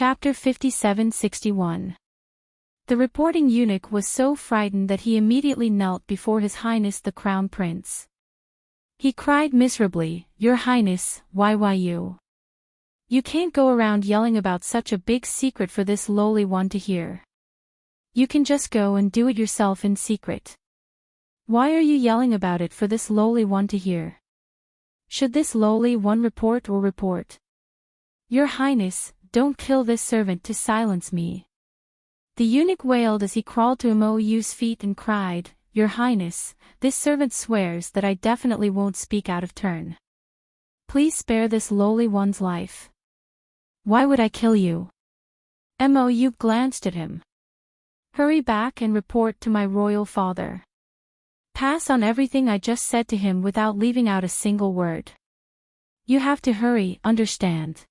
Chapter 57-61. The reporting eunuch was so frightened that he immediately knelt before His Highness the Crown Prince. He cried miserably, "Your Highness, why you? You can't go around yelling about such a big secret for this lowly one to hear. You can just go and do it yourself in secret. Why are you yelling about it for this lowly one to hear? Should this lowly one report? Your Highness, don't kill this servant to silence me." The eunuch wailed as he crawled to Mou's feet and cried, "Your Highness, this servant swears that I definitely won't speak out of turn. Please spare this lowly one's life." "Why would I kill you?" Mou glanced at him. "Hurry back and report to my royal father. Pass on everything I just said to him without leaving out a single word. You have to hurry, understand?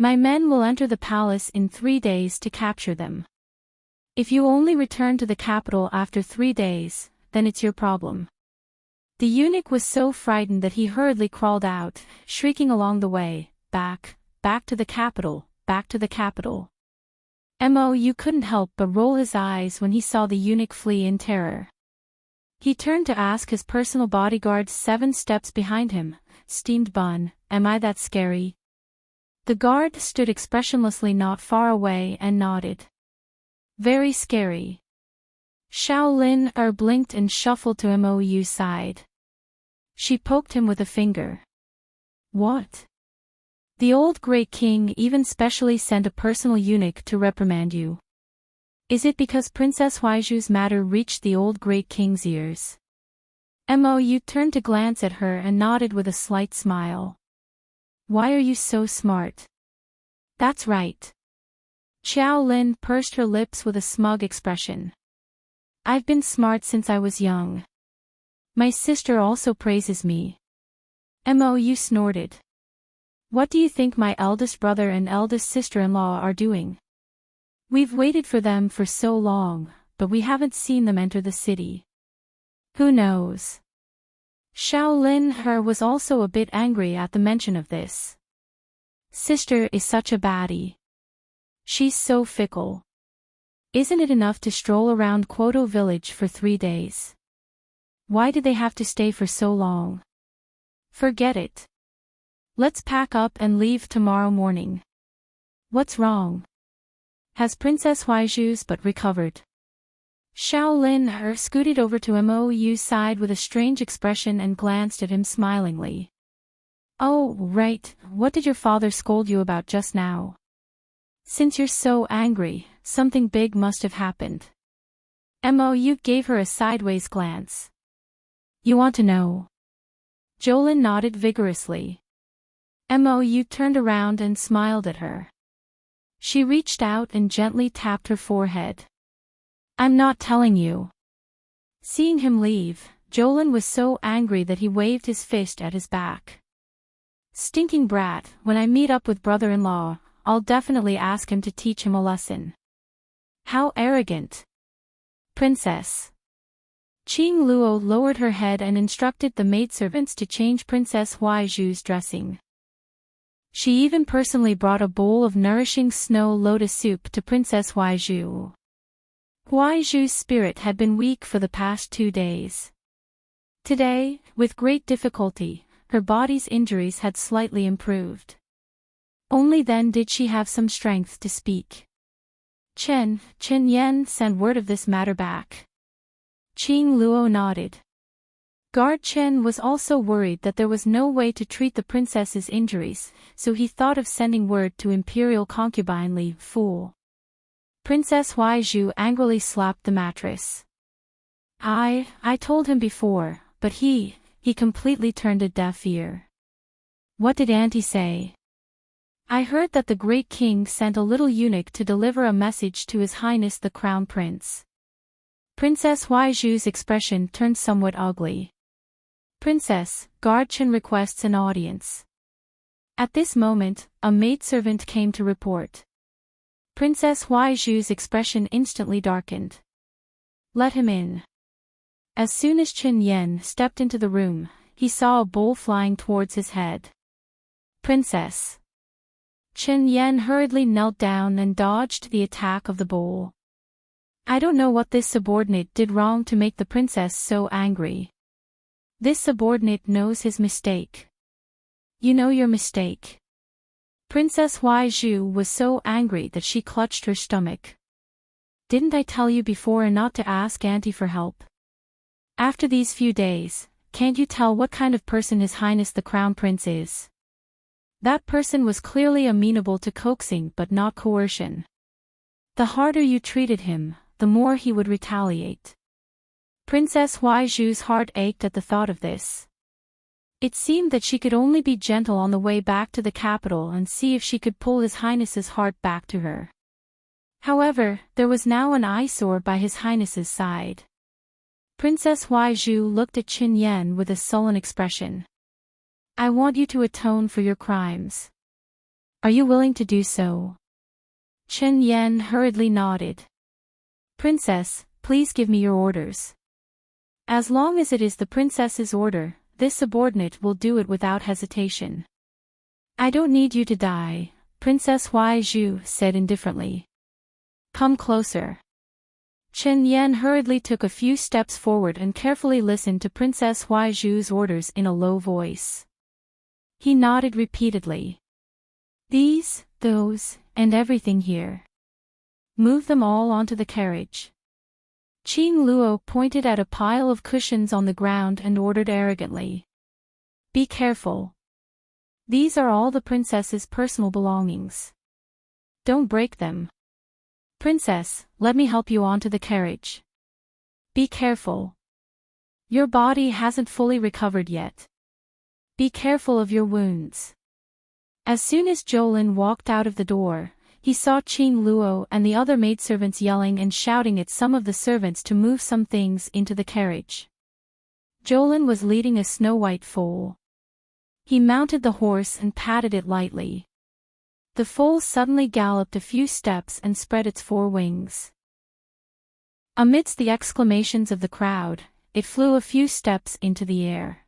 My men will enter the palace in 3 days to capture them. If you only return to the capital after 3 days, then it's your problem." The eunuch was so frightened that he hurriedly crawled out, shrieking along the way, back to the capital, back to the capital." Mou couldn't help but roll his eyes when he saw the eunuch flee in terror. He turned to ask his personal bodyguard 7 steps behind him, "Steamed bun, am I that scary?" The guard stood expressionlessly not far away and nodded. "Very scary." Shaolin blinked and shuffled to Mou's side. She poked him with a finger. "What? The old great king even specially sent a personal eunuch to reprimand you. Is it because Princess Huaiju's matter reached the old great king's ears?" Mou turned to glance at her and nodded with a slight smile. "Why are you so smart?" "That's right." Shaolin pursed her lips with a smug expression. "I've been smart since I was young. My sister also praises me." Mou snorted. "What do you think my eldest brother and eldest sister-in-law are doing? We've waited for them for so long, but we haven't seen them enter the city. Who knows?" Shaolin was also a bit angry at the mention of this. Sister is such a baddie. She's so fickle. Isn't it enough to stroll around Kwoto village for 3 days? Why did they have to stay for so long? Forget it. Let's pack up and leave tomorrow morning. What's wrong? Has Princess Huaiju's but recovered? Shaolin scooted over to Mou's side with a strange expression and glanced at him smilingly. "Oh, right, what did your father scold you about just now? Since you're so angry, something big must have happened." Mou gave her a sideways glance. "You want to know?" Jolin nodded vigorously. Mou turned around and smiled at her. She reached out and gently tapped her forehead. "I'm not telling you." Seeing him leave, Jolin was so angry that he waved his fist at his back. "Stinking brat, when I meet up with brother-in-law, I'll definitely ask him to teach him a lesson." "How arrogant." "Princess." Qing Luo lowered her head and instructed the maidservants to change Princess Huaiju's dressing. She even personally brought a bowl of nourishing snow lotus soup to Princess Huaiju. Huaiju's spirit had been weak for the past 2 days. Today, with great difficulty, her body's injuries had slightly improved. Only then did she have some strength to speak. Chen Yen sent word of this matter back." Qing Luo nodded. Guard Chen was also worried that there was no way to treat the princess's injuries, so he thought of sending word to Imperial concubine Li Fu. Princess Huaiju angrily slapped the mattress. I told him before, but he completely turned a deaf ear." "What did Auntie say?" "I heard that the great king sent a little eunuch to deliver a message to His Highness the Crown Prince." Princess Huaiju's expression turned somewhat ugly. "Princess, Guard Chen requests an audience." At this moment, a maidservant came to report. Princess Huaiju's expression instantly darkened. "Let him in." As soon as Chen Yen stepped into the room, he saw a bowl flying towards his head. "Princess." Chen Yan hurriedly knelt down and dodged the attack of the bowl. I don't know what this subordinate did wrong to make the princess so angry. This subordinate knows his mistake. You know your mistake. Princess Huaizhu was so angry that she clutched her stomach. Didn't I tell you before not to ask Auntie for help? After these few days, can't you tell what kind of person His Highness the Crown Prince is? That person was clearly amenable to coaxing but not coercion. The harder you treated him, the more he would retaliate. Princess Huaizhu's heart ached at the thought of this. It seemed that she could only be gentle on the way back to the capital and see if she could pull His Highness's heart back to her. However, there was now an eyesore by His Highness's side. Princess Huaizhu looked at Qin Yan with a sullen expression. I want you to atone for your crimes. Are you willing to do so? Qin Yan hurriedly nodded. Princess, please give me your orders. As long as it is the princess's order, this subordinate will do it without hesitation. I don't need you to die, Princess Huaizhu said indifferently. Come closer. Chen Yan hurriedly took a few steps forward and carefully listened to Princess Huaizhu's orders in a low voice. He nodded repeatedly. These, those, and everything here. Move them all onto the carriage. Qing Luo pointed at a pile of cushions on the ground and ordered arrogantly. Be careful. These are all the princess's personal belongings. Don't break them. Princess, let me help you onto the carriage. Be careful. Your body hasn't fully recovered yet. Be careful of your wounds. As soon as Jolin walked out of the door, he saw Qing Luo and the other maidservants yelling and shouting at some of the servants to move some things into the carriage. Jolin was leading a snow-white foal. He mounted the horse and patted it lightly. The foal suddenly galloped a few steps and spread its four wings. Amidst the exclamations of the crowd, it flew a few steps into the air.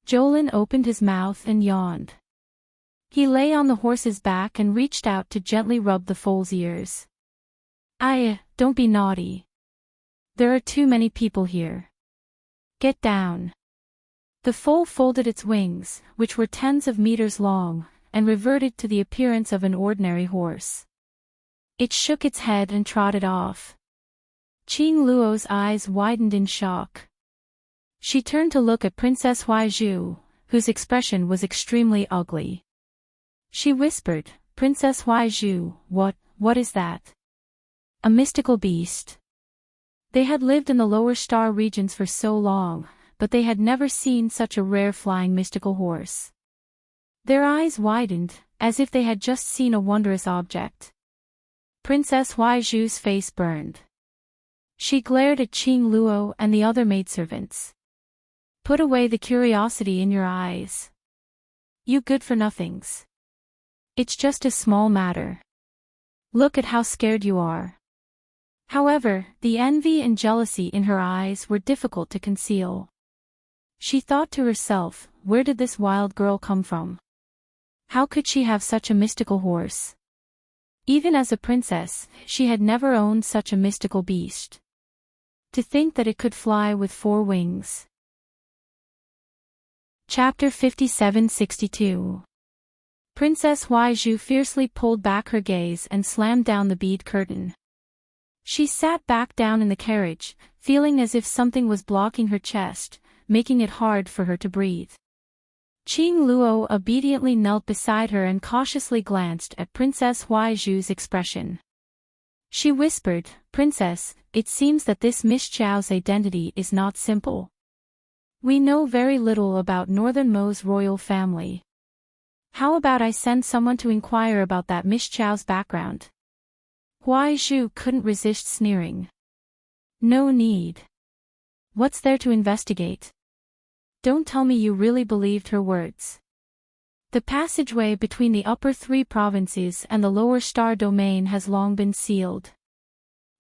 Jolin opened his mouth and yawned. He lay on the horse's back and reached out to gently rub the foal's ears. Don't be naughty. There are too many people here. Get down. The foal folded its wings, which were tens of meters long, and reverted to the appearance of an ordinary horse. It shook its head and trotted off. Qing Luo's eyes widened in shock. She turned to look at Princess Huaizhu, whose expression was extremely ugly. She whispered, Princess Huaizhu, what is that? A mystical beast. They had lived in the lower star regions for so long, but they had never seen such a rare flying mystical horse. Their eyes widened, as if they had just seen a wondrous object. Princess Huaizhu's face burned. She glared at Qing Luo and the other maidservants. Put away the curiosity in your eyes. You good-for-nothings. It's just a small matter. Look at how scared you are. However, the envy and jealousy in her eyes were difficult to conceal. She thought to herself, where did this wild girl come from? How could she have such a mystical horse? Even as a princess, she had never owned such a mystical beast. To think that it could fly with four wings. Chapter 57-62. Princess Huaizhu fiercely pulled back her gaze and slammed down the bead curtain. She sat back down in the carriage, feeling as if something was blocking her chest, making it hard for her to breathe. Qing Luo obediently knelt beside her and cautiously glanced at Princess Huaizhu's expression. She whispered, Princess, it seems that this Miss Zhao's identity is not simple. We know very little about Northern Mo's royal family. How about I send someone to inquire about that Miss Zhao's background? Huaizhu couldn't resist sneering. No need. What's there to investigate? Don't tell me you really believed her words. The passageway between the upper three provinces and the lower star domain has long been sealed.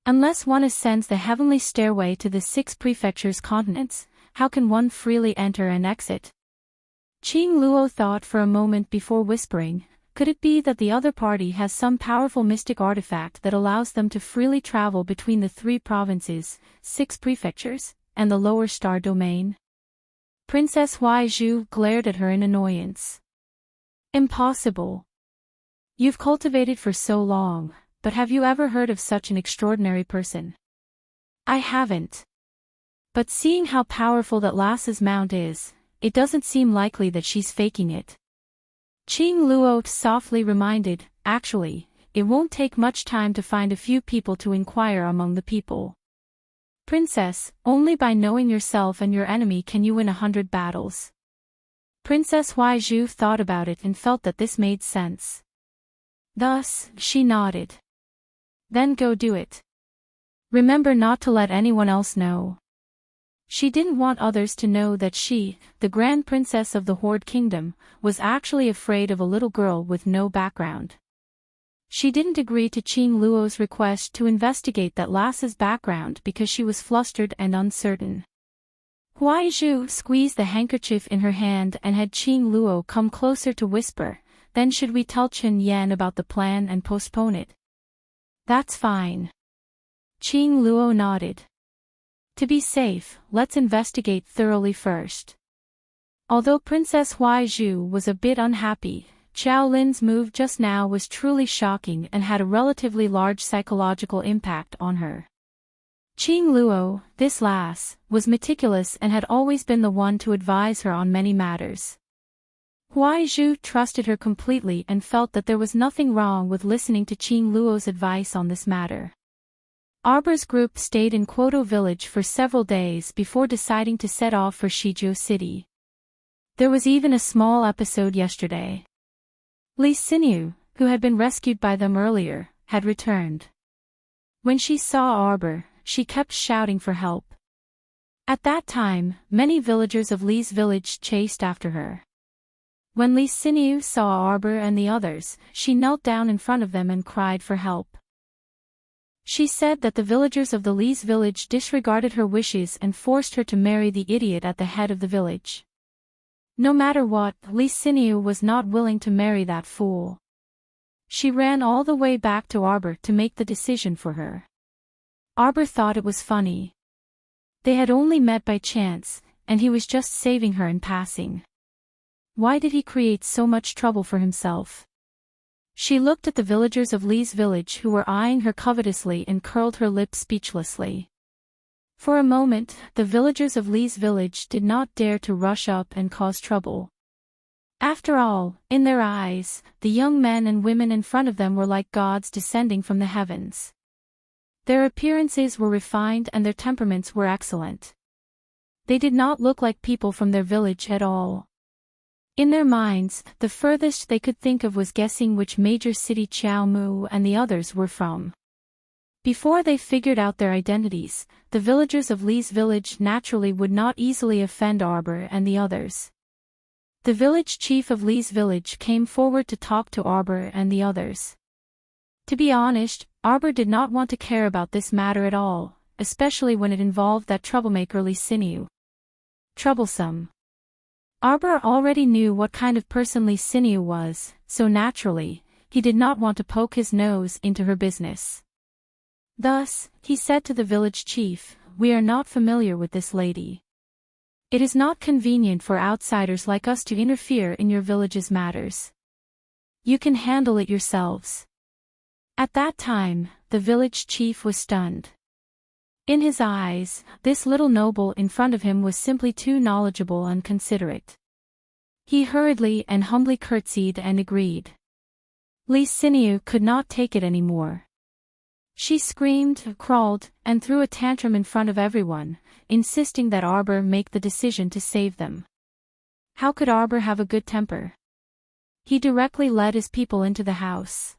Unless one ascends the heavenly stairway to the 6 prefectures' continents, how can one freely enter and exit? Qing Luo thought for a moment before whispering, Could it be that the other party has some powerful mystic artifact that allows them to freely travel between the 3 provinces, 6 prefectures, and the lower star domain? Princess Huaizhu glared at her in annoyance. Impossible. You've cultivated for so long, but have you ever heard of such an extraordinary person? I haven't. But seeing how powerful that lass's mount is, it doesn't seem likely that she's faking it. Qing Luo softly reminded, actually, it won't take much time to find a few people to inquire among the people. Princess, only by knowing yourself and your enemy can you win 100 battles. Princess Huaizhu thought about it and felt that this made sense. Thus, she nodded. Then go do it. Remember not to let anyone else know. She didn't want others to know that she, the Grand Princess of the Horde Kingdom, was actually afraid of a little girl with no background. She didn't agree to Qing Luo's request to investigate that lass's background because she was flustered and uncertain. Huaizhu squeezed the handkerchief in her hand and had Qing Luo come closer to whisper, then should we tell Chen Yan about the plan and postpone it? That's fine. Qing Luo nodded. To be safe, let's investigate thoroughly first. Although Princess Huaizhu was a bit unhappy, Xiao Lin's move just now was truly shocking and had a relatively large psychological impact on her. Qing Luo, this lass, was meticulous and had always been the one to advise her on many matters. Huaizhu trusted her completely and felt that there was nothing wrong with listening to Qing Luo's advice on this matter. Arbor's group stayed in Quoto village for several days before deciding to set off for Shizhou City. There was even a small episode yesterday. Li Xinyu, who had been rescued by them earlier, had returned. When she saw Arbor, she kept shouting for help. At that time, many villagers of Li's village chased after her. When Li Xinyu saw Arbor and the others, she knelt down in front of them and cried for help. She said that the villagers of the Li's village disregarded her wishes and forced her to marry the idiot at the head of the village. No matter what, Li Xinyu was not willing to marry that fool. She ran all the way back to Arbor to make the decision for her. Arbor thought it was funny. They had only met by chance, and he was just saving her in passing. Why did he create so much trouble for himself? She looked at the villagers of Li's village who were eyeing her covetously and curled her lip speechlessly. For a moment, the villagers of Li's village did not dare to rush up and cause trouble. After all, in their eyes, the young men and women in front of them were like gods descending from the heavens. Their appearances were refined and their temperaments were excellent. They did not look like people from their village at all. In their minds, the furthest they could think of was guessing which major city Qiao Mu and the others were from. Before they figured out their identities, the villagers of Li's village naturally would not easily offend Arbor and the others. The village chief of Li's village came forward to talk to Arbor and the others. To be honest, Arbor did not want to care about this matter at all, especially when it involved that troublemaker Li Xinyu. Troublesome. Arbor already knew what kind of person Li Xinyu was, so naturally, he did not want to poke his nose into her business. Thus, he said to the village chief, "We are not familiar with this lady. It is not convenient for outsiders like us to interfere in your village's matters. You can handle it yourselves." At that time, the village chief was stunned. In his eyes, this little noble in front of him was simply too knowledgeable and considerate. He hurriedly and humbly curtsied and agreed. Li Xinyu could not take it anymore. She screamed, crawled, and threw a tantrum in front of everyone, insisting that Arbor make the decision to save them. How could Arbor have a good temper? He directly led his people into the house.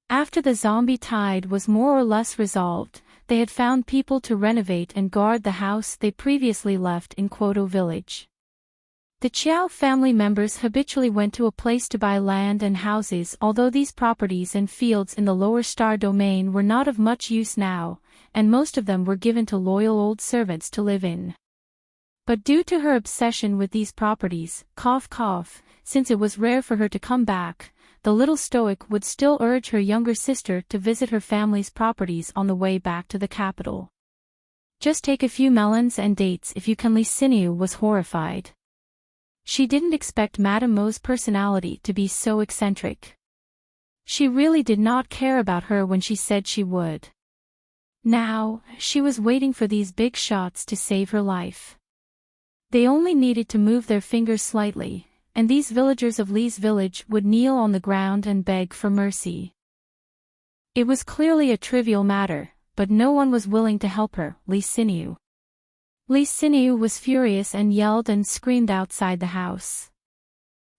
After the zombie tide was more or less resolved, they had found people to renovate and guard the house they previously left in Quoto village. The Qiao family members habitually went to a place to buy land and houses, although these properties and fields in the lower star domain were not of much use now, and most of them were given to loyal old servants to live in. But due to her obsession with these properties, since it was rare for her to come back, the little stoic would still urge her younger sister to visit her family's properties on the way back to the capital. Just take a few melons and dates if you can. Liciniu was horrified. She didn't expect Madame Mo's personality to be so eccentric. She really did not care about her when she said she would. Now, she was waiting for these big shots to save her life. They only needed to move their fingers slightly, and these villagers of Lee's village would kneel on the ground and beg for mercy. It was clearly a trivial matter, but no one was willing to help her. Liciniu was furious and yelled and screamed outside the house.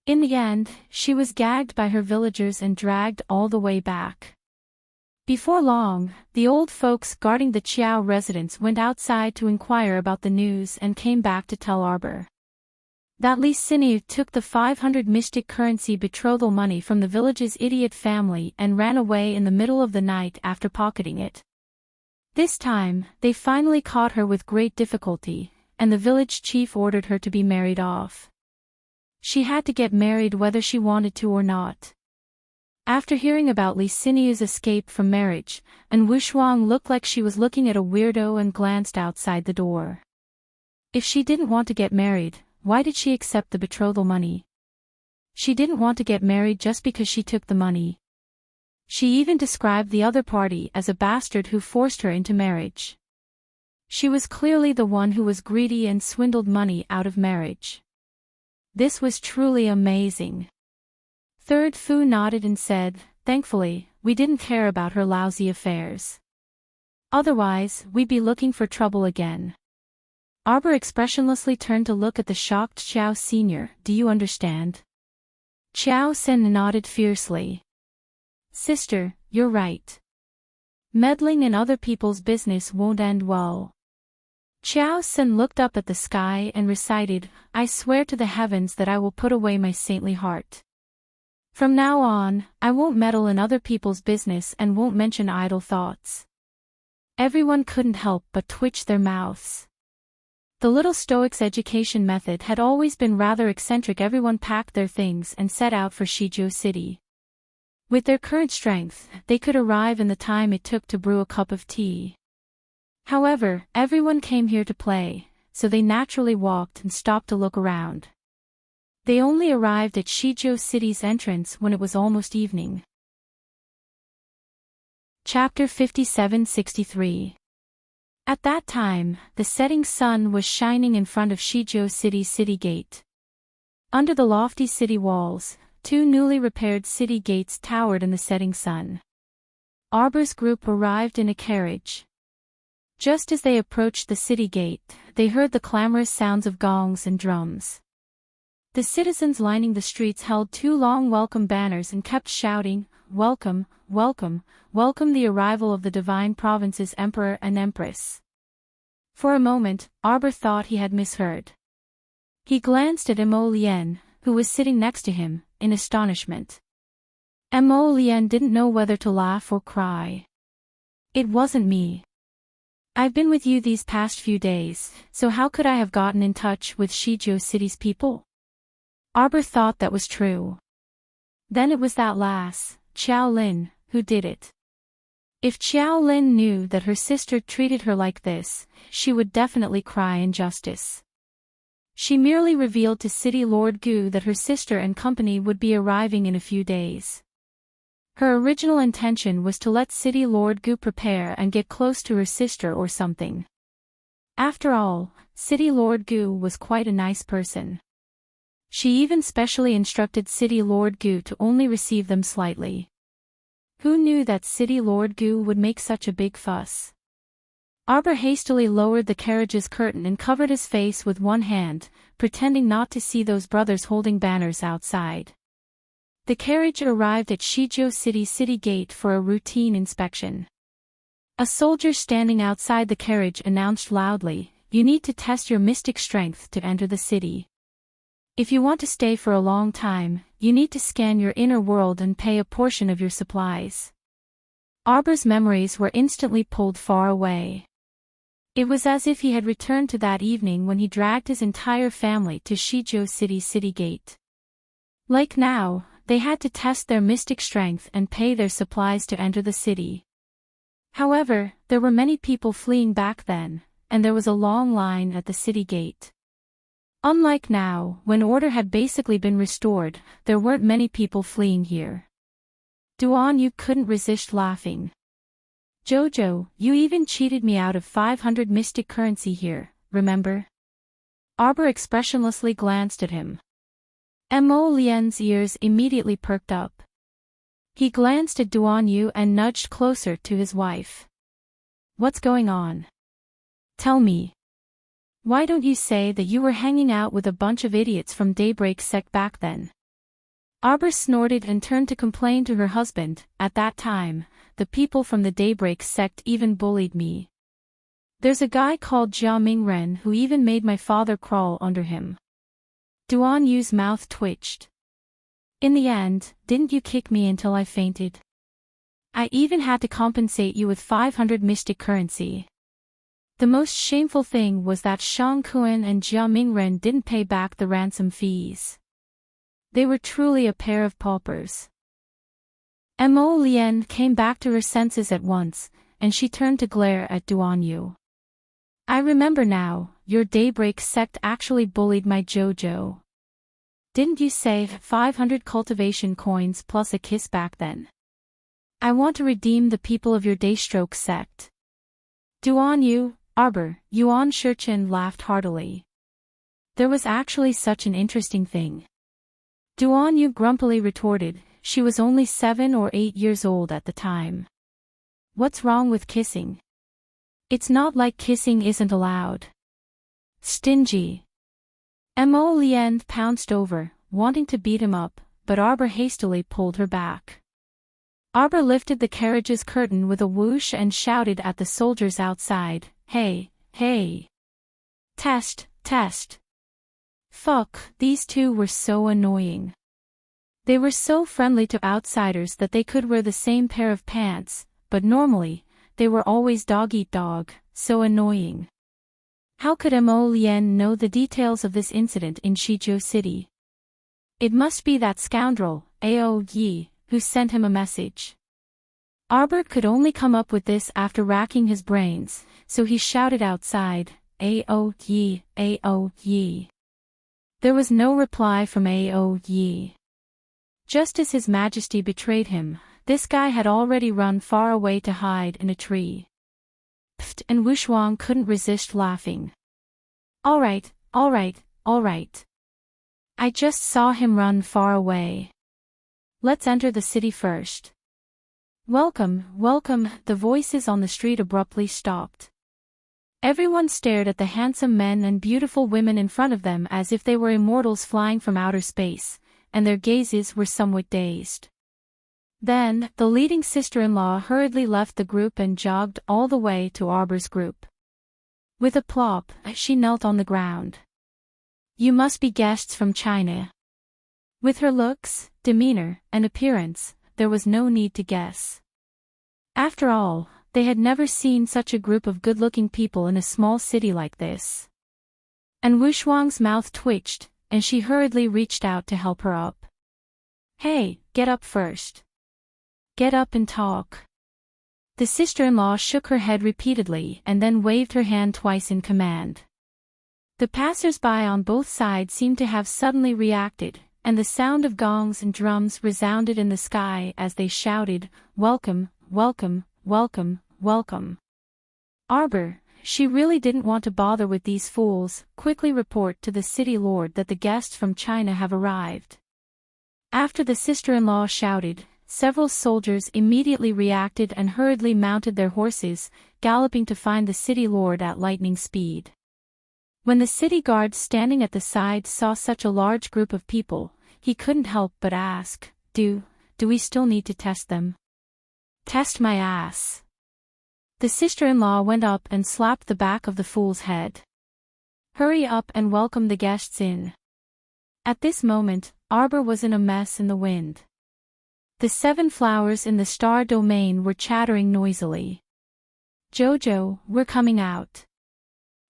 In the end, she was gagged by her villagers and dragged all the way back. Before long, the old folks guarding the Qiao residence went outside to inquire about the news and came back to tell Arbor that Liciniu took the 500 mystic currency betrothal money from the village's idiot family and ran away in the middle of the night after pocketing it. This time, they finally caught her with great difficulty, and the village chief ordered her to be married off. She had to get married whether she wanted to or not. After hearing about Liciniu's escape from marriage, and Wushuang looked like she was looking at a weirdo and glanced outside the door. If she didn't want to get married, why did she accept the betrothal money? She didn't want to get married just because she took the money. She even described the other party as a bastard who forced her into marriage. She was clearly the one who was greedy and swindled money out of marriage. This was truly amazing. Third Fu nodded and said, "Thankfully, we didn't care about her lousy affairs. Otherwise, we'd be looking for trouble again." Arbor expressionlessly turned to look at the shocked Qiao Sr. "Do you understand?" Qiao Sen nodded fiercely. "Sister, you're right. Meddling in other people's business won't end well." Qiao Sen looked up at the sky and recited, "I swear to the heavens that I will put away my saintly heart. From now on, I won't meddle in other people's business and won't mention idle thoughts." Everyone couldn't help but twitch their mouths. The little stoic's education method had always been rather eccentric. Everyone packed their things and set out for Shizhou City. With their current strength, they could arrive in the time it took to brew a cup of tea. However, everyone came here to play, so they naturally walked and stopped to look around. They only arrived at Shizhou City's entrance when it was almost evening. Chapter 57-63. At that time, the setting sun was shining in front of Shizhou City's city gate. Under the lofty city walls, two newly repaired city gates towered in the setting sun. Arbor's group arrived in a carriage. Just as they approached the city gate, they heard the clamorous sounds of gongs and drums. The citizens lining the streets held two long welcome banners and kept shouting, "Welcome, welcome, welcome the arrival of the Divine Province's Emperor and Empress." For a moment, Arbor thought he had misheard. He glanced at Mo Lien, who was sitting next to him, in astonishment. Mo Lien didn't know whether to laugh or cry. "It wasn't me. I've been with you these past few days, so how could I have gotten in touch with Shizhou City's people?" Arbor thought that was true. Then it was that lass, Qiao Lin, who did it. If Qiao Lin knew that her sister treated her like this, she would definitely cry injustice. She merely revealed to City Lord Gu that her sister and company would be arriving in a few days. Her original intention was to let City Lord Gu prepare and get close to her sister or something. After all, City Lord Gu was quite a nice person. She even specially instructed City Lord Gu to only receive them slightly. Who knew that City Lord Gu would make such a big fuss? Arbor hastily lowered the carriage's curtain and covered his face with one hand, pretending not to see those brothers holding banners outside. The carriage arrived at Shizhou City city gate for a routine inspection. A soldier standing outside the carriage announced loudly, "You need to test your mystic strength to enter the city. If you want to stay for a long time, you need to scan your inner world and pay a portion of your supplies." Arbor's memories were instantly pulled far away. It was as if he had returned to that evening when he dragged his entire family to Shizhou City city gate. Like now, They had to test their mystic strength and pay their supplies to enter the city. However, there were many people fleeing back then, and there was a long line at the city gate. Unlike now, when order had basically been restored, there weren't many people fleeing here. Duan Yu couldn't resist laughing. Jojo, you even cheated me out of 500 mystic currency here, remember? Arbor expressionlessly glanced at him. Mo Lian's ears immediately perked up. He glanced at Duan Yu and nudged closer to his wife. What's going on? Tell me. Why don't you say that you were hanging out with a bunch of idiots from Daybreak Sect back then? Arbor snorted and turned to complain to her husband. At that time, the people from the Daybreak Sect even bullied me. There's a guy called Jia Mingren who even made my father crawl under him. Duan Yu's mouth twitched. In the end, didn't you kick me until I fainted? I even had to compensate you with 500 mystic currency. The most shameful thing was that Shang Kuan and Jia Mingren didn't pay back the ransom fees. They were truly a pair of paupers. Mo Lian came back to her senses at once, and she turned to glare at Duan Yu. I remember now, your Daybreak Sect actually bullied my Jojo. Didn't you say 500 cultivation coins plus a kiss back then? I want to redeem the people of your Daystroke sect. Duan Yu, Arbor, Yuan Shurchen laughed heartily. There was actually such an interesting thing. Duan Yu grumpily retorted, she was only 7 or 8 years old at the time. What's wrong with kissing? It's not like kissing isn't allowed. Stingy. Mo Lian pounced over, wanting to beat him up, but Arbor hastily pulled her back. Arbor lifted the carriage's curtain with a whoosh and shouted at the soldiers outside, Hey, hey. Test, test. Fuck, these two were so annoying. They were so friendly to outsiders that they could wear the same pair of pants, but normally, they were always dog-eat-dog, so annoying. How could Mo Lian know the details of this incident in Shizhou City? It must be that scoundrel, Ao Yi, who sent him a message. Arbor could only come up with this after racking his brains, so he shouted outside, Ao Yi, Ao Yi. There was no reply from Ao Yi. Just as His Majesty betrayed him, this guy had already run far away to hide in a tree. Pfft, and Wushuang couldn't resist laughing. Alright, alright, alright. I just saw him run far away. Let's enter the city first. Welcome, welcome, the voices on the street abruptly stopped. Everyone stared at the handsome men and beautiful women in front of them as if they were immortals flying from outer space, and their gazes were somewhat dazed. Then, the leading sister-in-law hurriedly left the group and jogged all the way to Arbor's group. With a plop, she knelt on the ground. You must be guests from China. With her looks, demeanor, and appearance, there was no need to guess. After all, they had never seen such a group of good-looking people in a small city like this. And Wushuang's mouth twitched, and she hurriedly reached out to help her up. Hey, get up first. Get up and talk. The sister-in-law shook her head repeatedly and then waved her hand twice in command. The passers-by on both sides seemed to have suddenly reacted, and the sound of gongs and drums resounded in the sky as they shouted, Welcome, welcome, welcome, welcome. Arbor, she really didn't want to bother with these fools, quickly report to the city lord that the guests from China have arrived. After the sister-in-law shouted, several soldiers immediately reacted and hurriedly mounted their horses, galloping to find the city lord at lightning speed. When the city guard standing at the side saw such a large group of people, he couldn't help but ask, Do we still need to test them? Test my ass. The sister-in-law went up and slapped the back of the fool's head. Hurry up and welcome the guests in. At this moment, Arbor was in a mess in the wind. The 7 flowers in the star domain were chattering noisily. Jojo, we're coming out.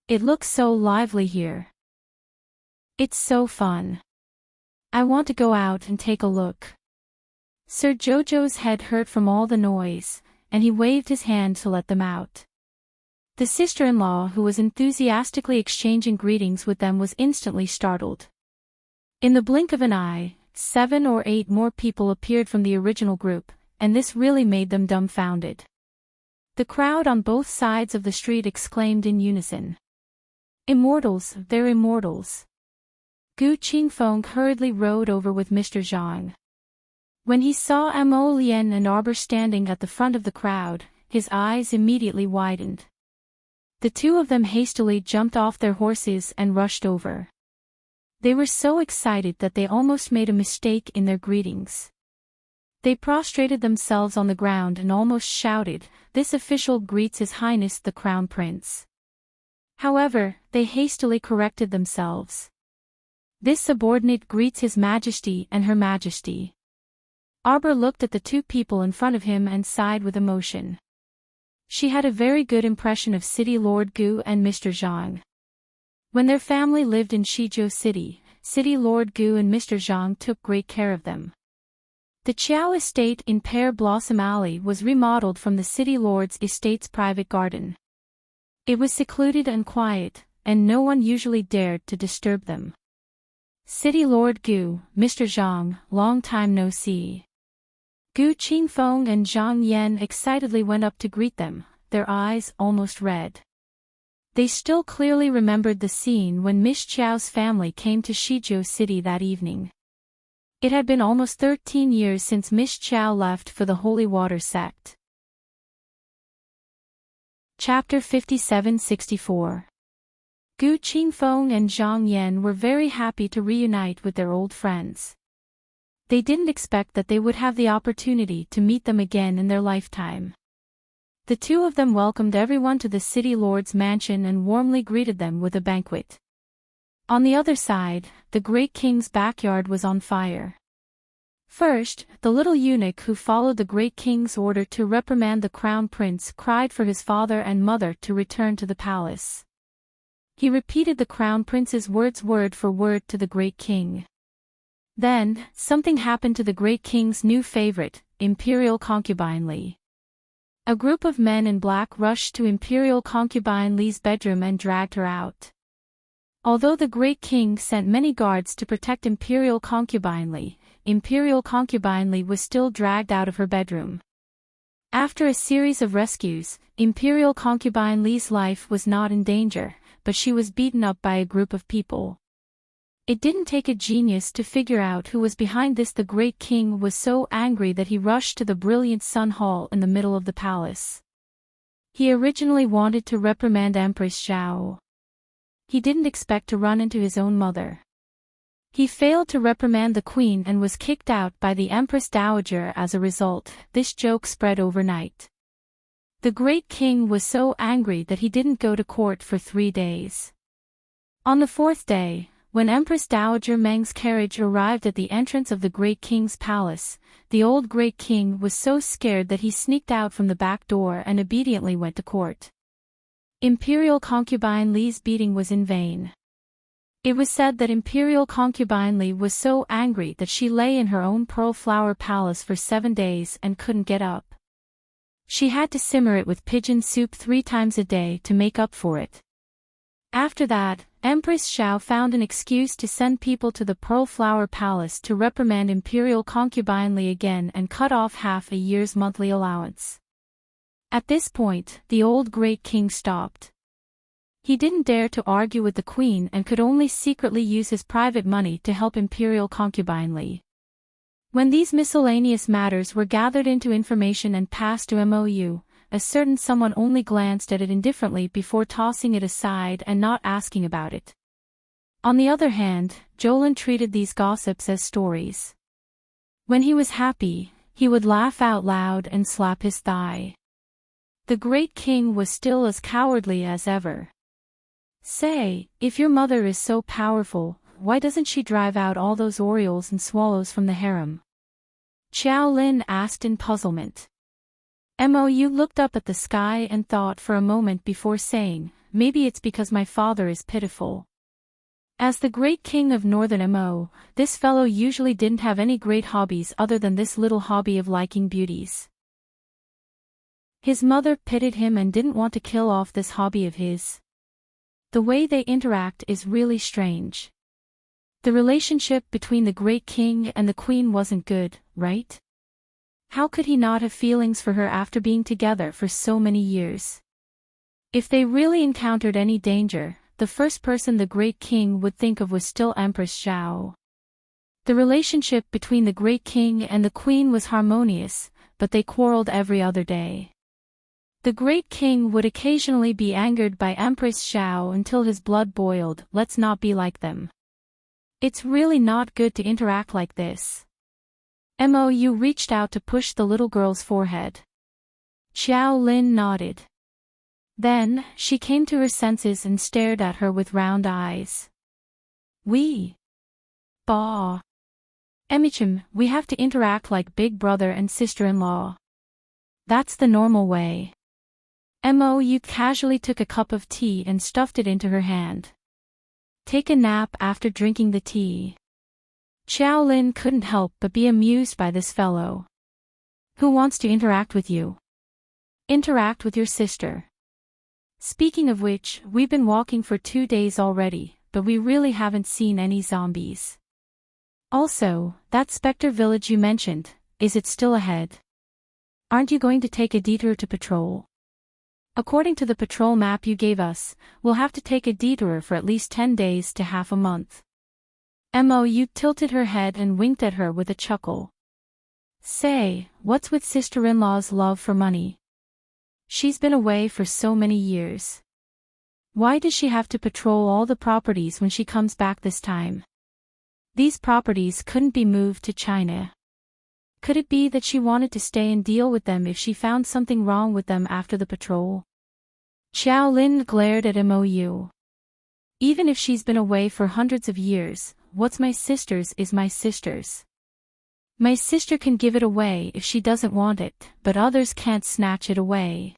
It looks so lively here. It's so fun. I want to go out and take a look. Sir Jojo's head hurt from all the noise, and he waved his hand to let them out. The sister-in-law who was enthusiastically exchanging greetings with them was instantly startled. In the blink of an eye, 7 or 8 more people appeared from the original group, and this really made them dumbfounded. The crowd on both sides of the street exclaimed in unison. Immortals, they're immortals. Gu Qingfeng hurriedly rode over with Mr. Zhang. When he saw Mo Lian and Arbor standing at the front of the crowd, his eyes immediately widened. The two of them hastily jumped off their horses and rushed over. They were so excited that they almost made a mistake in their greetings. They prostrated themselves on the ground and almost shouted, "This official greets His Highness the Crown Prince." However, they hastily corrected themselves. "This subordinate greets His Majesty and Her Majesty." Arbor looked at the two people in front of him and sighed with emotion. She had a very good impression of City Lord Gu and Mr. Zhang. When their family lived in Shizhou City, City Lord Gu and Mr. Zhang took great care of them. The Qiao estate in Pear Blossom Alley was remodeled from the City Lord's estate's private garden. It was secluded and quiet, and no one usually dared to disturb them. City Lord Gu, Mr. Zhang, long time no see. Gu Qingfeng and Zhang Yan excitedly went up to greet them, their eyes almost red. They still clearly remembered the scene when Miss Qiao's family came to Shizhou City that evening. It had been almost 13 years since Miss Qiao left for the Holy Water sect. Chapter 57-64. Gu Qingfeng and Zhang Yan were very happy to reunite with their old friends. They didn't expect that they would have the opportunity to meet them again in their lifetime. The two of them welcomed everyone to the City Lord's mansion and warmly greeted them with a banquet. On the other side, the Great King's backyard was on fire. First, the little eunuch who followed the Great King's order to reprimand the Crown Prince cried for his father and mother to return to the palace. He repeated the Crown Prince's words word for word to the Great King. Then, something happened to the Great King's new favorite, Imperial Concubine Li. A group of men in black rushed to Imperial Concubine Li's bedroom and dragged her out. Although the Great King sent many guards to protect Imperial Concubine Li was still dragged out of her bedroom. After a series of rescues, Imperial Concubine Li's life was not in danger, but she was beaten up by a group of people. It didn't take a genius to figure out who was behind this. The Great King was so angry that he rushed to the brilliant Sun Hall in the middle of the palace. He originally wanted to reprimand Empress Zhao. He didn't expect to run into his own mother. He failed to reprimand the queen and was kicked out by the Empress Dowager as a result. This joke spread overnight. The Great King was so angry that he didn't go to court for 3 days. On the 4th day, when Empress Dowager Meng's carriage arrived at the entrance of the Great King's palace, the old Great King was so scared that he sneaked out from the back door and obediently went to court. Imperial Concubine Li's beating was in vain. It was said that Imperial Concubine Li was so angry that she lay in her own pearl flower palace for 7 days and couldn't get up. She had to simmer it with pigeon soup 3 times a day to make up for it. After that, Empress Xiao found an excuse to send people to the Pearl Flower Palace to reprimand Imperial Concubine Li again and cut off half a year's monthly allowance. At this point, the old Great King stopped. He didn't dare to argue with the queen and could only secretly use his private money to help Imperial Concubine Li. When these miscellaneous matters were gathered into information and passed to MOU, a certain someone only glanced at it indifferently before tossing it aside and not asking about it. On the other hand, Jolin treated these gossips as stories. When he was happy, he would laugh out loud and slap his thigh. The Great King was still as cowardly as ever. "Say, if your mother is so powerful, why doesn't she drive out all those orioles and swallows from the harem?" Qiao Lin asked in puzzlement. Mou looked up at the sky and thought for a moment before saying, "Maybe it's because my father is pitiful." As the great king of Northern Mo, this fellow usually didn't have any great hobbies other than this little hobby of liking beauties. His mother pitied him and didn't want to kill off this hobby of his. The way they interact is really strange. The relationship between the great king and the queen wasn't good, right? How could he not have feelings for her after being together for so many years? If they really encountered any danger, the first person the great king would think of was still Empress Zhao. The relationship between the great king and the queen was harmonious, but they quarreled every other day. The great king would occasionally be angered by Empress Zhao until his blood boiled. Let's not be like them. It's really not good to interact like this. Mou reached out to push the little girl's forehead. Xiao Lin nodded. Then, she came to her senses and stared at her with round eyes. Bah. Emichim, we have to interact like big brother and sister-in-law. That's the normal way. Mou casually took a cup of tea and stuffed it into her hand. Take a nap after drinking the tea. Xiao Lin couldn't help but be amused by this fellow. Who wants to interact with you? Interact with your sister. Speaking of which, we've been walking for 2 days already, but we really haven't seen any zombies. Also, that Spectre village you mentioned, is it still ahead? Aren't you going to take a detour to patrol? According to the patrol map you gave us, we'll have to take a detour for at least 10 days to half a month. Mou tilted her head and winked at her with a chuckle. Say, what's with sister-in-law's love for money? She's been away for so many years. Why does she have to patrol all the properties when she comes back this time? These properties couldn't be moved to China. Could it be that she wanted to stay and deal with them if she found something wrong with them after the patrol? Xiao Lin glared at Mou. Even if she's been away for hundreds of years, what's my sister's is my sister's. My sister can give it away if she doesn't want it, but others can't snatch it away.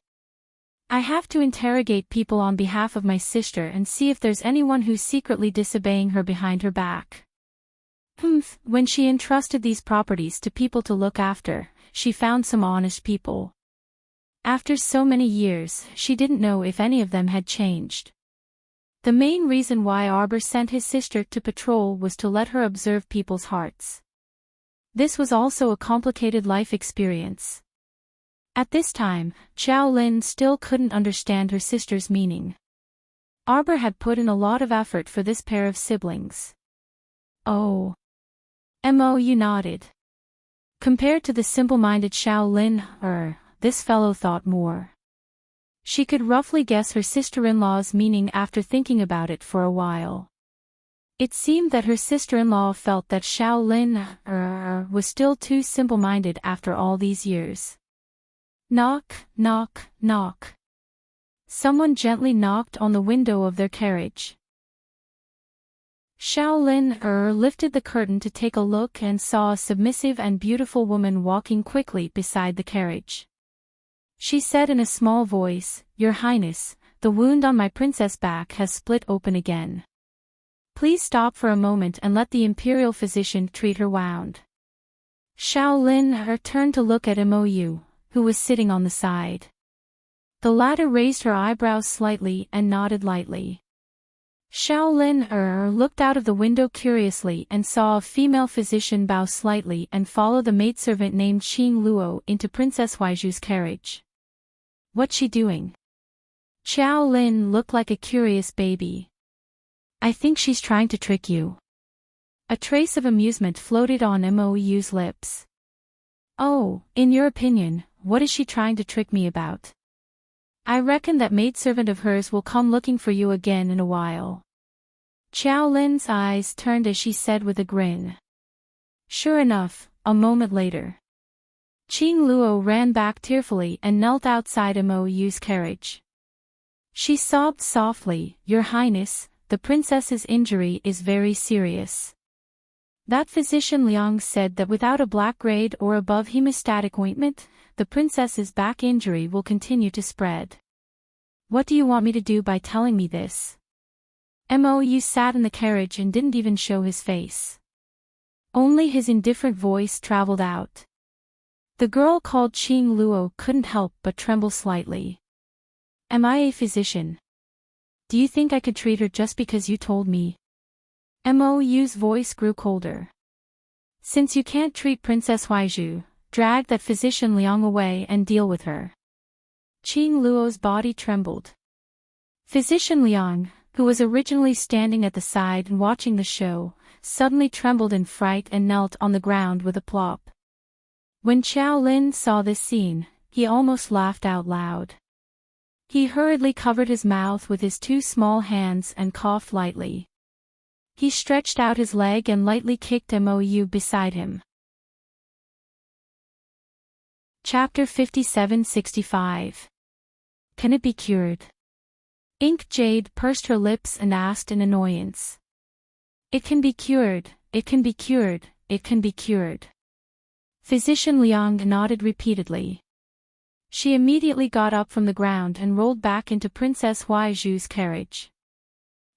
I have to interrogate people on behalf of my sister and see if there's anyone who's secretly disobeying her behind her back. When she entrusted these properties to people to look after, she found some honest people. After so many years, she didn't know if any of them had changed. The main reason why Arbor sent his sister to patrol was to let her observe people's hearts. This was also a complicated life experience. At this time, Xiao Lin still couldn't understand her sister's meaning. Arbor had put in a lot of effort for this pair of siblings. Oh. Mou nodded. Compared to the simple-minded Xiao Lin, this fellow thought more. She could roughly guess her sister-in-law's meaning after thinking about it for a while. It seemed that her sister-in-law felt that Xiao Lin was still too simple-minded after all these years. Knock, knock, knock. Someone gently knocked on the window of their carriage. Xiao Lin lifted the curtain to take a look and saw a submissive and beautiful woman walking quickly beside the carriage. She said in a small voice, "Your Highness, the wound on my princess back has split open again. Please stop for a moment and let the imperial physician treat her wound." Xiao Lin turned to look at Mou, who was sitting on the side. The latter raised her eyebrows slightly and nodded lightly. Xiao Lin looked out of the window curiously and saw a female physician bow slightly and follow the maidservant named Qing Luo into Princess Huaiju's carriage. What's she doing? Xiao Lin looked like a curious baby. I think she's trying to trick you. A trace of amusement floated on Mou's lips. Oh, in your opinion, what is she trying to trick me about? I reckon that maidservant of hers will come looking for you again in a while. Xiao Lin's eyes turned as she said with a grin. Sure enough, a moment later. Qing Luo ran back tearfully and knelt outside Mou's carriage. She sobbed softly, "Your Highness, the princess's injury is very serious. That physician Liang said that without a black grade or above hemostatic ointment, the princess's back injury will continue to spread. What do you want me to do by telling me this?" Mou sat in the carriage and didn't even show his face. Only his indifferent voice traveled out. The girl called Qing Luo couldn't help but tremble slightly. Am I a physician? Do you think I could treat her just because you told me? Mou's voice grew colder. Since you can't treat Princess Huaizhu, drag that physician Liang away and deal with her. Qing Luo's body trembled. Physician Liang, who was originally standing at the side and watching the show, suddenly trembled in fright and knelt on the ground with a plop. When Xiao Lin saw this scene, he almost laughed out loud. He hurriedly covered his mouth with his two small hands and coughed lightly. He stretched out his leg and lightly kicked Mou beside him. Chapter 57-65. Can it be cured? Ink Jade pursed her lips and asked in annoyance. It can be cured, it can be cured, it can be cured. Physician Liang nodded repeatedly. She immediately got up from the ground and rolled back into Princess Huaizhu's carriage.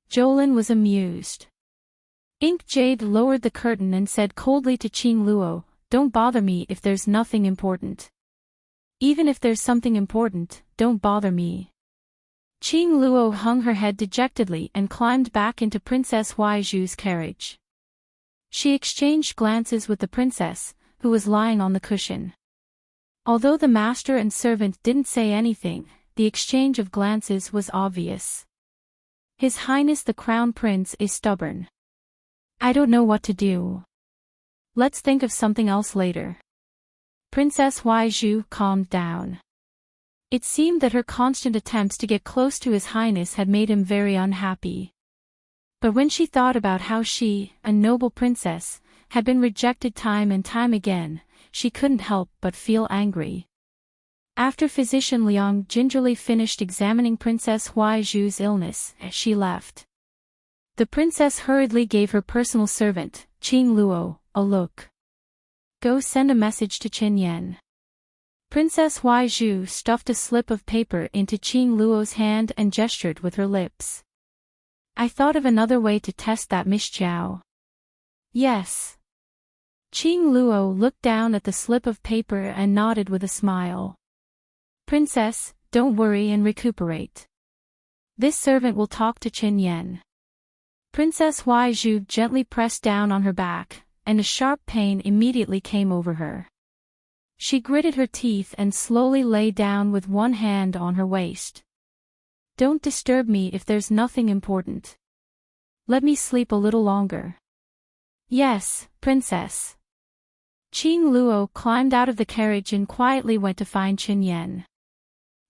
Jolin was amused. Ink Jade lowered the curtain and said coldly to Qing Luo, "Don't bother me if there's nothing important. Even if there's something important, don't bother me." Qing Luo hung her head dejectedly and climbed back into Princess Huaizhu's carriage. She exchanged glances with the princess, who was lying on the cushion. Although the master and servant didn't say anything, the exchange of glances was obvious. His Highness the Crown Prince is stubborn. I don't know what to do. Let's think of something else later. Princess Huaizhu calmed down. It seemed that her constant attempts to get close to His Highness had made him very unhappy. But when she thought about how she, a noble princess, had been rejected time and time again, she couldn't help but feel angry. After Physician Liang gingerly finished examining Princess Huaizhu's illness, she left. The princess hurriedly gave her personal servant, Qing Luo, a look. Go send a message to Qin Yan. Princess Huaizhu stuffed a slip of paper into Qing Luo's hand and gestured with her lips. I thought of another way to test that Miss Xiao. Yes. Qing Luo looked down at the slip of paper and nodded with a smile. Princess, don't worry and recuperate. This servant will talk to Qin Yan. Princess Huaizhu gently pressed down on her back, and a sharp pain immediately came over her. She gritted her teeth and slowly lay down with one hand on her waist. Don't disturb me if there's nothing important. Let me sleep a little longer. Yes, Princess. Qing Luo climbed out of the carriage and quietly went to find Qin Yan.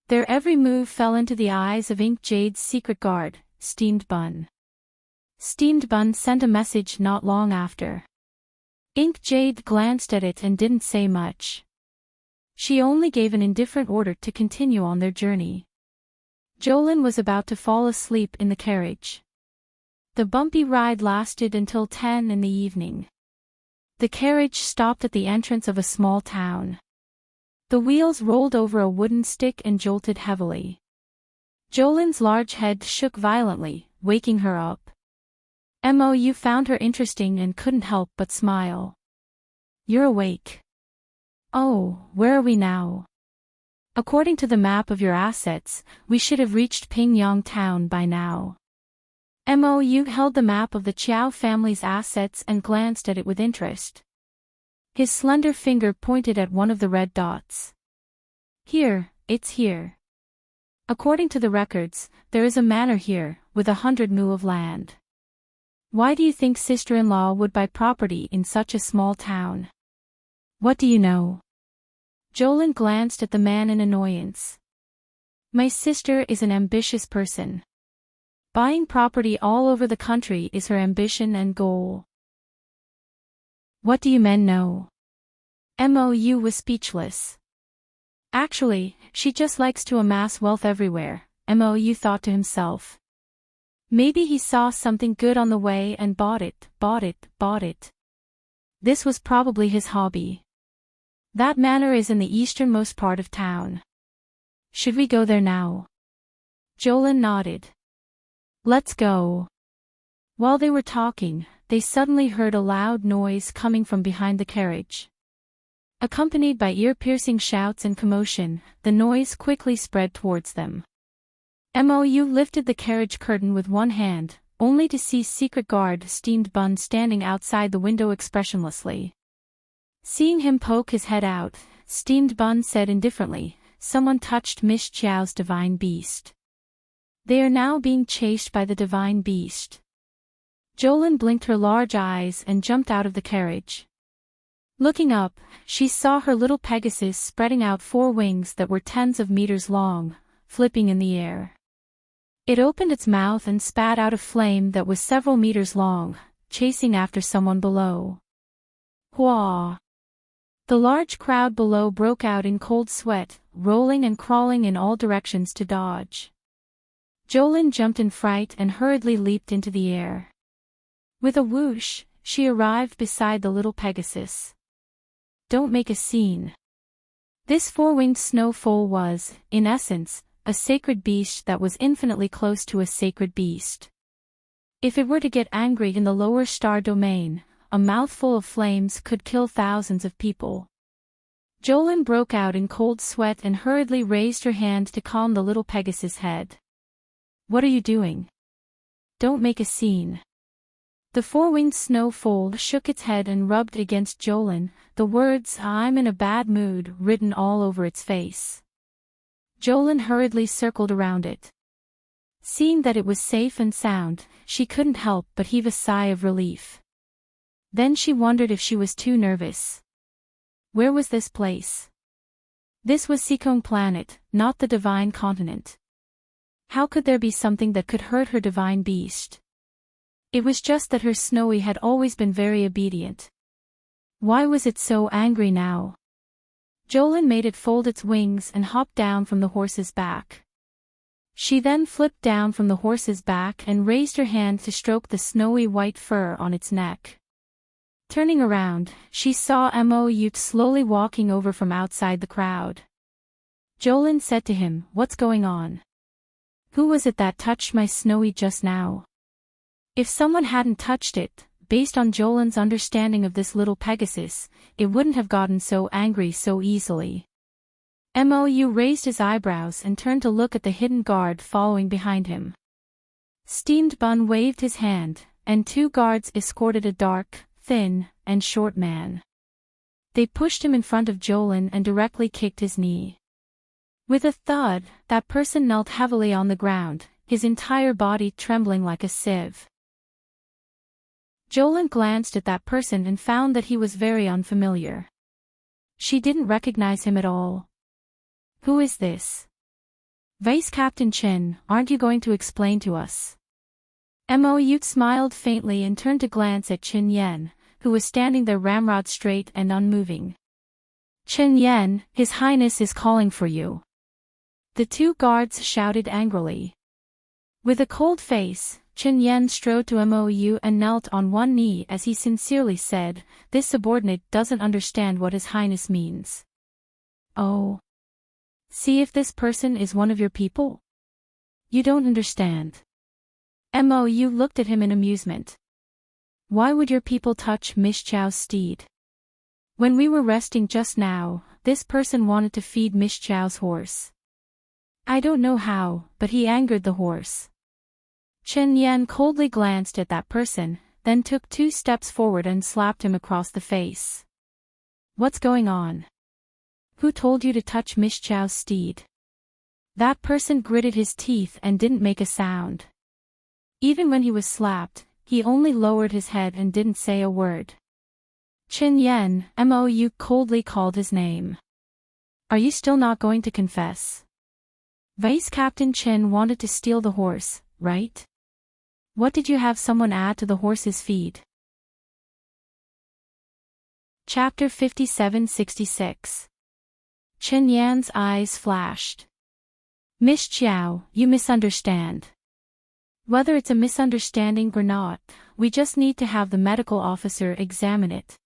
Their every move fell into the eyes of Ink Jade's secret guard, Steamed Bun. Steamed Bun sent a message not long after. Ink Jade glanced at it and didn't say much. She only gave an indifferent order to continue on their journey. Jolin was about to fall asleep in the carriage. The bumpy ride lasted until 10 in the evening. The carriage stopped at the entrance of a small town. The wheels rolled over a wooden stick and jolted heavily. Jolin's large head shook violently, waking her up. Mou found her interesting and couldn't help but smile. You're awake. Oh, where are we now? According to the map of your assets, we should have reached Pingyang town by now. Mou held the map of the Qiao family's assets and glanced at it with interest. His slender finger pointed at one of the red dots. Here, it's here. According to the records, there is a manor here, with 100 mu of land. Why do you think sister-in-law would buy property in such a small town? What do you know? Jolin glanced at the man in annoyance. My sister is an ambitious person. Buying property all over the country is her ambition and goal. What do you men know? Mou was speechless. Actually, she just likes to amass wealth everywhere, Mou thought to himself. Maybe he saw something good on the way and bought it. This was probably his hobby. That manor is in the easternmost part of town. Should we go there now? Jolin nodded. Let's go. While they were talking, they suddenly heard a loud noise coming from behind the carriage. Accompanied by ear-piercing shouts and commotion, the noise quickly spread towards them. Mou lifted the carriage curtain with one hand, only to see secret guard Steamed Bun standing outside the window expressionlessly. Seeing him poke his head out, Steamed Bun said indifferently, "Someone touched Miss Chiao's divine beast. They are now being chased by the divine beast." Jolin blinked her large eyes and jumped out of the carriage. Looking up, she saw her little Pegasus spreading out 4 wings that were tens of meters long, flipping in the air. It opened its mouth and spat out a flame that was several meters long, chasing after someone below. Hua! The large crowd below broke out in cold sweat, rolling and crawling in all directions to dodge. Jolin jumped in fright and hurriedly leaped into the air. With a whoosh, she arrived beside the little Pegasus. Don't make a scene. This 4-winged snow foal was, in essence, a sacred beast that was infinitely close to a sacred beast. If it were to get angry in the lower star domain, a mouthful of flames could kill thousands of people. Jolin broke out in cold sweat and hurriedly raised her hand to calm the little Pegasus' head. What are you doing? Don't make a scene. The 4-winged snow foal shook its head and rubbed against Jolin, the words "I'm in a bad mood" written all over its face. Jolin hurriedly circled around it. Seeing that it was safe and sound, she couldn't help but heave a sigh of relief. Then she wondered if she was too nervous. Where was this place? This was Seikong planet, not the divine continent. How could there be something that could hurt her divine beast? It was just that her Snowy had always been very obedient. Why was it so angry now? Jolin made it fold its wings and hopped down from the horse's back. She then flipped down from the horse's back and raised her hand to stroke the snowy white fur on its neck. Turning around, she saw Mou slowly walking over from outside the crowd. Jolin said to him, "What's going on? Who was it that touched my Snowy just now?" If someone hadn't touched it, based on Jolin's understanding of this little Pegasus, it wouldn't have gotten so angry so easily. Mou raised his eyebrows and turned to look at the hidden guard following behind him. Steamed Bun waved his hand, and 2 guards escorted a dark, thin, and short man. They pushed him in front of Jolin and directly kicked his knee. With a thud, that person knelt heavily on the ground, his entire body trembling like a sieve. Jolin glanced at that person and found that he was very unfamiliar. She didn't recognize him at all. Who is this? Vice Captain Chen, aren't you going to explain to us? Mou smiled faintly and turned to glance at Chen Yan, who was standing there ramrod straight and unmoving. Chen Yan, His Highness is calling for you. The 2 guards shouted angrily. With a cold face, Chen Yan strode to Mou and knelt on one knee as he sincerely said, "This subordinate doesn't understand what His Highness means." "Oh. See if this person is one of your people? You don't understand." Mou looked at him in amusement. "Why would your people touch Miss Chiao's steed? When we were resting just now, this person wanted to feed Miss Chiao's horse. I don't know how, but he angered the horse." Chen Yan coldly glanced at that person, then took 2 steps forward and slapped him across the face. "What's going on? Who told you to touch Miss Chiao's steed?" That person gritted his teeth and didn't make a sound. Even when he was slapped, he only lowered his head and didn't say a word. Chen Yan, Mou coldly called his name. "Are you still not going to confess? Vice Captain Chen wanted to steal the horse, right? What did you have someone add to the horse's feed?" Chapter 57-66. Chen Yan's eyes flashed. "Miss Chiao, you misunderstand. Whether it's a misunderstanding or not, we just need to have the medical officer examine it."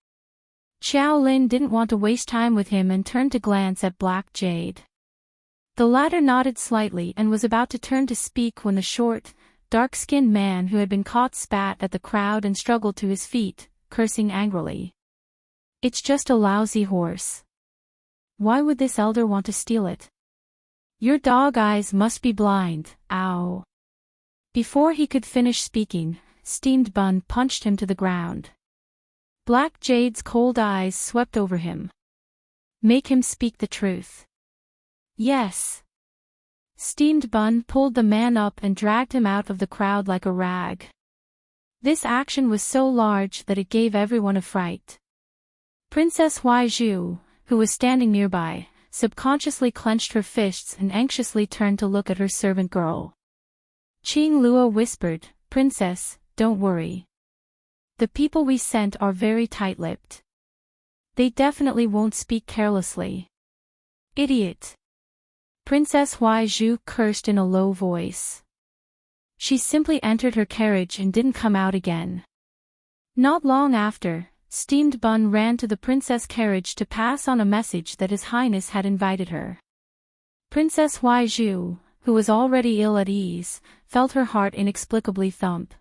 Xiao Lin didn't want to waste time with him and turned to glance at Black Jade. The latter nodded slightly and was about to turn to speak when the short, dark-skinned man who had been caught spat at the crowd and struggled to his feet, cursing angrily. It's just a lousy horse. Why would this elder want to steal it? Your dog eyes must be blind, ow. Before he could finish speaking, Steamed Bun punched him to the ground. Black Jade's cold eyes swept over him. Make him speak the truth. Yes. Steamed Bun pulled the man up and dragged him out of the crowd like a rag. This action was so large that it gave everyone a fright. Princess Huaizhu, who was standing nearby, subconsciously clenched her fists and anxiously turned to look at her servant girl. Qing Luo whispered, Princess, don't worry. The people we sent are very tight-lipped. They definitely won't speak carelessly. Idiot. Princess Huaizhu cursed in a low voice. She simply entered her carriage and didn't come out again. Not long after, Steamed Bun ran to the princess' carriage to pass on a message that His Highness had invited her. Princess Huaizhu, who was already ill at ease, felt her heart inexplicably thump.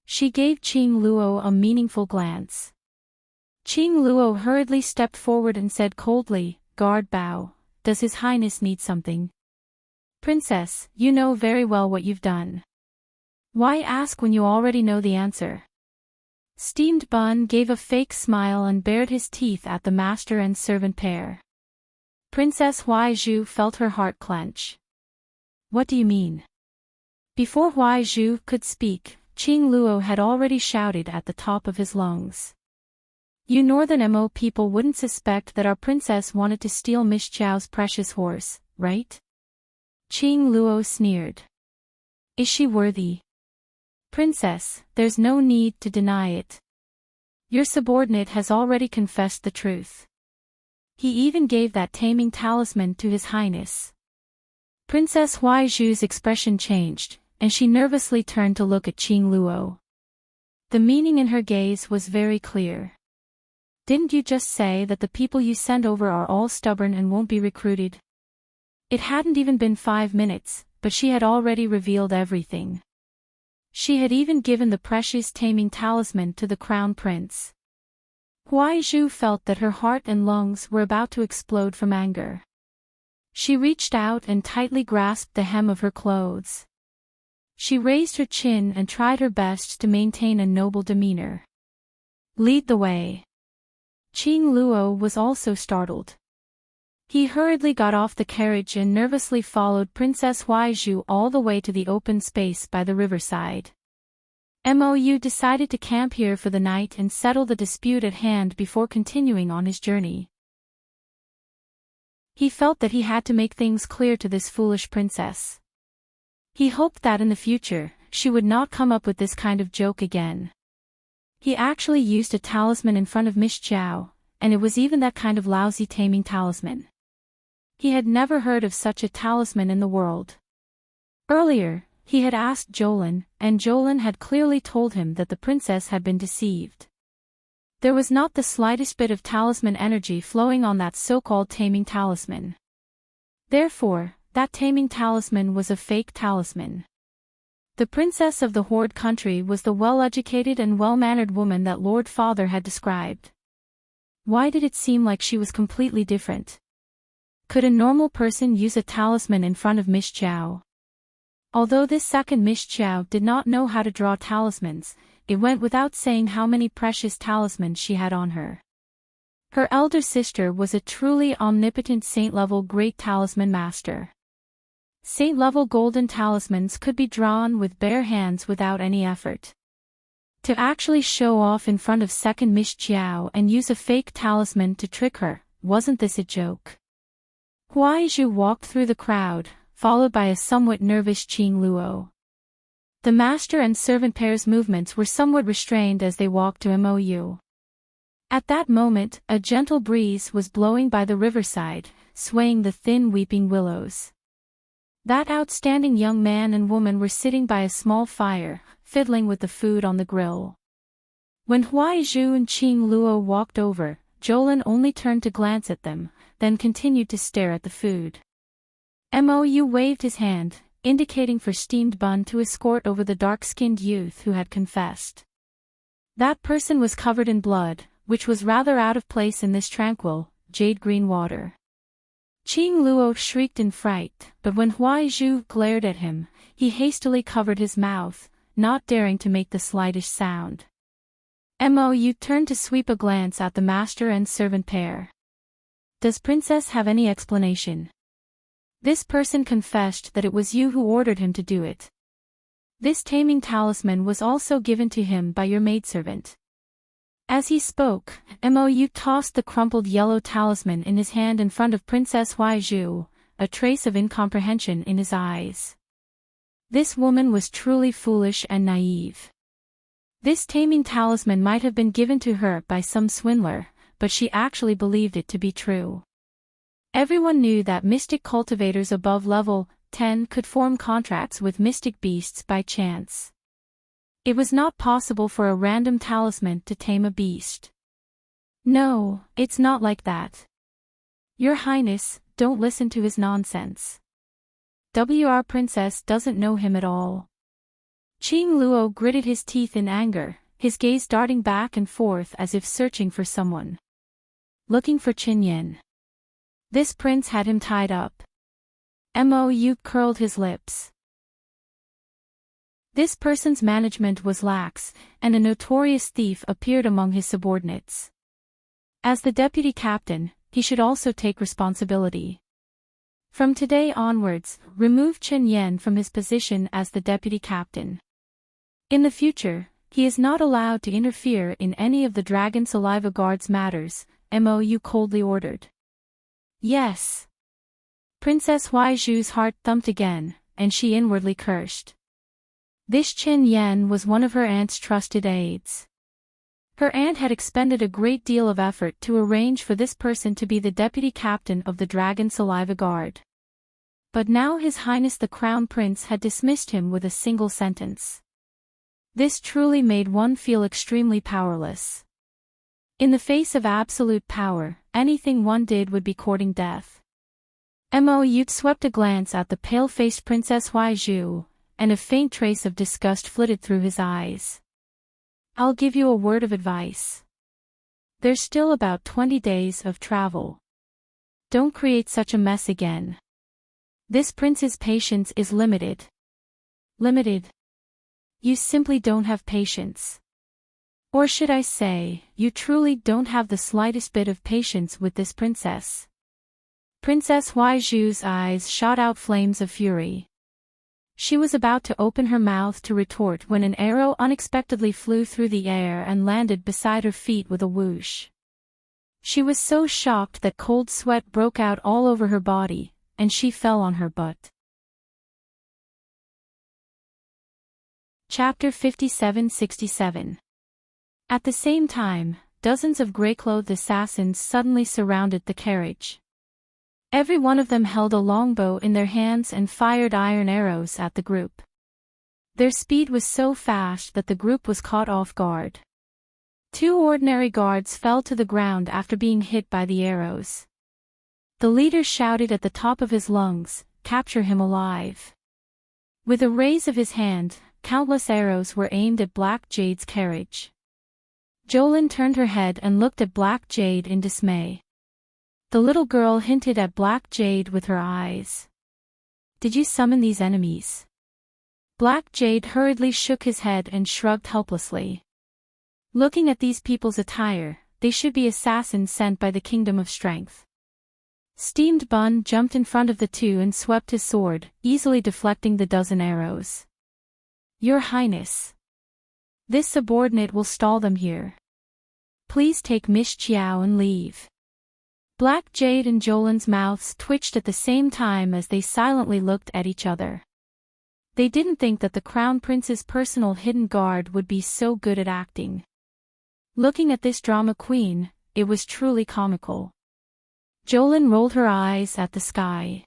She gave Qing Luo a meaningful glance. Qing Luo hurriedly stepped forward and said coldly, Guard bow, does His Highness need something? Princess, you know very well what you've done. Why ask when you already know the answer? Steamed Bun gave a fake smile and bared his teeth at the master and servant pair. Princess Huaizhu felt her heart clench. What do you mean? Before Huaizhu could speak, Qing Luo had already shouted at the top of his lungs. You Northern Mo people wouldn't suspect that our princess wanted to steal Miss Zhao's precious horse, right? Qing Luo sneered. Is she worthy? Princess, there's no need to deny it. Your subordinate has already confessed the truth. He even gave that taming talisman to His Highness. Princess Huaizhu's expression changed, and she nervously turned to look at Qing Luo. The meaning in her gaze was very clear. Didn't you just say that the people you send over are all stubborn and won't be recruited? It hadn't even been 5 minutes, but she had already revealed everything. She had even given the precious taming talisman to the crown prince. Huaizhu felt that her heart and lungs were about to explode from anger. She reached out and tightly grasped the hem of her clothes. She raised her chin and tried her best to maintain a noble demeanor. Lead the way. Qing Luo was also startled. He hurriedly got off the carriage and nervously followed Princess Huaizhu all the way to the open space by the riverside. Mou decided to camp here for the night and settle the dispute at hand before continuing on his journey. He felt that he had to make things clear to this foolish princess. He hoped that in the future, she would not come up with this kind of joke again. He actually used a talisman in front of Miss Zhao, and it was even that kind of lousy taming talisman. He had never heard of such a talisman in the world. Earlier, he had asked Jolin, and Jolin had clearly told him that the princess had been deceived. There was not the slightest bit of talisman energy flowing on that so-called taming talisman. Therefore, that taming talisman was a fake talisman. The princess of the Horde country was the well-educated and well-mannered woman that Lord Father had described. Why did it seem like she was completely different? Could a normal person use a talisman in front of Miss Zhao? Although this second Miss Zhao did not know how to draw talismans, it went without saying how many precious talismans she had on her. Her elder sister was a truly omnipotent saint-level great talisman master. Saint-level golden talismans could be drawn with bare hands without any effort. To actually show off in front of second Miss Zhao and use a fake talisman to trick her, wasn't this a joke? Huaizhu walked through the crowd, followed by a somewhat nervous Qing Luo. The master and servant pair's movements were somewhat restrained as they walked to Mou. At that moment, a gentle breeze was blowing by the riverside, swaying the thin weeping willows. That outstanding young man and woman were sitting by a small fire, fiddling with the food on the grill. When Huaizhu and Qing Luo walked over, Jolin only turned to glance at them, then continued to stare at the food. Mou waved his hand, indicating for Steamed Bun to escort over the dark-skinned youth who had confessed. That person was covered in blood, which was rather out of place in this tranquil, jade-green water. Qing Luo shrieked in fright, but when Huai Zhu glared at him, he hastily covered his mouth, not daring to make the slightest sound. Mou turned to sweep a glance at the master and servant pair. Does Princess have any explanation? This person confessed that it was you who ordered him to do it. This taming talisman was also given to him by your maidservant. As he spoke, Mou tossed the crumpled yellow talisman in his hand in front of Princess Huai Zhu, a trace of incomprehension in his eyes. This woman was truly foolish and naive. This taming talisman might have been given to her by some swindler, but she actually believed it to be true. Everyone knew that mystic cultivators above level 10 could form contracts with mystic beasts by chance. It was not possible for a random talisman to tame a beast. No, it's not like that. Your Highness, don't listen to his nonsense. Our princess doesn't know him at all. Qing Luo gritted his teeth in anger, his gaze darting back and forth as if searching for someone. Looking for Qin Yan. This prince had him tied up. Mou curled his lips. This person's management was lax, and a notorious thief appeared among his subordinates. As the deputy captain, he should also take responsibility. From today onwards, remove Qin Yan from his position as the deputy captain. In the future, he is not allowed to interfere in any of the Dragon Saliva Guard's matters, Mou coldly ordered. Yes. Princess Huai Zhu's heart thumped again, and she inwardly cursed. This Qin Yan was one of her aunt's trusted aides. Her aunt had expended a great deal of effort to arrange for this person to be the deputy captain of the Dragon Saliva Guard. But now His Highness the Crown Prince had dismissed him with a single sentence. This truly made one feel extremely powerless. In the face of absolute power, anything one did would be courting death. Mou swept a glance at the pale-faced Princess Huai Zhu, and a faint trace of disgust flitted through his eyes. I'll give you a word of advice. There's still about 20 days of travel. Don't create such a mess again. This prince's patience is limited. Limited? You simply don't have patience. Or should I say, you truly don't have the slightest bit of patience with this princess. Princess Huai Zhu's eyes shot out flames of fury. She was about to open her mouth to retort when an arrow unexpectedly flew through the air and landed beside her feet with a whoosh. She was so shocked that cold sweat broke out all over her body, and she fell on her butt. Chapter 57-67. At the same time, dozens of grey-clothed assassins suddenly surrounded the carriage. Every one of them held a longbow in their hands and fired iron arrows at the group. Their speed was so fast that the group was caught off guard. 2 ordinary guards fell to the ground after being hit by the arrows. The leader shouted at the top of his lungs, "Capture him alive!" With a raise of his hand, countless arrows were aimed at Black Jade's carriage. Jolin turned her head and looked at Black Jade in dismay. The little girl hinted at Black Jade with her eyes. Did you summon these enemies? Black Jade hurriedly shook his head and shrugged helplessly. Looking at these people's attire, they should be assassins sent by the Kingdom of Strength. Steamed Bun jumped in front of the two and swept his sword, easily deflecting the dozen arrows. Your Highness. This subordinate will stall them here. Please take Miss Qiao and leave. Black Jade and Jolin's mouths twitched at the same time as they silently looked at each other. They didn't think that the Crown Prince's personal hidden guard would be so good at acting. Looking at this drama queen, it was truly comical. Jolin rolled her eyes at the sky.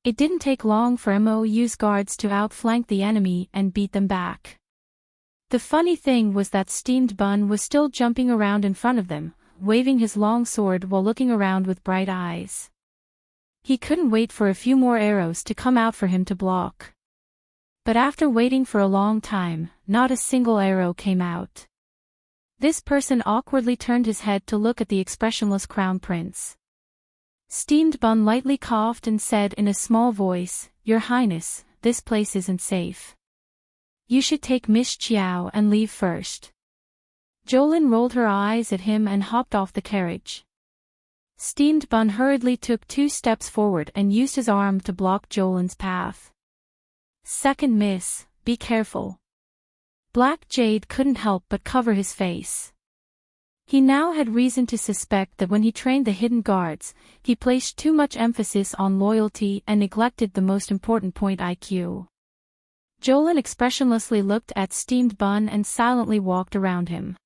It didn't take long for Mou's guards to outflank the enemy and beat them back. The funny thing was that Steamed Bun was still jumping around in front of them, waving his long sword while looking around with bright eyes. He couldn't wait for a few more arrows to come out for him to block. But after waiting for a long time, not a single arrow came out. This person awkwardly turned his head to look at the expressionless crown prince. Steamed Bun lightly coughed and said in a small voice, "Your Highness, this place isn't safe. You should take Miss Chiao and leave first." Jolin rolled her eyes at him and hopped off the carriage. Steamed Bun hurriedly took 2 steps forward and used his arm to block Jolin's path. "Second miss, be careful." Black Jade couldn't help but cover his face. He now had reason to suspect that when he trained the hidden guards, he placed too much emphasis on loyalty and neglected the most important point: IQ. Jolin expressionlessly looked at Steamed Bun and silently walked around him.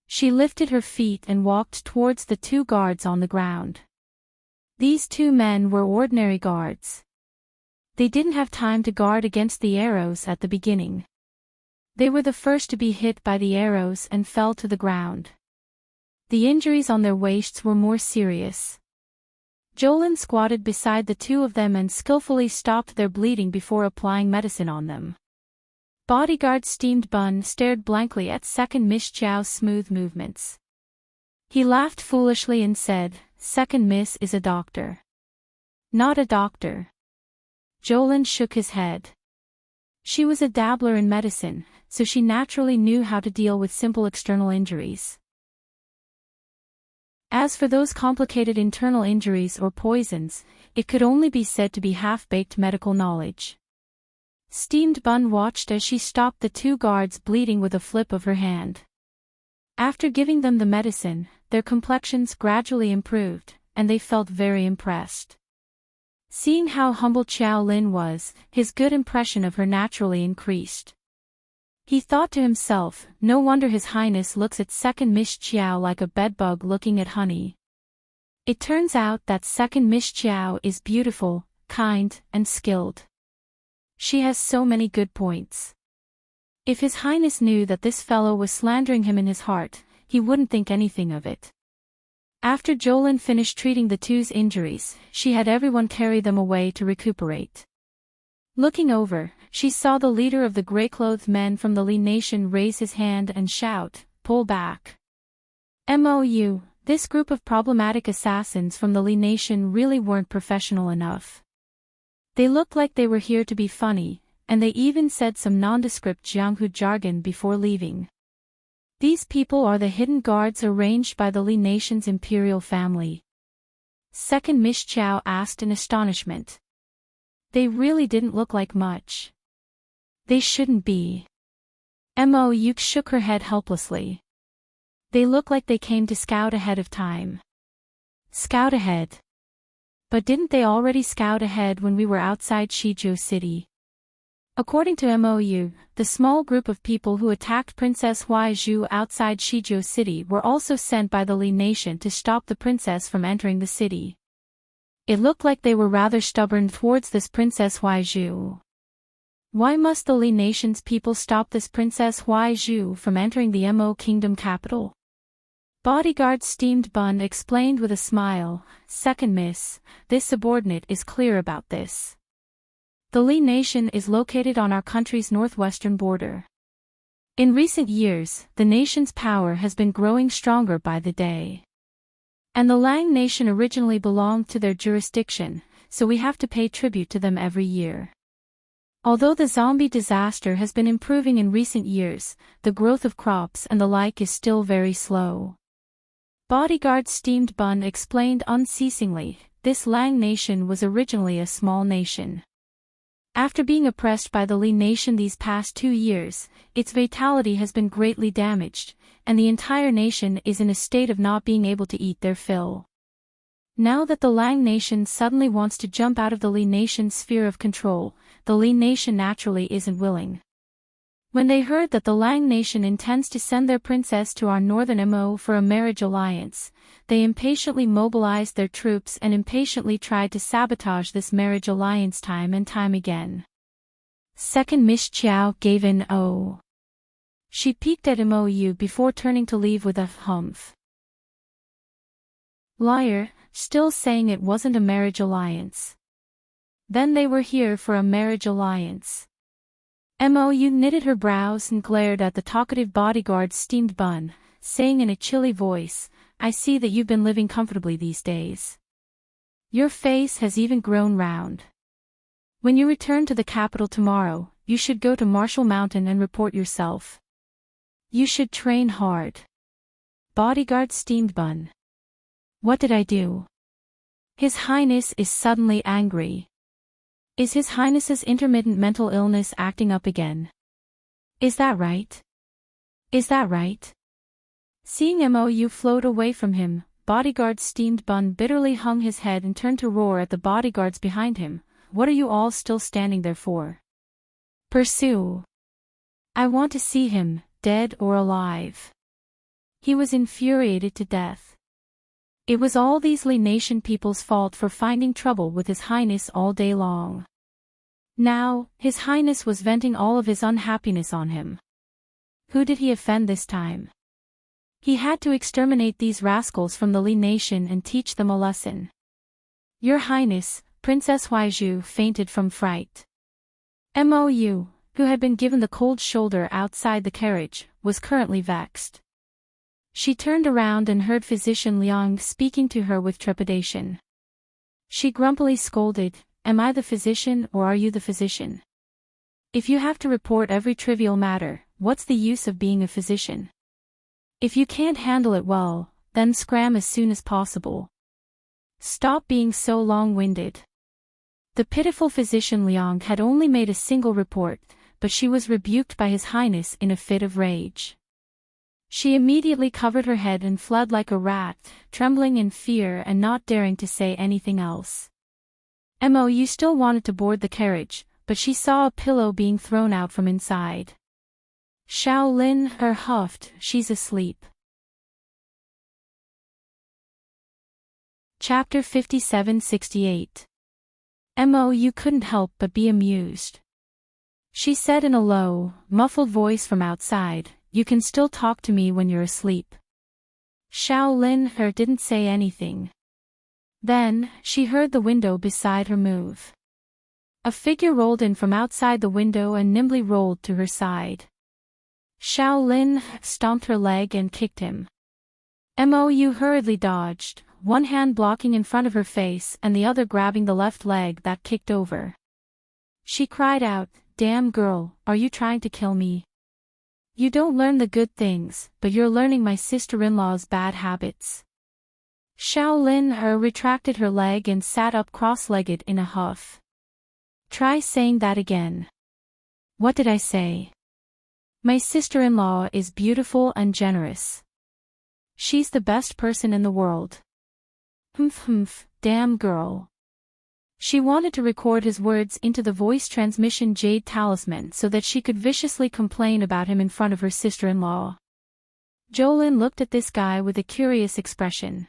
She lifted her feet and walked towards the 2 guards on the ground. These 2 men were ordinary guards. They didn't have time to guard against the arrows at the beginning. They were the first to be hit by the arrows and fell to the ground. The injuries on their waists were more serious. Jolin squatted beside the 2 of them and skillfully stopped their bleeding before applying medicine on them. Bodyguard Steamed Bun stared blankly at Second Miss Chiao's smooth movements. He laughed foolishly and said, "Second Miss is a doctor." "Not a doctor." Jolin shook his head. She was a dabbler in medicine, so she naturally knew how to deal with simple external injuries. As for those complicated internal injuries or poisons, it could only be said to be half-baked medical knowledge. Steamed Bun watched as she stopped the 2 guards bleeding with a flip of her hand. After giving them the medicine, their complexions gradually improved, and they felt very impressed. Seeing how humble Qiao Lin was, his good impression of her naturally increased. He thought to himself, no wonder His Highness looks at Second Miss Chiao like a bedbug looking at honey. It turns out that Second Miss Chiao is beautiful, kind, and skilled. She has so many good points. If His Highness knew that this fellow was slandering him in his heart, he wouldn't think anything of it. After Jolin finished treating the 2's injuries, she had everyone carry them away to recuperate. Looking over, she saw the leader of the grey-clothed men from the Li Nation raise his hand and shout, "Pull back." MOU, this group of problematic assassins from the Li Nation really weren't professional enough. They looked like they were here to be funny, and they even said some nondescript Jianghu jargon before leaving. These people are the hidden guards arranged by the Li Nation's imperial family. Second Miss Chiao asked in astonishment. They really didn't look like much. They shouldn't be. Mo shook her head helplessly. They look like they came to scout ahead of time. Scout ahead? But didn't they already scout ahead when we were outside Shizhou City? According to MOU, the small group of people who attacked Princess Huaizhu outside Shizhou City were also sent by the Li Nation to stop the princess from entering the city. It looked like they were rather stubborn towards this Princess Huaizhu. Why must the Li Nation's people stop this Princess Huaizhu from entering the Mo Kingdom capital? Bodyguard Steamed Bun explained with a smile, "Second Miss, this subordinate is clear about this. The Li Nation is located on our country's northwestern border. In recent years, the nation's power has been growing stronger by the day. And the Lang Nation originally belonged to their jurisdiction, so we have to pay tribute to them every year. Although the zombie disaster has been improving in recent years, the growth of crops and the like is still very slow." Bodyguard Steamed Bun explained unceasingly, this Lang Nation was originally a small nation. After being oppressed by the Li Nation these past 2 years, its vitality has been greatly damaged, and the entire nation is in a state of not being able to eat their fill. Now that the Lang Nation suddenly wants to jump out of the Li Nation's sphere of control, the Li Nation naturally isn't willing. When they heard that the Lang Nation intends to send their princess to our northern Mo for a marriage alliance, they impatiently mobilized their troops and impatiently tried to sabotage this marriage alliance time and time again. Second Miss Chiao gave in. She peeked at Mou before turning to leave with a humph. "Liar, still saying it wasn't a marriage alliance. Then they were here for a marriage alliance. Mou knitted her brows and glared at the talkative bodyguard's steamed bun, saying in a chilly voice, I see that you've been living comfortably these days. Your face has even grown round. When you return to the capital tomorrow, you should go to Marshall Mountain and report yourself. You should train hard. Bodyguard steamed bun. What did I do? His Highness is suddenly angry. Is His Highness's intermittent mental illness acting up again? Is that right? Is that right? Seeing Mou float away from him, bodyguard steamed bun bitterly hung his head and turned to roar at the bodyguards behind him. What are you all still standing there for? Pursue. I want to see him, dead or alive. He was infuriated to death. It was all these Li Nation people's fault for finding trouble with His Highness all day long. Now, His Highness was venting all of his unhappiness on him. Who did he offend this time? He had to exterminate these rascals from the Li Nation and teach them a lesson. Your Highness, Princess Huaizhu fainted from fright. Mou, who had been given the cold shoulder outside the carriage, was currently vexed. She turned around and heard Physician Liang speaking to her with trepidation. She grumpily scolded, Am I the physician or are you the physician? If you have to report every trivial matter, what's the use of being a physician? If you can't handle it well, then scram as soon as possible. Stop being so long-winded. The pitiful Physician Liang had only made a single report, but she was rebuked by His Highness in a fit of rage. She immediately covered her head and fled like a rat, trembling in fear and not daring to say anything else. Mou still wanted to board the carriage, but she saw a pillow being thrown out from inside. Shaolin huffed, she's asleep. Chapter 57-68. Mou couldn't help but be amused. She said in a low, muffled voice from outside, You can still talk to me when you're asleep. Shaolin didn't say anything. Then, she heard the window beside her move. A figure rolled in from outside the window and nimbly rolled to her side. Shaolin stomped her leg and kicked him. Mou hurriedly dodged, one hand blocking in front of her face and the other grabbing the left leg that kicked over. She cried out, Damn girl, are you trying to kill me? You don't learn the good things, but you're learning my sister-in-law's bad habits. Shaolin retracted her leg and sat up cross-legged in a huff. Try saying that again. What did I say? My sister-in-law is beautiful and generous. She's the best person in the world. Damn girl. She wanted to record his words into the voice transmission jade talisman so that she could viciously complain about him in front of her sister-in-law. Jolin looked at this guy with a curious expression.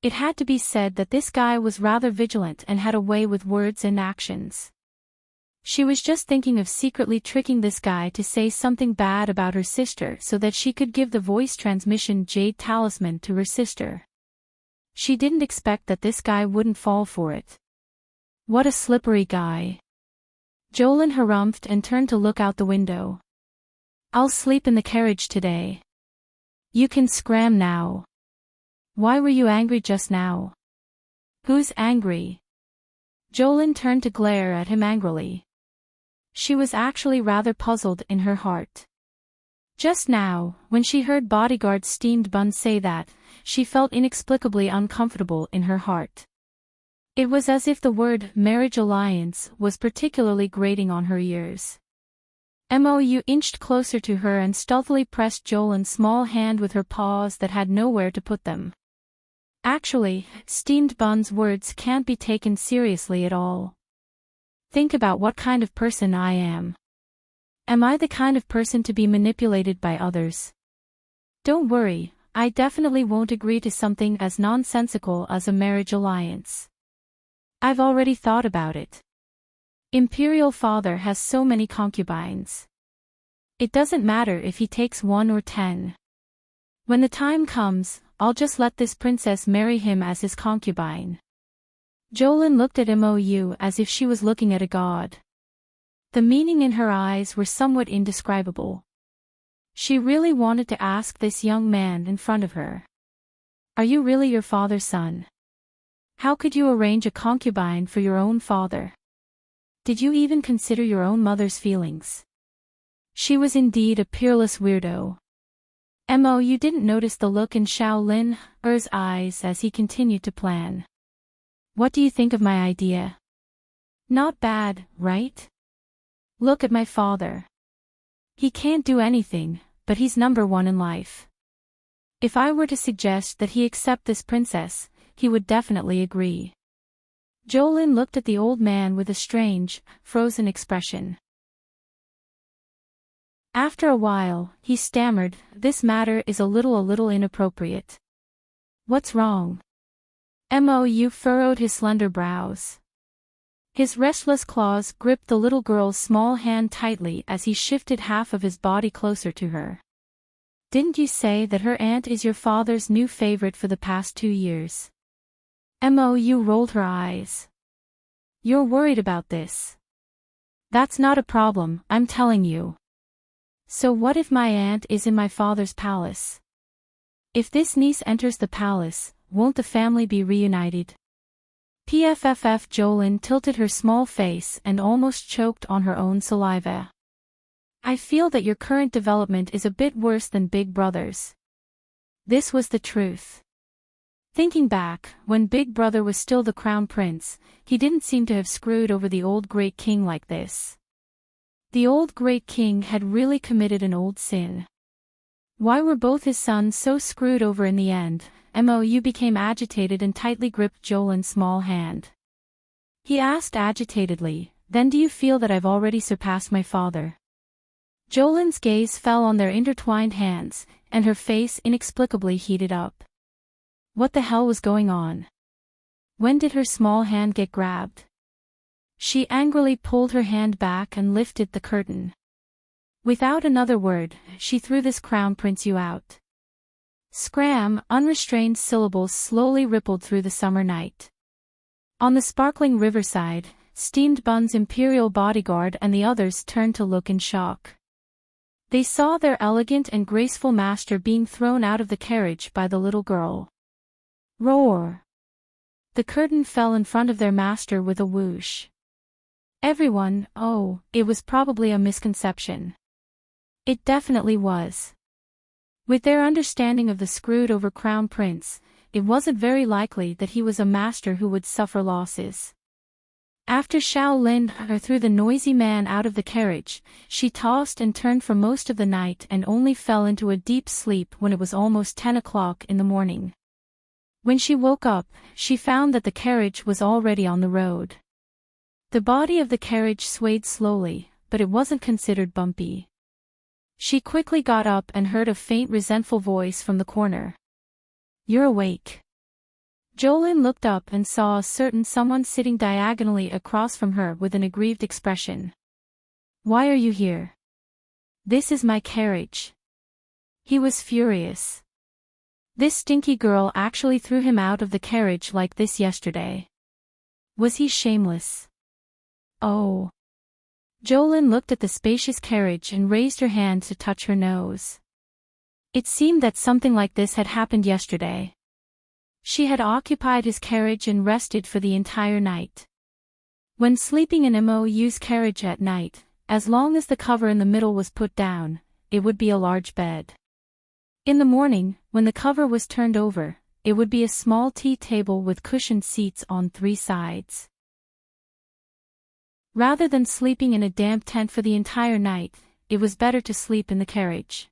It had to be said that this guy was rather vigilant and had a way with words and actions. She was just thinking of secretly tricking this guy to say something bad about her sister so that she could give the voice transmission jade talisman to her sister. She didn't expect that this guy wouldn't fall for it. What a slippery guy. Jolin harumphed and turned to look out the window. I'll sleep in the carriage today. You can scram now. Why were you angry just now? Who's angry? Jolin turned to glare at him angrily. She was actually rather puzzled in her heart. Just now, when she heard bodyguard steamed bun say that, she felt inexplicably uncomfortable in her heart. It was as if the word marriage alliance was particularly grating on her ears. Mou inched closer to her and stealthily pressed Jolin's small hand with her paws that had nowhere to put them. Actually, steamed bun's words can't be taken seriously at all. Think about what kind of person I am. Am I the kind of person to be manipulated by others? Don't worry, I definitely won't agree to something as nonsensical as a marriage alliance. I've already thought about it. Imperial father has so many concubines. It doesn't matter if he takes 1 or 10. When the time comes, I'll just let this princess marry him as his concubine. Jolin looked at Mou as if she was looking at a god. The meaning in her eyes were somewhat indescribable. She really wanted to ask this young man in front of her. Are you really your father's son? How could you arrange a concubine for your own father? Did you even consider your own mother's feelings? She was indeed a peerless weirdo. Mou didn't notice the look in Shaolin's eyes as he continued to plan. What do you think of my idea? Not bad, right? Look at my father. He can't do anything, but he's number one in life. If I were to suggest that he accept this princess, he would definitely agree. Jolin looked at the old man with a strange, frozen expression. After a while, he stammered, "This matter is a little inappropriate." "What's wrong?" Mou furrowed his slender brows. His restless claws gripped the little girl's small hand tightly as he shifted half of his body closer to her. "Didn't you say that her aunt is your father's new favorite for the past 2 years?" Mou rolled her eyes. "You're worried about this. That's not a problem, I'm telling you. So what if my aunt is in my father's palace? If this niece enters the palace, won't the family be reunited?" Pfff. Jolin tilted her small face and almost choked on her own saliva. "I feel that your current development is a bit worse than Big Brother's." This was the truth. Thinking back, when Big Brother was still the crown prince, he didn't seem to have screwed over the old great king like this. The old great king had really committed an old sin. Why were both his sons so screwed over in the end? Mou became agitated and tightly gripped Jolin's small hand. He asked agitatedly, "Then do you feel that I've already surpassed my father?" Jolin's gaze fell on their intertwined hands, and her face inexplicably heated up. What the hell was going on? When did her small hand get grabbed? She angrily pulled her hand back and lifted the curtain. Without another word, she threw this crown prince you out. Scram, unrestrained syllables slowly rippled through the summer night. On the sparkling riverside, Steamed Bun's imperial bodyguard and the others turned to look in shock. They saw their elegant and graceful master being thrown out of the carriage by the little girl. Roar! The curtain fell in front of their master with a whoosh. Everyone, oh, it was probably a misconception. It definitely was. With their understanding of the screwed-over crown prince, it wasn't very likely that he was a master who would suffer losses. After Shaolin threw the noisy man out of the carriage, she tossed and turned for most of the night and only fell into a deep sleep when it was almost 10 o'clock in the morning. When she woke up, she found that the carriage was already on the road. The body of the carriage swayed slowly, but it wasn't considered bumpy. She quickly got up and heard a faint resentful voice from the corner. "You're awake." Jolin looked up and saw a certain someone sitting diagonally across from her with an aggrieved expression. "Why are you here?" "This is my carriage." He was furious. This stinky girl actually threw him out of the carriage like this yesterday. Was he shameless? Oh. Jolin looked at the spacious carriage and raised her hand to touch her nose. It seemed that something like this had happened yesterday. She had occupied his carriage and rested for the entire night. When sleeping in Mou's carriage at night, as long as the cover in the middle was put down, it would be a large bed. In the morning, when the cover was turned over, it would be a small tea table with cushioned seats on 3 sides. Rather than sleeping in a damp tent for the entire night, it was better to sleep in the carriage.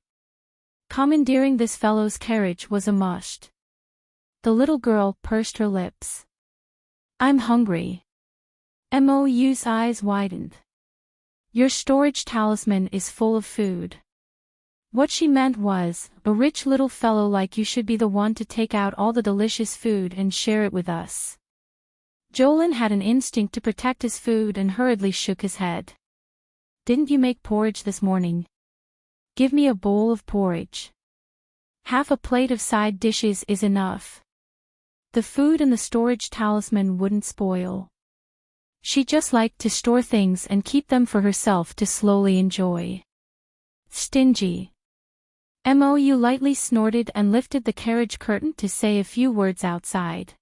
Commandeering this fellow's carriage was a must. The little girl pursed her lips. "I'm hungry." Mou's eyes widened. "Your storage talisman is full of food." What she meant was, a rich little fellow like you should be the one to take out all the delicious food and share it with us. Jolin had an instinct to protect his food and hurriedly shook his head. "Didn't you make porridge this morning? Give me a bowl of porridge." Half a plate of side dishes is enough. The food and the storage talisman wouldn't spoil. She just liked to store things and keep them for herself to slowly enjoy. Stingy. Mou lightly snorted and lifted the carriage curtain to say a few words outside.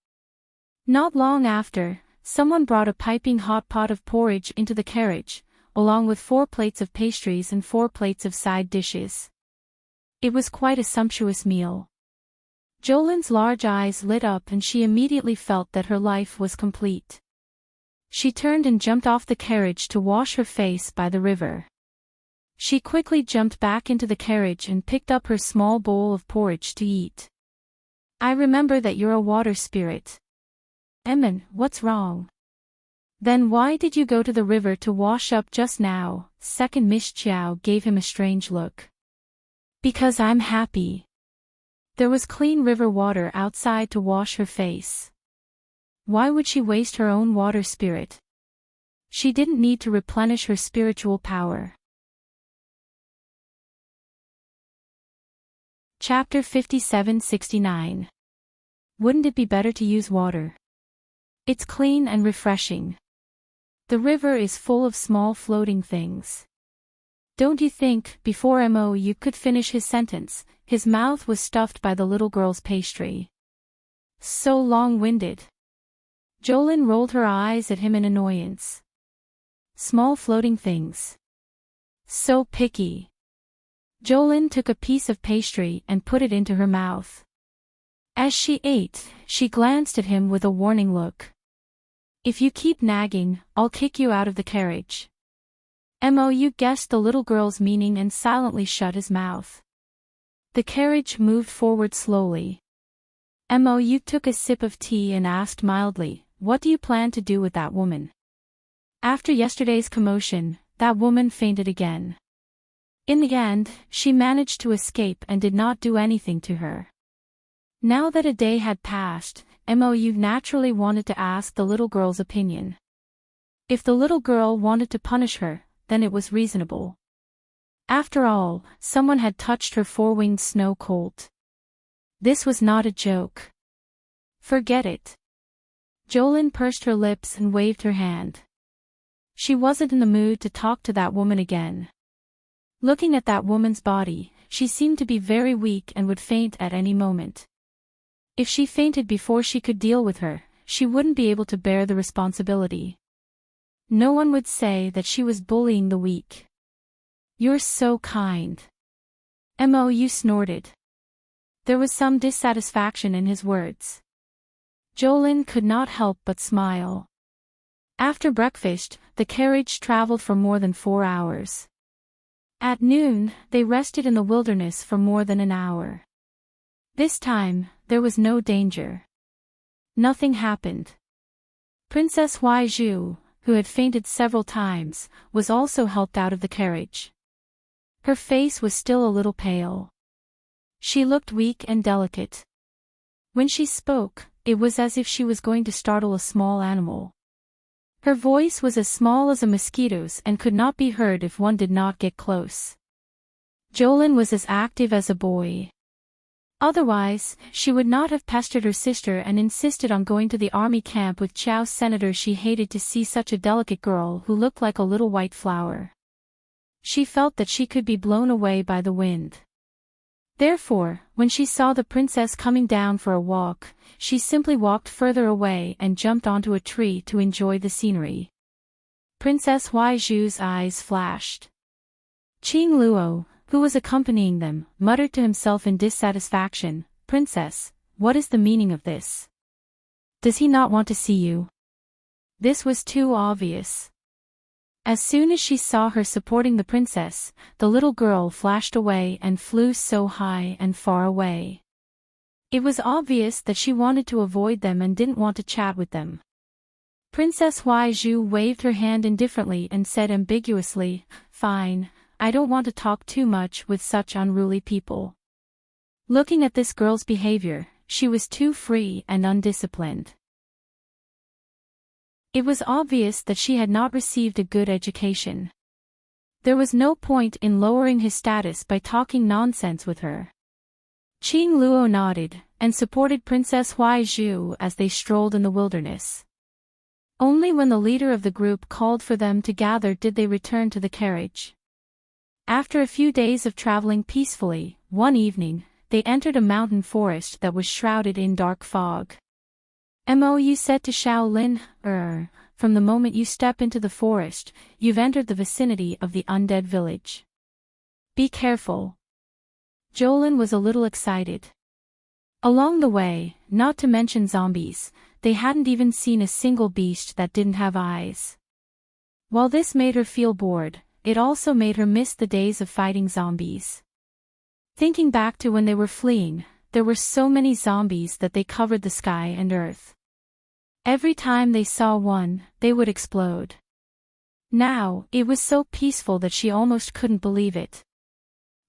Not long after, someone brought a piping hot pot of porridge into the carriage, along with 4 plates of pastries and 4 plates of side dishes. It was quite a sumptuous meal. Jolene's large eyes lit up and she immediately felt that her life was complete. She turned and jumped off the carriage to wash her face by the river. She quickly jumped back into the carriage and picked up her small bowl of porridge to eat. I remember that you're a water spirit. Emin, what's wrong? Then why did you go to the river to wash up just now? Second Miss Chiao gave him a strange look. Because I'm happy. There was clean river water outside to wash her face. Why would she waste her own water spirit? She didn't need to replenish her spiritual power. Chapter 57-69. Wouldn't it be better to use water? It's clean and refreshing. The river is full of small floating things. Don't you think? Before Mou could finish his sentence, his mouth was stuffed by the little girl's pastry. So long-winded. Jolene rolled her eyes at him in annoyance. Small floating things. So picky. Jolene took a piece of pastry and put it into her mouth. As she ate, she glanced at him with a warning look. If you keep nagging, I'll kick you out of the carriage. Mou guessed the little girl's meaning and silently shut his mouth. The carriage moved forward slowly. Mou took a sip of tea and asked mildly, "What do you plan to do with that woman?" After yesterday's commotion, that woman fainted again. In the end, she managed to escape and did not do anything to her. Now that a day had passed, Mou naturally wanted to ask the little girl's opinion. If the little girl wanted to punish her, then it was reasonable. After all, someone had touched her 4-winged snow colt. This was not a joke. Forget it. Jolene pursed her lips and waved her hand. She wasn't in the mood to talk to that woman again. Looking at that woman's body, she seemed to be very weak and would faint at any moment. If she fainted before she could deal with her, she wouldn't be able to bear the responsibility. No one would say that she was bullying the weak. You're so kind. Mou snorted. There was some dissatisfaction in his words. Jolene could not help but smile. After breakfast, the carriage traveled for more than 4 hours. At noon, they rested in the wilderness for more than an hour. This time, there was no danger. Nothing happened. Princess Huaizhu, who had fainted several times, was also helped out of the carriage. Her face was still a little pale. She looked weak and delicate. When she spoke, it was as if she was going to startle a small animal. Her voice was as small as a mosquito's and could not be heard if one did not get close. Jolene was as active as a boy. Otherwise, she would not have pestered her sister and insisted on going to the army camp with Chao's senator. She hated to see such a delicate girl who looked like a little white flower. She felt that she could be blown away by the wind. Therefore, when she saw the princess coming down for a walk, she simply walked further away and jumped onto a tree to enjoy the scenery. Princess Huaizhu's eyes flashed. Qing Luo, who was accompanying them, muttered to himself in dissatisfaction, "Princess, what is the meaning of this? Does he not want to see you?" This was too obvious. As soon as she saw her supporting the princess, the little girl flashed away and flew so high and far away. It was obvious that she wanted to avoid them and didn't want to chat with them. Princess Huaizhu waved her hand indifferently and said ambiguously, "Fine. I don't want to talk too much with such unruly people." Looking at this girl's behavior, she was too free and undisciplined. It was obvious that she had not received a good education. There was no point in lowering his status by talking nonsense with her. Qing Luo nodded, and supported Princess Huaizhu as they strolled in the wilderness. Only when the leader of the group called for them to gather did they return to the carriage. After a few days of traveling peacefully, one evening, they entered a mountain forest that was shrouded in dark fog. Mou said to Shaolin, from the moment you step into the forest, you've entered the vicinity of the undead village. Be careful. Jolin was a little excited. Along the way, not to mention zombies, they hadn't even seen a single beast that didn't have eyes. While this made her feel bored, it also made her miss the days of fighting zombies. Thinking back to when they were fleeing, there were so many zombies that they covered the sky and earth. Every time they saw one, they would explode. Now, it was so peaceful that she almost couldn't believe it.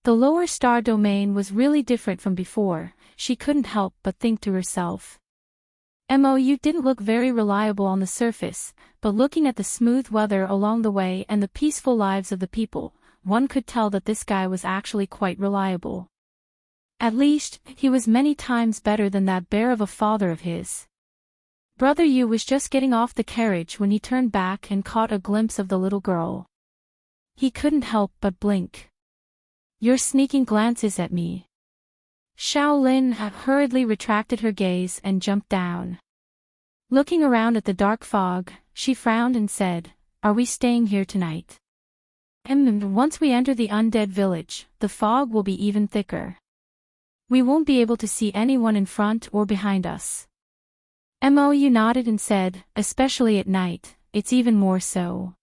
The lower star domain was really different from before, she couldn't help but think to herself. Mou didn't look very reliable on the surface, but looking at the smooth weather along the way and the peaceful lives of the people, one could tell that this guy was actually quite reliable. At least, he was many times better than that bear of a father of his. Brother Yu was just getting off the carriage when he turned back and caught a glimpse of the little girl. He couldn't help but blink. Your sneaking glances at me. Shaolin hurriedly retracted her gaze and jumped down. Looking around at the dark fog, she frowned and said, "Are we staying here tonight? Once we enter the undead village, the fog will be even thicker. We won't be able to see anyone in front or behind us." Mou nodded and said, "Especially at night, it's even more so.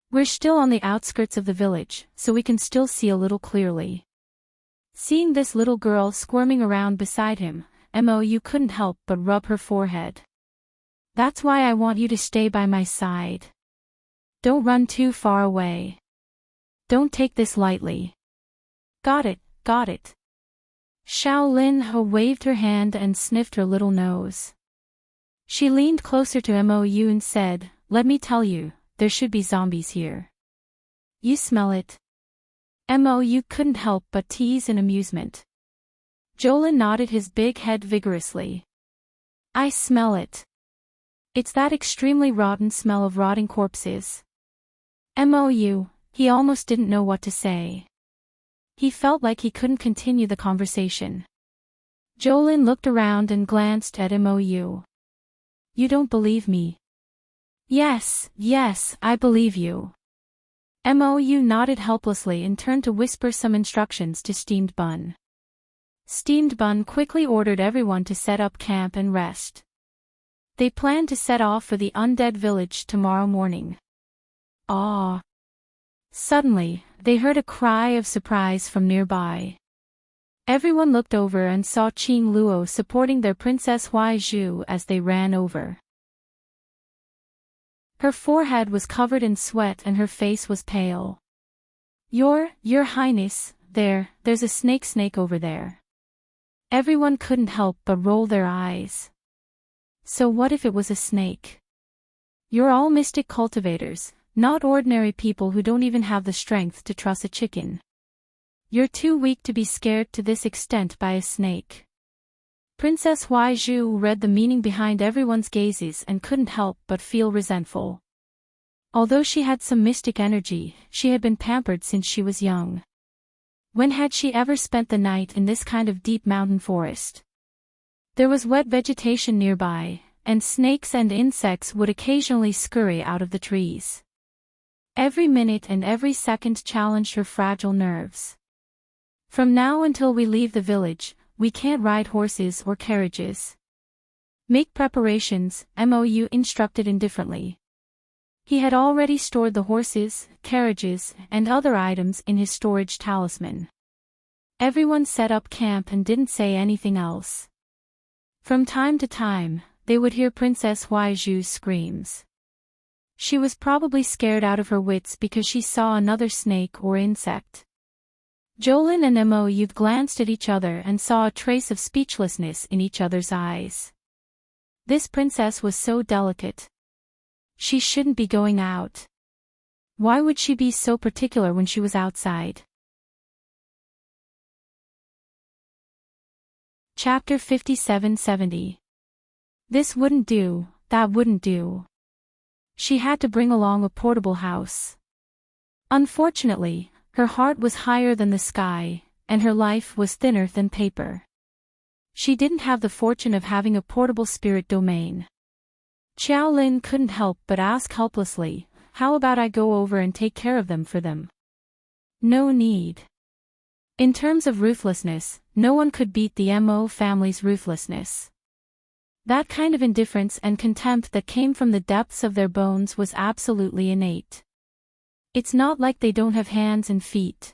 We're still on the outskirts of the village, so we can still see a little clearly." Seeing this little girl squirming around beside him, Mou couldn't help but rub her forehead. "That's why I want you to stay by my side. Don't run too far away. Don't take this lightly." Got it, got it. Shaolin waved her hand and sniffed her little nose. She leaned closer to Mou and said, "Let me tell you, there should be zombies here. You smell it?" Mou couldn't help but tease in amusement. Jolin nodded his big head vigorously. "I smell it. It's that extremely rotten smell of rotting corpses." Mou, he almost didn't know what to say. He felt like he couldn't continue the conversation. Jolin looked around and glanced at Mou. "You don't believe me?" Yes, I believe you." Mou nodded helplessly and turned to whisper some instructions to Steamed Bun. Steamed Bun quickly ordered everyone to set up camp and rest. They planned to set off for the undead village tomorrow morning. Ah! Suddenly, they heard a cry of surprise from nearby. Everyone looked over and saw Qing Luo supporting their Princess Huaizhu as they ran over. Her forehead was covered in sweat and her face was pale. Your Highness, there's a snake over there." Everyone couldn't help but roll their eyes. So what if it was a snake? You're all mystic cultivators, not ordinary people who don't even have the strength to truss a chicken. You're too weak to be scared to this extent by a snake. Princess Huaizhu read the meaning behind everyone's gazes and couldn't help but feel resentful. Although she had some mystic energy, she had been pampered since she was young. When had she ever spent the night in this kind of deep mountain forest? There was wet vegetation nearby, and snakes and insects would occasionally scurry out of the trees. Every minute and every second challenged her fragile nerves. "From now until we leave the village, we can't ride horses or carriages. Make preparations," Mou instructed indifferently. He had already stored the horses, carriages, and other items in his storage talisman. Everyone set up camp and didn't say anything else. From time to time, they would hear Princess Huaizhu's screams. She was probably scared out of her wits because she saw another snake or insect. Jolin and Mou glanced at each other and saw a trace of speechlessness in each other's eyes. This princess was so delicate. She shouldn't be going out. Why would she be so particular when she was outside? Chapter 5770. This wouldn't do, that wouldn't do. She had to bring along a portable house. Unfortunately, her heart was higher than the sky, and her life was thinner than paper. She didn't have the fortune of having a portable spirit domain. Xiao Lin couldn't help but ask helplessly, how about I go over and take care of them for them? No need. In terms of ruthlessness, no one could beat the Mo family's ruthlessness. That kind of indifference and contempt that came from the depths of their bones was absolutely innate. It's not like they don't have hands and feet.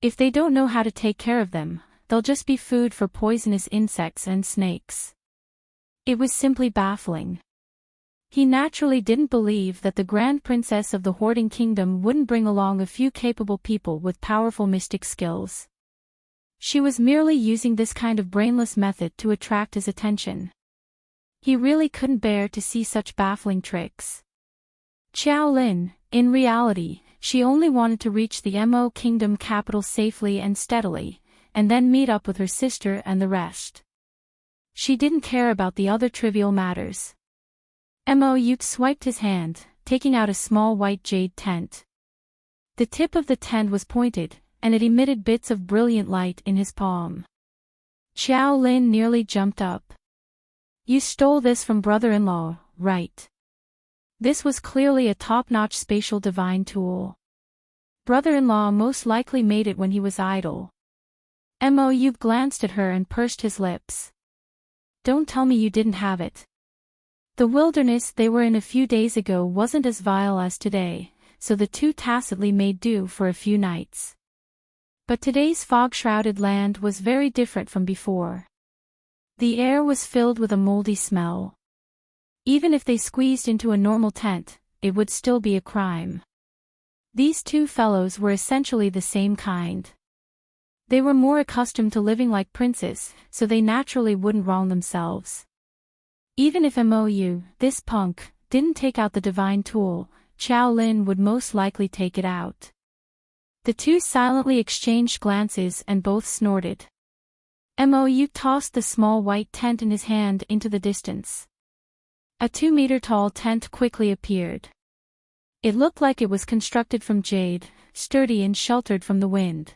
If they don't know how to take care of them, they'll just be food for poisonous insects and snakes. It was simply baffling. He naturally didn't believe that the Grand Princess of the Hoarding Kingdom wouldn't bring along a few capable people with powerful mystic skills. She was merely using this kind of brainless method to attract his attention. He really couldn't bear to see such baffling tricks. Xiao Lin, in reality, she only wanted to reach the Mo Kingdom capital safely and steadily, and then meet up with her sister and the rest. She didn't care about the other trivial matters. Mo Yuk swiped his hand, taking out a small white jade tent. The tip of the tent was pointed, and it emitted bits of brilliant light in his palm. Xiao Lin nearly jumped up. You stole this from brother-in-law, right? This was clearly a top-notch spatial divine tool. Brother-in-law most likely made it when he was idle. Mo Yuk glanced at her and pursed his lips. Don't tell me you didn't have it. The wilderness they were in a few days ago wasn't as vile as today, so the two tacitly made do for a few nights. But today's fog-shrouded land was very different from before. The air was filled with a moldy smell. Even if they squeezed into a normal tent, it would still be a crime. These two fellows were essentially the same kind. They were more accustomed to living like princes, so they naturally wouldn't wrong themselves. Even if Mou, this punk, didn't take out the divine tool, Xiao Lin would most likely take it out. The two silently exchanged glances and both snorted. Mou tossed the small white tent in his hand into the distance. A 2-meter-tall tent quickly appeared. It looked like it was constructed from jade, sturdy and sheltered from the wind.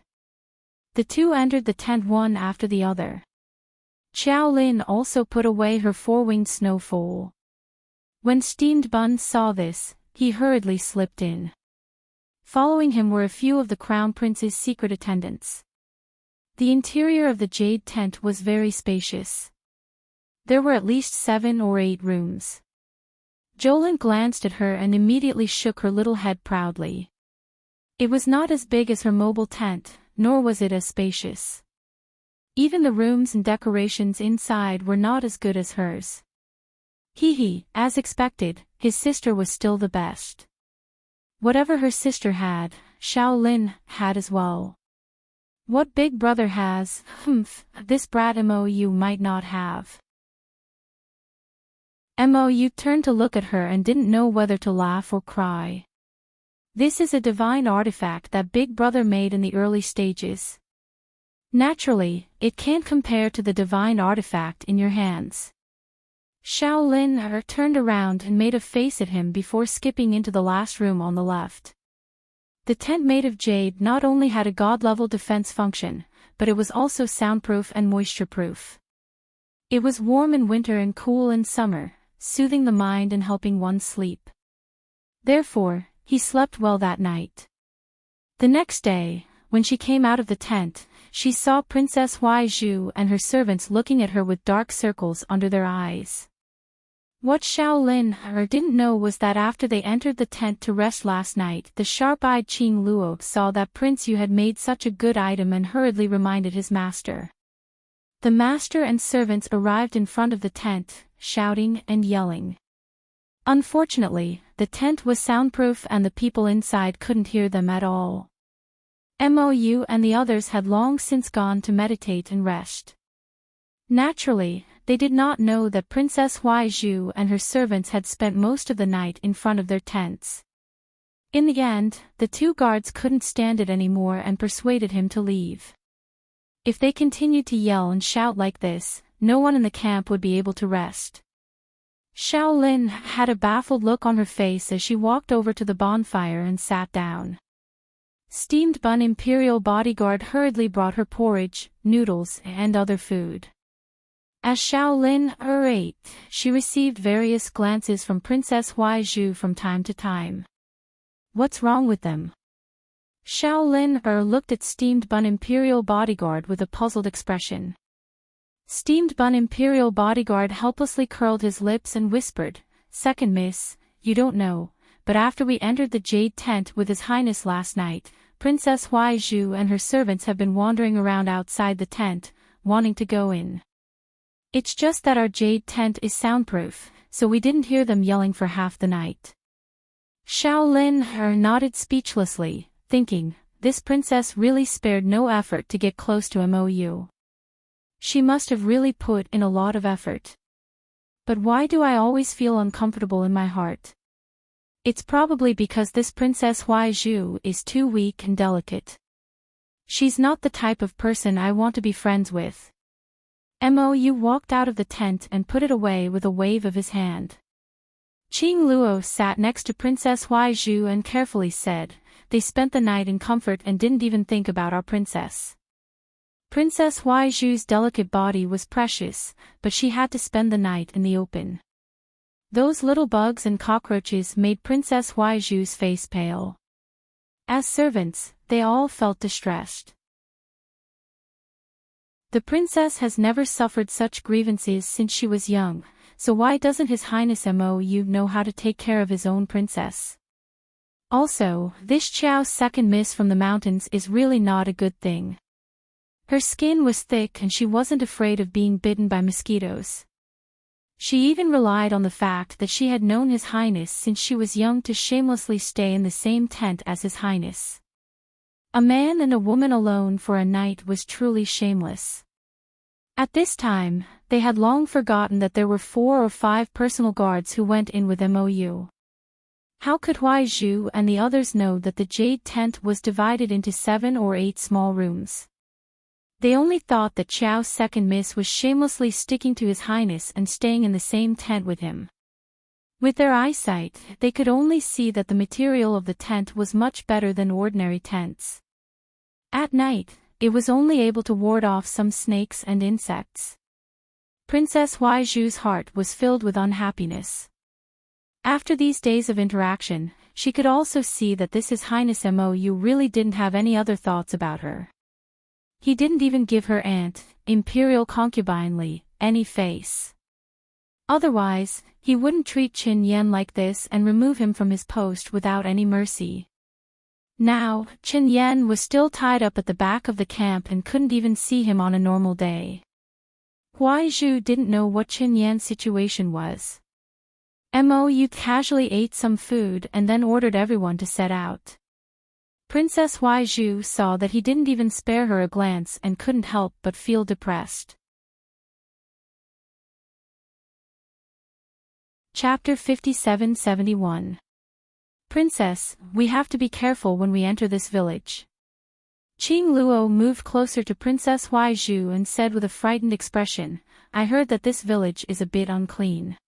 The two entered the tent one after the other. Xiao Lin also put away her 4-winged snow foal. When Steamed Bun saw this, he hurriedly slipped in. Following him were a few of the Crown Prince's secret attendants. The interior of the jade tent was very spacious. There were at least 7 or 8 rooms. Jolin glanced at her and immediately shook her little head proudly. It was not as big as her mobile tent, nor was it as spacious. Even the rooms and decorations inside were not as good as hers. As expected, his sister was still the best. Whatever her sister had, Xiao Lin had as well. What Big Brother has, this brat Mou might not have. Mou turned to look at her and didn't know whether to laugh or cry. This is a divine artifact that Big Brother made in the early stages. Naturally, it can't compare to the divine artifact in your hands. Xiao Lin turned around and made a face at him before skipping into the last room on the left. The tent made of jade not only had a god-level defense function, but it was also soundproof and moisture-proof. It was warm in winter and cool in summer, soothing the mind and helping one sleep. Therefore, he slept well that night. The next day, when she came out of the tent, she saw Princess Huaizhu and her servants looking at her with dark circles under their eyes. What Xiao Lin didn't know was that after they entered the tent to rest last night, the sharp-eyed Qing Luo saw that Prince Yu had made such a good item and hurriedly reminded his master. The master and servants arrived in front of the tent, shouting and yelling. Unfortunately, the tent was soundproof and the people inside couldn't hear them at all. Mou and the others had long since gone to meditate and rest. Naturally, they did not know that Princess Huaizhu and her servants had spent most of the night in front of their tents. In the end, the two guards couldn't stand it anymore and persuaded him to leave. If they continued to yell and shout like this, no one in the camp would be able to rest. Shaolin had a baffled look on her face as she walked over to the bonfire and sat down. Steamed Bun Imperial bodyguard hurriedly brought her porridge, noodles, and other food. As Shaolin ate, she received various glances from Princess Huaizhu from time to time. What's wrong with them? Shaolin looked at Steamed Bun Imperial bodyguard with a puzzled expression. Steamed Bun Imperial bodyguard helplessly curled his lips and whispered, "Second miss, you don't know, but after we entered the Jade Tent with His Highness last night, Princess Huaizhu and her servants have been wandering around outside the tent, wanting to go in. It's just that our Jade Tent is soundproof, so we didn't hear them yelling for half the night." Shaolin nodded speechlessly, thinking, this princess really spared no effort to get close to Mou. She must have really put in a lot of effort. But why do I always feel uncomfortable in my heart? It's probably because this Princess Huaizhu is too weak and delicate. She's not the type of person I want to be friends with. Mou walked out of the tent and put it away with a wave of his hand. Qing Luo sat next to Princess Huaizhu and carefully said, "They spent the night in comfort and didn't even think about our princess." Princess Huaizhu's delicate body was precious, but she had to spend the night in the open. Those little bugs and cockroaches made Princess Huaizhu's face pale. As servants, they all felt distressed. The princess has never suffered such grievances since she was young, so why doesn't His Highness Mou know how to take care of his own princess? Also, this Qiao's second miss from the mountains is really not a good thing. Her skin was thick and she wasn't afraid of being bitten by mosquitoes. She even relied on the fact that she had known His Highness since she was young to shamelessly stay in the same tent as His Highness. A man and a woman alone for a night was truly shameless. At this time, they had long forgotten that there were 4 or 5 personal guards who went in with Mou. How could Huaizhu and the others know that the Jade Tent was divided into 7 or 8 small rooms? They only thought that Qiao's second miss was shamelessly sticking to His Highness and staying in the same tent with him. With their eyesight, they could only see that the material of the tent was much better than ordinary tents. At night, it was only able to ward off some snakes and insects. Princess Huaizhu's heart was filled with unhappiness. After these days of interaction, she could also see that this His Highness Mou really didn't have any other thoughts about her. He didn't even give her aunt, Imperial Concubine Li, any face. Otherwise, he wouldn't treat Qin Yan like this and remove him from his post without any mercy. Now, Qin Yan was still tied up at the back of the camp and couldn't even see him on a normal day. Huaizhu didn't know what Qin Yan's situation was. Mou casually ate some food and then ordered everyone to set out. Princess Huaizhu saw that he didn't even spare her a glance and couldn't help but feel depressed. Chapter 57-71. Princess, we have to be careful when we enter this village. Qing Luo moved closer to Princess Huaizhu and said with a frightened expression, "I heard that this village is a bit unclean."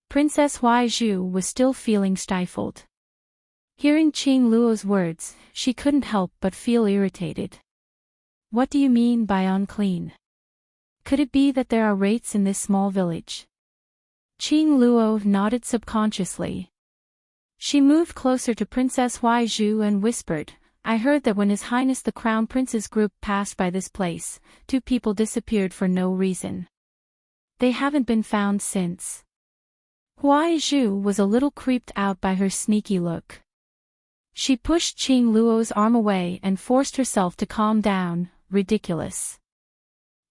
Princess Huaizhu was still feeling stifled. Hearing Qing Luo's words, she couldn't help but feel irritated. What do you mean by unclean? Could it be that there are wraiths in this small village? Qing Luo nodded subconsciously. She moved closer to Princess Huaizhu and whispered, "I heard that when His Highness the Crown Prince's group passed by this place, 2 people disappeared for no reason. They haven't been found since." Huaizhu was a little creeped out by her sneaky look. She pushed Qing Luo's arm away and forced herself to calm down. Ridiculous.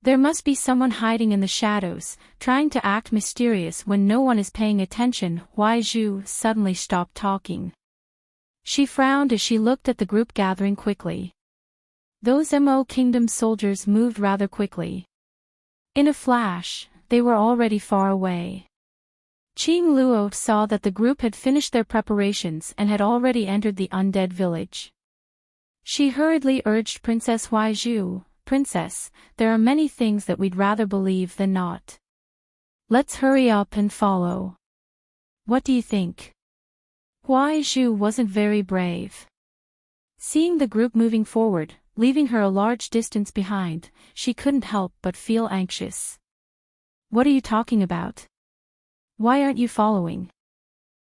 There must be someone hiding in the shadows, trying to act mysterious when no one is paying attention. Huaizhu suddenly stopped talking. She frowned as she looked at the group gathering quickly. Those Mo Kingdom soldiers moved rather quickly. In a flash, they were already far away. Qing Luo saw that the group had finished their preparations and had already entered the undead village. She hurriedly urged Princess Huaizhu, Princess, there are many things that we'd rather believe than not. Let's hurry up and follow. What do you think? Huai Zhu wasn't very brave. Seeing the group moving forward, leaving her a large distance behind, she couldn't help but feel anxious. What are you talking about? Why aren't you following?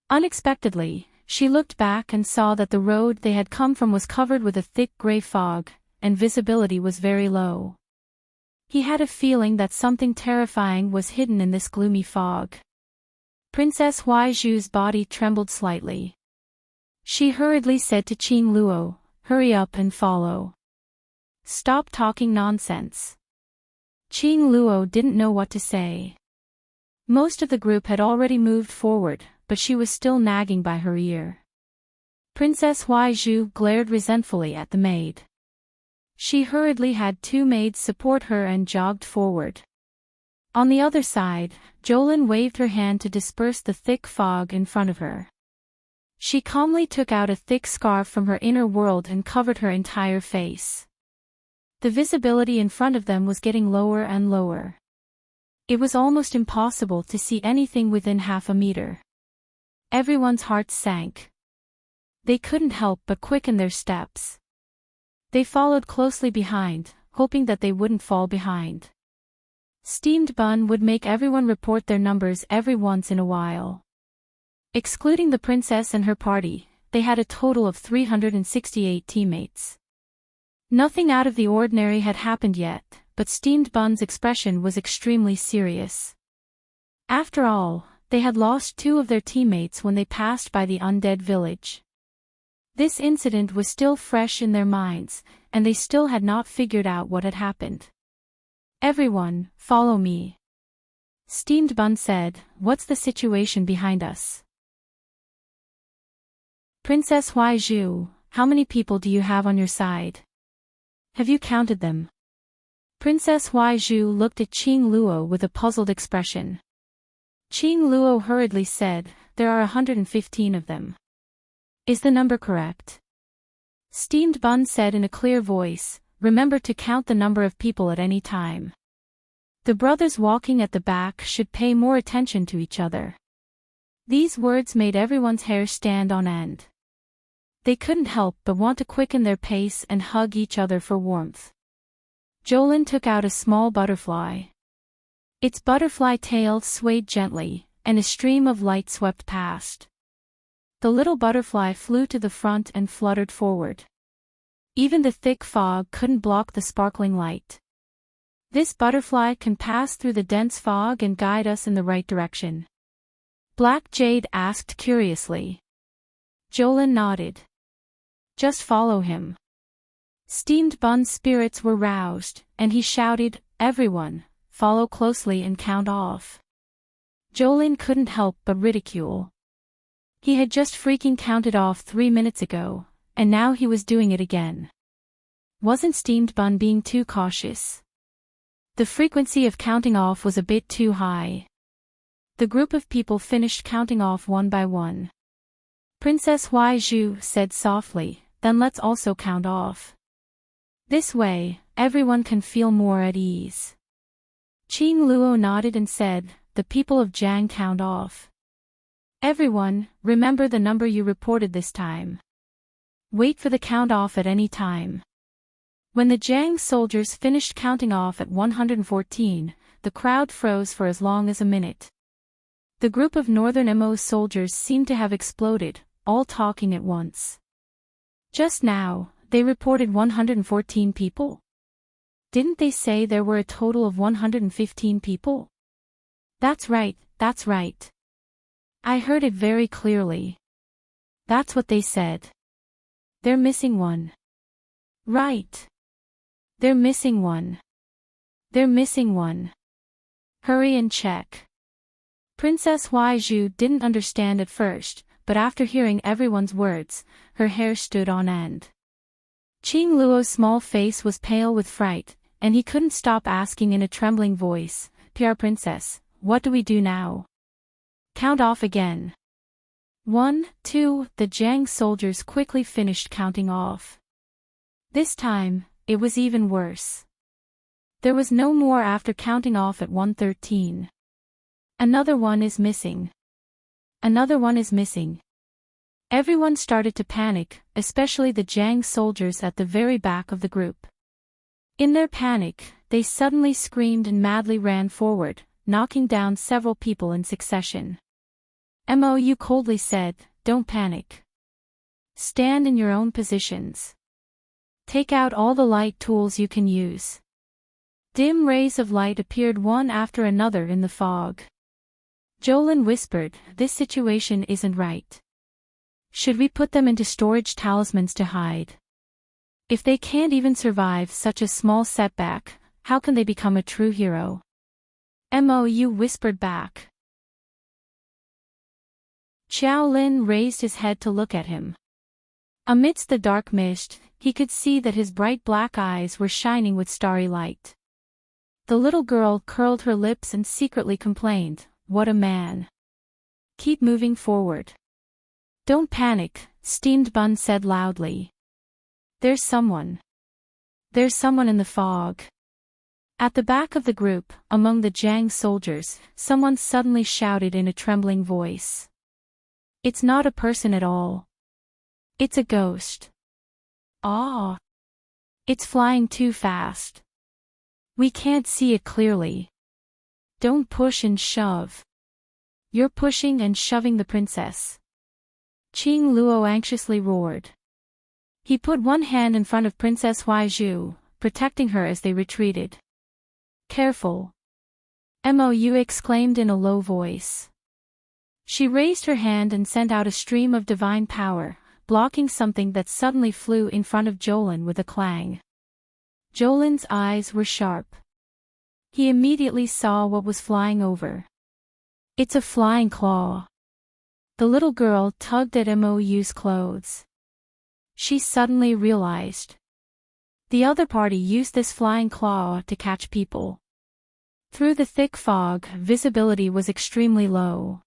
Unexpectedly, she looked back and saw that the road they had come from was covered with a thick gray fog, and visibility was very low. He had a feeling that something terrifying was hidden in this gloomy fog. Princess Huai Zhu's body trembled slightly. She hurriedly said to Qing Luo, "Hurry up and follow. Stop talking nonsense." Qing Luo didn't know what to say. Most of the group had already moved forward, but she was still nagging by her ear. Princess Huai Zhu glared resentfully at the maid. She hurriedly had two maids support her and jogged forward. On the other side, Jolin waved her hand to disperse the thick fog in front of her. She calmly took out a thick scarf from her inner world and covered her entire face. The visibility in front of them was getting lower and lower. It was almost impossible to see anything within half a meter. Everyone's hearts sank. They couldn't help but quicken their steps. They followed closely behind, hoping that they wouldn't fall behind. Steamed bun would make everyone report their numbers every once in a while. Excluding the princess and her party, they had a total of 368 teammates. Nothing out of the ordinary had happened yet, but Steamed Bun's expression was extremely serious. After all, they had lost two of their teammates when they passed by the undead village. This incident was still fresh in their minds, and they still had not figured out what had happened. "Everyone, follow me," Steamed Bun said. "What's the situation behind us?" "Princess Huai Zhu, how many people do you have on your side? Have you counted them?" Princess Huai Zhu looked at Qing Luo with a puzzled expression. Qing Luo hurriedly said, "There are 115 of them. Is the number correct?" Steamed Bun said in a clear voice, "Remember to count the number of people at any time. The brothers walking at the back should pay more attention to each other." These words made everyone's hair stand on end. They couldn't help but want to quicken their pace and hug each other for warmth. Jolin took out a small butterfly. Its butterfly tail swayed gently, and a stream of light swept past. The little butterfly flew to the front and fluttered forward. Even the thick fog couldn't block the sparkling light. "This butterfly can pass through the dense fog and guide us in the right direction?" Black Jade asked curiously. Jolin nodded. "Just follow him." Steamed Bun's spirits were roused, and he shouted, "Everyone, follow closely and count off." Jolin couldn't help but ridicule. He had just freaking counted off 3 minutes ago, and now he was doing it again. Wasn't Steamed Bun being too cautious? The frequency of counting off was a bit too high. The group of people finished counting off one by one. Princess Huai Zhu said softly, "Then let's also count off. This way, everyone can feel more at ease." Qing Luo nodded and said, "The people of Jiang count off. Everyone, remember the number you reported this time. Wait for the count-off at any time." When the Jiang soldiers finished counting off at 114, the crowd froze for as long as a minute. The group of Northern Mo soldiers seemed to have exploded, all talking at once. Just now, they reported 114 people? Didn't they say there were a total of 115 people? That's right, that's right. I heard it very clearly. That's what they said. They're missing one. Right. They're missing one. They're missing one. Hurry and check. Princess Huai Zhu didn't understand at first, but after hearing everyone's words, her hair stood on end. Qing Luo's small face was pale with fright, and he couldn't stop asking in a trembling voice, "PR Princess, what do we do now?" "Count off again." 1, 2, the Jiang soldiers quickly finished counting off. This time, it was even worse. There was no more after counting off at 113. Another one is missing. Another one is missing. Everyone started to panic, especially the Jang soldiers at the very back of the group. In their panic, they suddenly screamed and madly ran forward, knocking down several people in succession. Mou coldly said, "Don't panic. Stand in your own positions. Take out all the light tools you can use." Dim rays of light appeared one after another in the fog. Jolin whispered, "This situation isn't right. Should we put them into storage talismans to hide? If they can't even survive such a small setback, how can they become a true hero?" Mou whispered back. Xiao Lin raised his head to look at him. Amidst the dark mist, he could see that his bright black eyes were shining with starry light. The little girl curled her lips and secretly complained, "What a man. Keep moving forward." "Don't panic," Steamed Bun said loudly. "There's someone. There's someone in the fog." At the back of the group, among the Jang soldiers, someone suddenly shouted in a trembling voice. "It's not a person at all. It's a ghost. Ah! It's flying too fast. We can't see it clearly. Don't push and shove. You're pushing and shoving the princess." Qing Luo anxiously roared. He put one hand in front of Princess Huaizhu, protecting her as they retreated. "Careful!" Mou exclaimed in a low voice. She raised her hand and sent out a stream of divine power, blocking something that suddenly flew in front of Jolin with a clang. Jolin's eyes were sharp. He immediately saw what was flying over. "It's a flying claw." The little girl tugged at Mou's clothes. She suddenly realized. The other party used this flying claw to catch people. Through the thick fog, visibility was extremely low.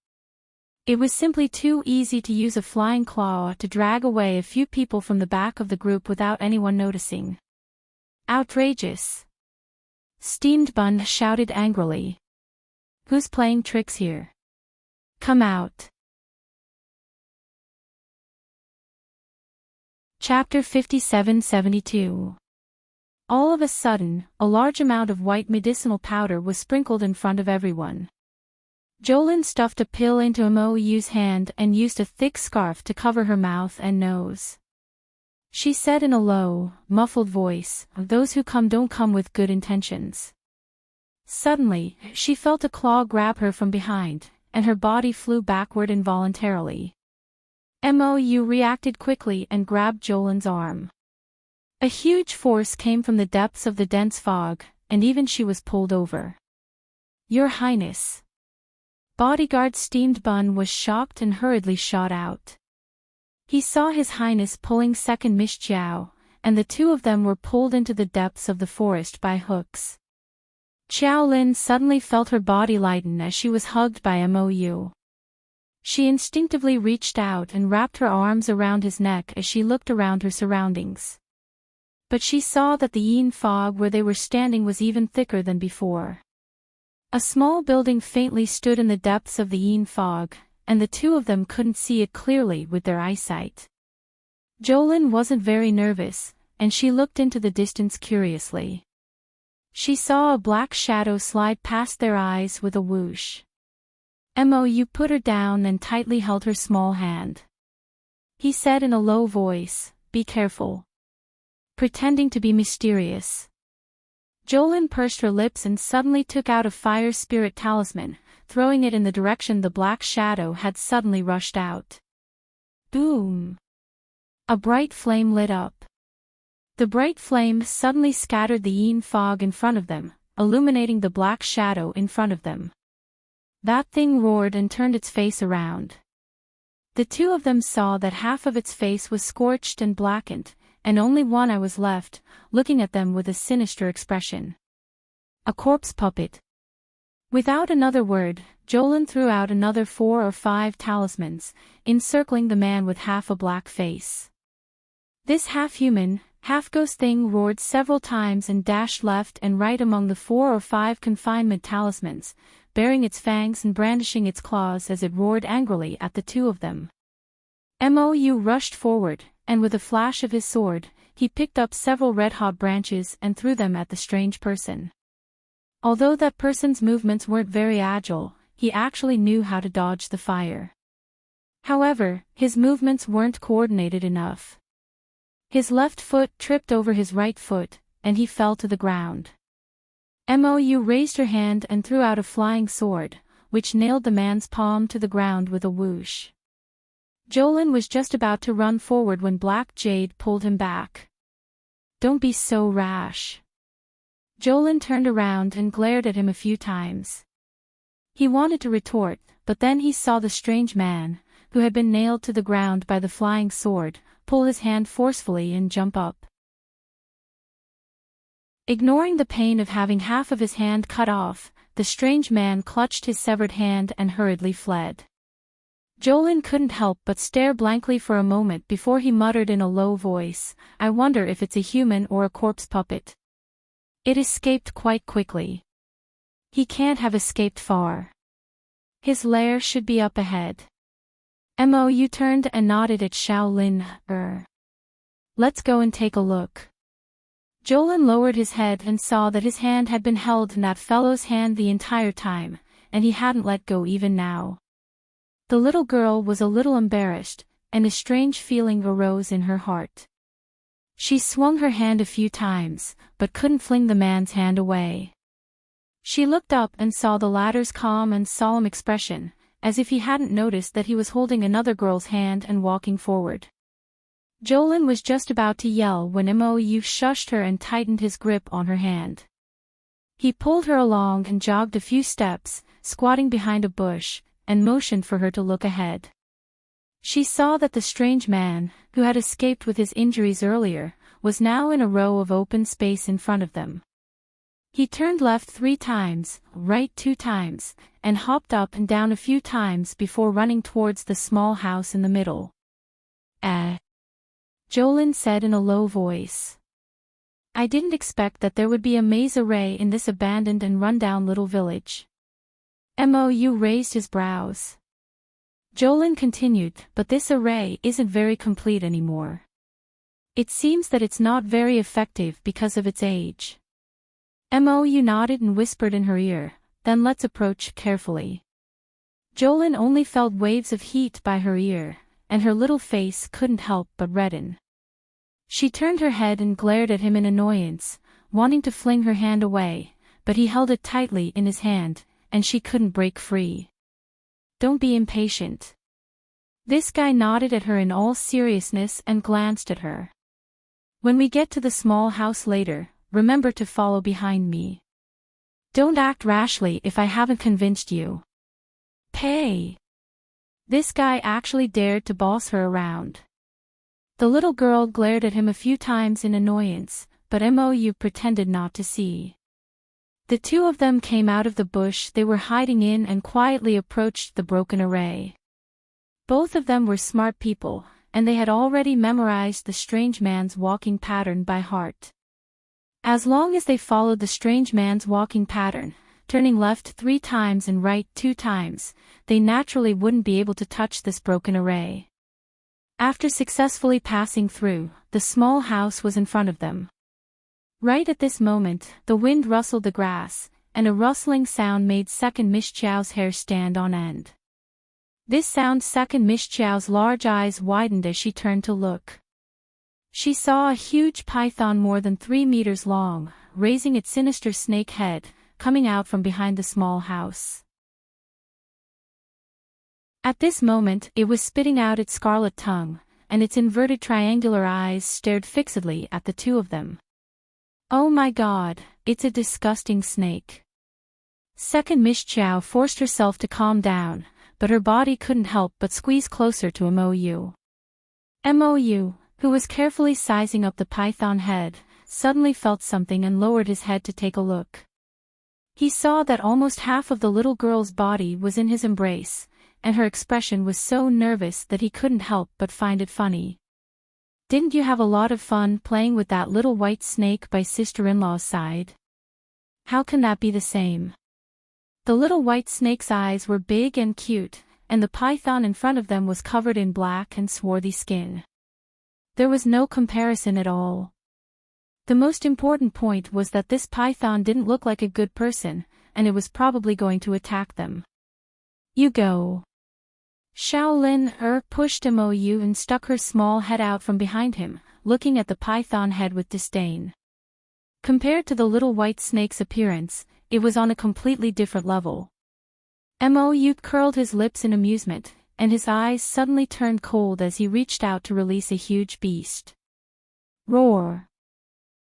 It was simply too easy to use a flying claw to drag away a few people from the back of the group without anyone noticing. "Outrageous!" Steamed Bun shouted angrily. "Who's playing tricks here? Come out!" Chapter 57-72. All of a sudden, a large amount of white medicinal powder was sprinkled in front of everyone. Jolin stuffed a pill into Mou's hand and used a thick scarf to cover her mouth and nose. She said in a low, muffled voice, "Those who come don't come with good intentions." Suddenly, she felt a claw grab her from behind, and her body flew backward involuntarily. Mou reacted quickly and grabbed Jolin's arm. A huge force came from the depths of the dense fog, and even she was pulled over. "Your Highness." Bodyguard Steamed Bun was shocked and hurriedly shot out. He saw His Highness pulling second Miss Jiao, and the two of them were pulled into the depths of the forest by hooks. Xiao Lin suddenly felt her body lighten as she was hugged by Mou. She instinctively reached out and wrapped her arms around his neck as she looked around her surroundings. But she saw that the yin fog where they were standing was even thicker than before. A small building faintly stood in the depths of the yin fog, and the two of them couldn't see it clearly with their eyesight. Jolin wasn't very nervous, and she looked into the distance curiously. She saw a black shadow slide past their eyes with a whoosh. Mou put her down and tightly held her small hand. He said in a low voice, "Be careful." Pretending to be mysterious. Jolin pursed her lips and suddenly took out a fire spirit talisman, throwing it in the direction the black shadow had suddenly rushed out. Boom! A bright flame lit up. The bright flame suddenly scattered the yin fog in front of them, illuminating the black shadow in front of them. That thing roared and turned its face around. The two of them saw that half of its face was scorched and blackened, and only one eye was left, looking at them with a sinister expression. A corpse puppet. Without another word, Jolin threw out another 4 or 5 talismans, encircling the man with half a black face. This half-human, Half-Ghost Thing roared several times and dashed left and right among the 4 or 5 confinement talismans, baring its fangs and brandishing its claws as it roared angrily at the two of them. Mou rushed forward, and with a flash of his sword, he picked up several red-hot branches and threw them at the strange person. Although that person's movements weren't very agile, he actually knew how to dodge the fire. However, his movements weren't coordinated enough. His left foot tripped over his right foot, and he fell to the ground. Mou raised her hand and threw out a flying sword, which nailed the man's palm to the ground with a whoosh. Jolin was just about to run forward when Black Jade pulled him back. "Don't be so rash." Jolin turned around and glared at him a few times. He wanted to retort, but then he saw the strange man, who had been nailed to the ground by the flying sword, pull his hand forcefully and jump up. Ignoring the pain of having half of his hand cut off, the strange man clutched his severed hand and hurriedly fled. Jolin couldn't help but stare blankly for a moment before he muttered in a low voice, "I wonder if it's a human or a corpse puppet." It escaped quite quickly. He can't have escaped far. His lair should be up ahead. Mou turned and nodded at Shaolin. Let's go and take a look." Jolin lowered his head and saw that his hand had been held in that fellow's hand the entire time, and he hadn't let go even now. The little girl was a little embarrassed, and a strange feeling arose in her heart. She swung her hand a few times, but couldn't fling the man's hand away. She looked up and saw the latter's calm and solemn expression, as if he hadn't noticed that he was holding another girl's hand and walking forward. Jolin was just about to yell when Mou shushed her and tightened his grip on her hand. He pulled her along and jogged a few steps, squatting behind a bush, and motioned for her to look ahead. She saw that the strange man, who had escaped with his injuries earlier, was now in a row of open space in front of them. He turned left 3 times, right 2 times, and hopped up and down a few times before running towards the small house in the middle. Jolin said in a low voice. "I didn't expect that there would be a maze array in this abandoned and run-down little village." Mou raised his brows. Jolin continued, "But this array isn't very complete anymore. It seems that it's not very effective because of its age." Mou nodded and whispered in her ear, "Then let's approach carefully." Jolin only felt waves of heat by her ear, and her little face couldn't help but redden. She turned her head and glared at him in annoyance, wanting to fling her hand away, but he held it tightly in his hand, and she couldn't break free. "Don't be impatient." This guy nodded at her in all seriousness and glanced at her. "When we get to the small house later, remember to follow behind me. Don't act rashly if I haven't convinced you." "Pay." This guy actually dared to boss her around. The little girl glared at him a few times in annoyance, but Mou pretended not to see. The two of them came out of the bush they were hiding in and quietly approached the broken array. Both of them were smart people, and they had already memorized the strange man's walking pattern by heart. As long as they followed the strange man's walking pattern, turning left 3 times and right 2 times, they naturally wouldn't be able to touch this broken array. After successfully passing through, the small house was in front of them. Right at this moment, the wind rustled the grass, and a rustling sound made Second Miss Chow's hair stand on end. This sound Second Miss Chow's large eyes widened as she turned to look. She saw a huge python more than 3 meters long, raising its sinister snake head, coming out from behind the small house. At this moment, it was spitting out its scarlet tongue, and its inverted triangular eyes stared fixedly at the two of them. "Oh my God, it's a disgusting snake." Second Miss Chow forced herself to calm down, but her body couldn't help but squeeze closer to Mou. Mou, who was carefully sizing up the python head, suddenly felt something and lowered his head to take a look. He saw that almost half of the little girl's body was in his embrace, and her expression was so nervous that he couldn't help but find it funny. Didn't you have a lot of fun playing with that little white snake by sister-in-law's side? How can that be the same? The little white snake's eyes were big and cute, and the python in front of them was covered in black and swarthy skin. There was no comparison at all. The most important point was that this python didn't look like a good person, and it was probably going to attack them. You go. Shaolin pushed Mo and stuck her small head out from behind him, looking at the python head with disdain. Compared to the little white snake's appearance, it was on a completely different level. Mo curled his lips in amusement, and his eyes suddenly turned cold as he reached out to release a huge beast. Roar!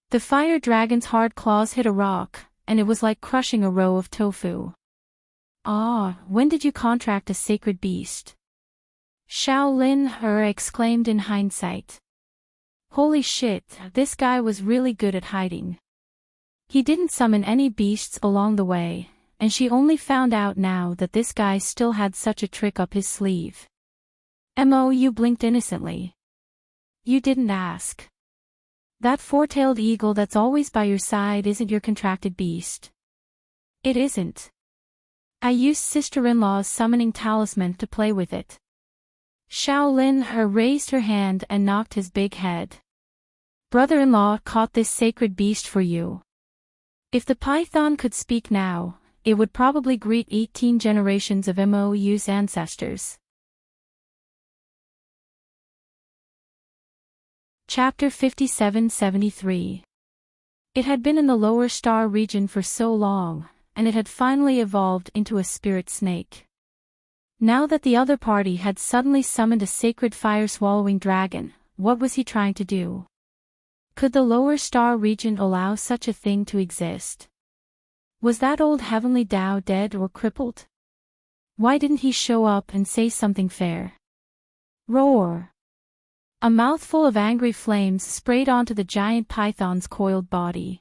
The fire dragon's hard claws hit a rock, and it was like crushing a row of tofu. Ah, when did you contract a sacred beast? Shaolin exclaimed in hindsight. Holy shit, this guy was really good at hiding. He didn't summon any beasts along the way, and she only found out now that this guy still had such a trick up his sleeve. Mo blinked innocently. You didn't ask. That four-tailed eagle that's always by your side isn't your contracted beast. It isn't. I used sister-in-law's summoning talisman to play with it. Shaolin raised her hand and knocked his big head. Brother-in-law caught this sacred beast for you. If the python could speak now, it would probably greet 18 generations of Mo's ancestors. Chapter 57-73. It had been in the lower star region for so long, and it had finally evolved into a spirit snake. Now that the other party had suddenly summoned a sacred fire-swallowing dragon, what was he trying to do? Could the lower star region allow such a thing to exist? Was that old heavenly Tao dead or crippled? Why didn't he show up and say something fair? Roar! A mouthful of angry flames sprayed onto the giant python's coiled body.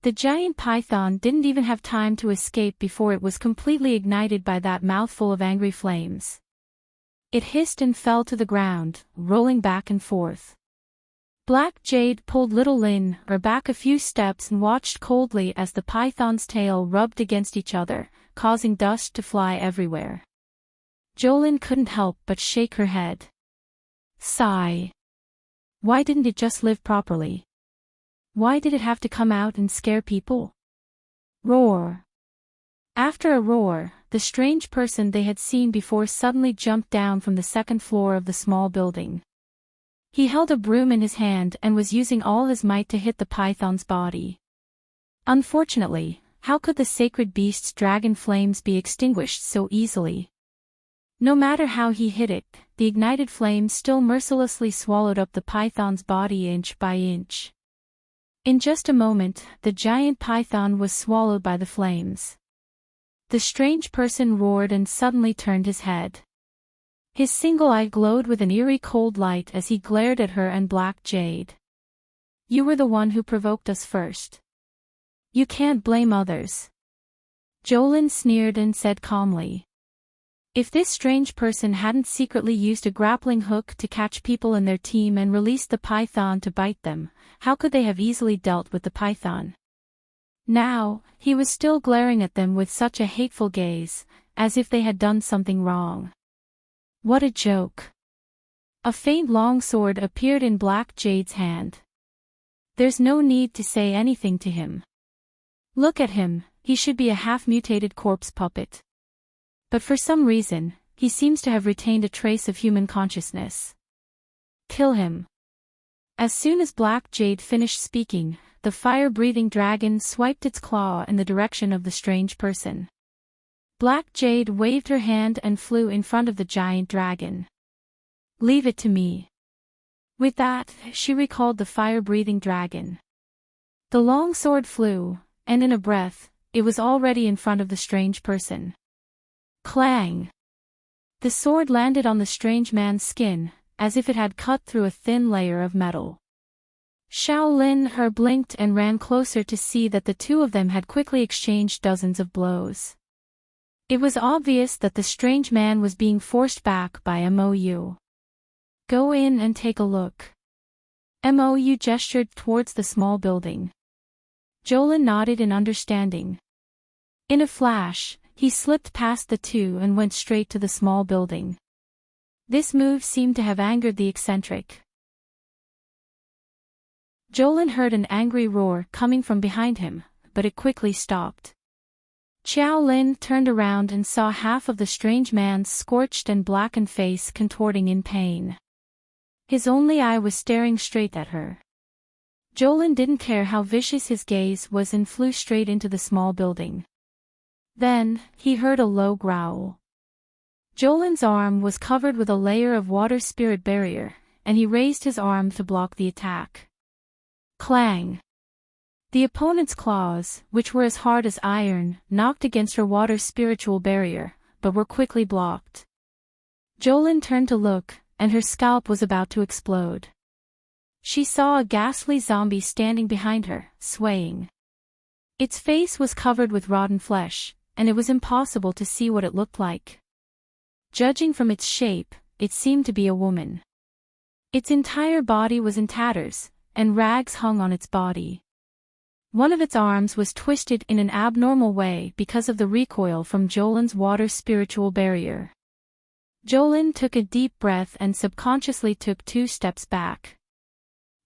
The giant python didn't even have time to escape before it was completely ignited by that mouthful of angry flames. It hissed and fell to the ground, rolling back and forth. Black Jade pulled little Lin back a few steps and watched coldly as the python's tail rubbed against each other, causing dust to fly everywhere. Jolin couldn't help but shake her head. Sigh. Why didn't it just live properly? Why did it have to come out and scare people? Roar. After a roar, the strange person they had seen before suddenly jumped down from the second floor of the small building. He held a broom in his hand and was using all his might to hit the python's body. Unfortunately, how could the sacred beast's dragon flames be extinguished so easily? No matter how he hit it, the ignited flames still mercilessly swallowed up the python's body inch by inch. In just a moment, the giant python was swallowed by the flames. The strange person roared and suddenly turned his head. His single eye glowed with an eerie cold light as he glared at her and Black Jade. You were the one who provoked us first. You can't blame others. Jolin sneered and said calmly. If this strange person hadn't secretly used a grappling hook to catch people in their team and released the python to bite them, how could they have easily dealt with the python? Now, he was still glaring at them with such a hateful gaze, as if they had done something wrong. What a joke. A faint long sword appeared in Black Jade's hand. There's no need to say anything to him. Look at him, he should be a half-mutated corpse puppet. But for some reason, he seems to have retained a trace of human consciousness. Kill him. As soon as Black Jade finished speaking, the fire-breathing dragon swiped its claw in the direction of the strange person. Black Jade waved her hand and flew in front of the giant dragon. Leave it to me. With that, she recalled the fire-breathing dragon. The long sword flew, and in a breath, it was already in front of the strange person. Clang! The sword landed on the strange man's skin, as if it had cut through a thin layer of metal. Shaolin blinked and ran closer to see that the two of them had quickly exchanged dozens of blows. It was obvious that the strange man was being forced back by Mo. Go in and take a look. Mou gestured towards the small building. Jolin nodded in understanding. In a flash, he slipped past the two and went straight to the small building. This move seemed to have angered the eccentric. Jolin heard an angry roar coming from behind him, but it quickly stopped. Xiao Lin turned around and saw half of the strange man's scorched and blackened face contorting in pain. His only eye was staring straight at her. Jolin didn't care how vicious his gaze was and flew straight into the small building. Then, he heard a low growl. Jolin's arm was covered with a layer of water spirit barrier, and he raised his arm to block the attack. Clang! The opponent's claws, which were as hard as iron, knocked against her water spiritual barrier, but were quickly blocked. Jolin turned to look, and her scalp was about to explode. She saw a ghastly zombie standing behind her, swaying. Its face was covered with rotten flesh, and it was impossible to see what it looked like. Judging from its shape, it seemed to be a woman. Its entire body was in tatters, and rags hung on its body. One of its arms was twisted in an abnormal way because of the recoil from Jolin's water spiritual barrier. Jolin took a deep breath and subconsciously took 2 steps back.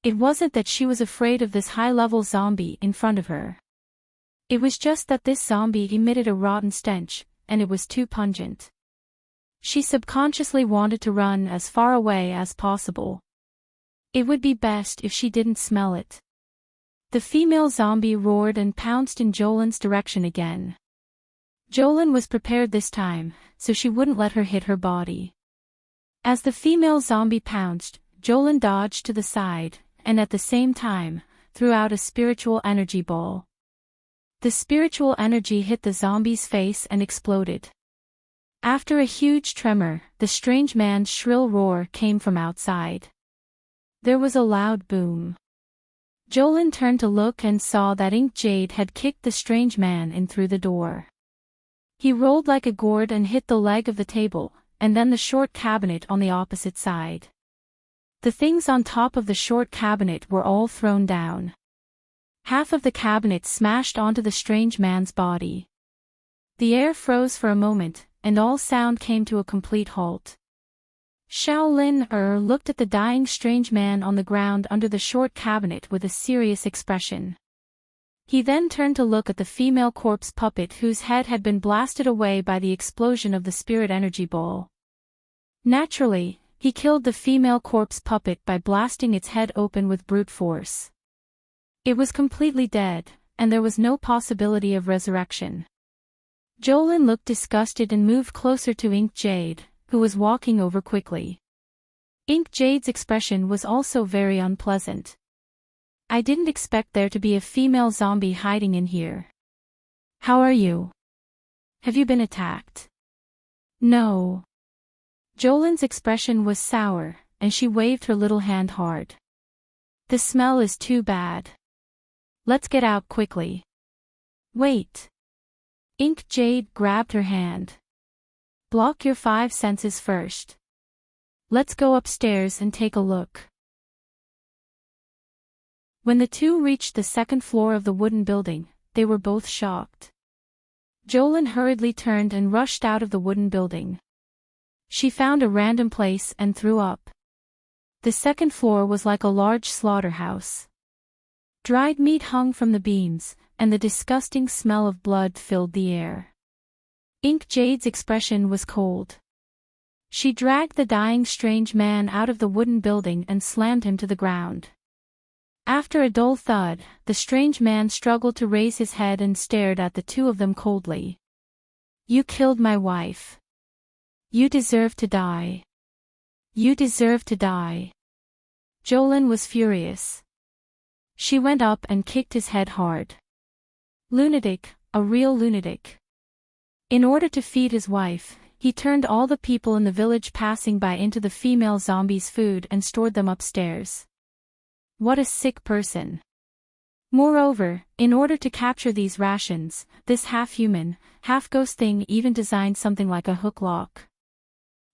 It wasn't that she was afraid of this high-level zombie in front of her. It was just that this zombie emitted a rotten stench, and it was too pungent. She subconsciously wanted to run as far away as possible. It would be best if she didn't smell it. The female zombie roared and pounced in Jolin's direction again. Jolin was prepared this time, so she wouldn't let her hit her body. As the female zombie pounced, Jolin dodged to the side, and at the same time, threw out a spiritual energy ball. The spiritual energy hit the zombie's face and exploded. After a huge tremor, the strange man's shrill roar came from outside. There was a loud boom. Jolin turned to look and saw that Ink Jade had kicked the strange man in through the door. He rolled like a gourd and hit the leg of the table, and then the short cabinet on the opposite side. The things on top of the short cabinet were all thrown down. Half of the cabinet smashed onto the strange man's body. The air froze for a moment, and all sound came to a complete halt. Shaolin looked at the dying strange man on the ground under the short cabinet with a serious expression. He then turned to look at the female corpse puppet whose head had been blasted away by the explosion of the spirit energy ball. Naturally, he killed the female corpse puppet by blasting its head open with brute force. It was completely dead, and there was no possibility of resurrection. Jolin looked disgusted and moved closer to Ink Jade, who was walking over quickly. Ink Jade's expression was also very unpleasant. I didn't expect there to be a female zombie hiding in here. How are you? Have you been attacked? No. Jolin's expression was sour, and she waved her little hand hard. The smell is too bad. Let's get out quickly. Wait. Ink Jade grabbed her hand. Block your 5 senses first. Let's go upstairs and take a look. When the two reached the 2nd floor of the wooden building, they were both shocked. Jolin hurriedly turned and rushed out of the wooden building. She found a random place and threw up. The 2nd floor was like a large slaughterhouse. Dried meat hung from the beams, and the disgusting smell of blood filled the air. Ink Jade's expression was cold. She dragged the dying strange man out of the wooden building and slammed him to the ground. After a dull thud, the strange man struggled to raise his head and stared at the two of them coldly. You killed my wife. You deserve to die. You deserve to die. Jolin was furious. She went up and kicked his head hard. Lunatic, a real lunatic. In order to feed his wife, he turned all the people in the village passing by into the female zombie's food and stored them upstairs. What a sick person. Moreover, in order to capture these rations, this half-human, half-ghost thing even designed something like a hook lock.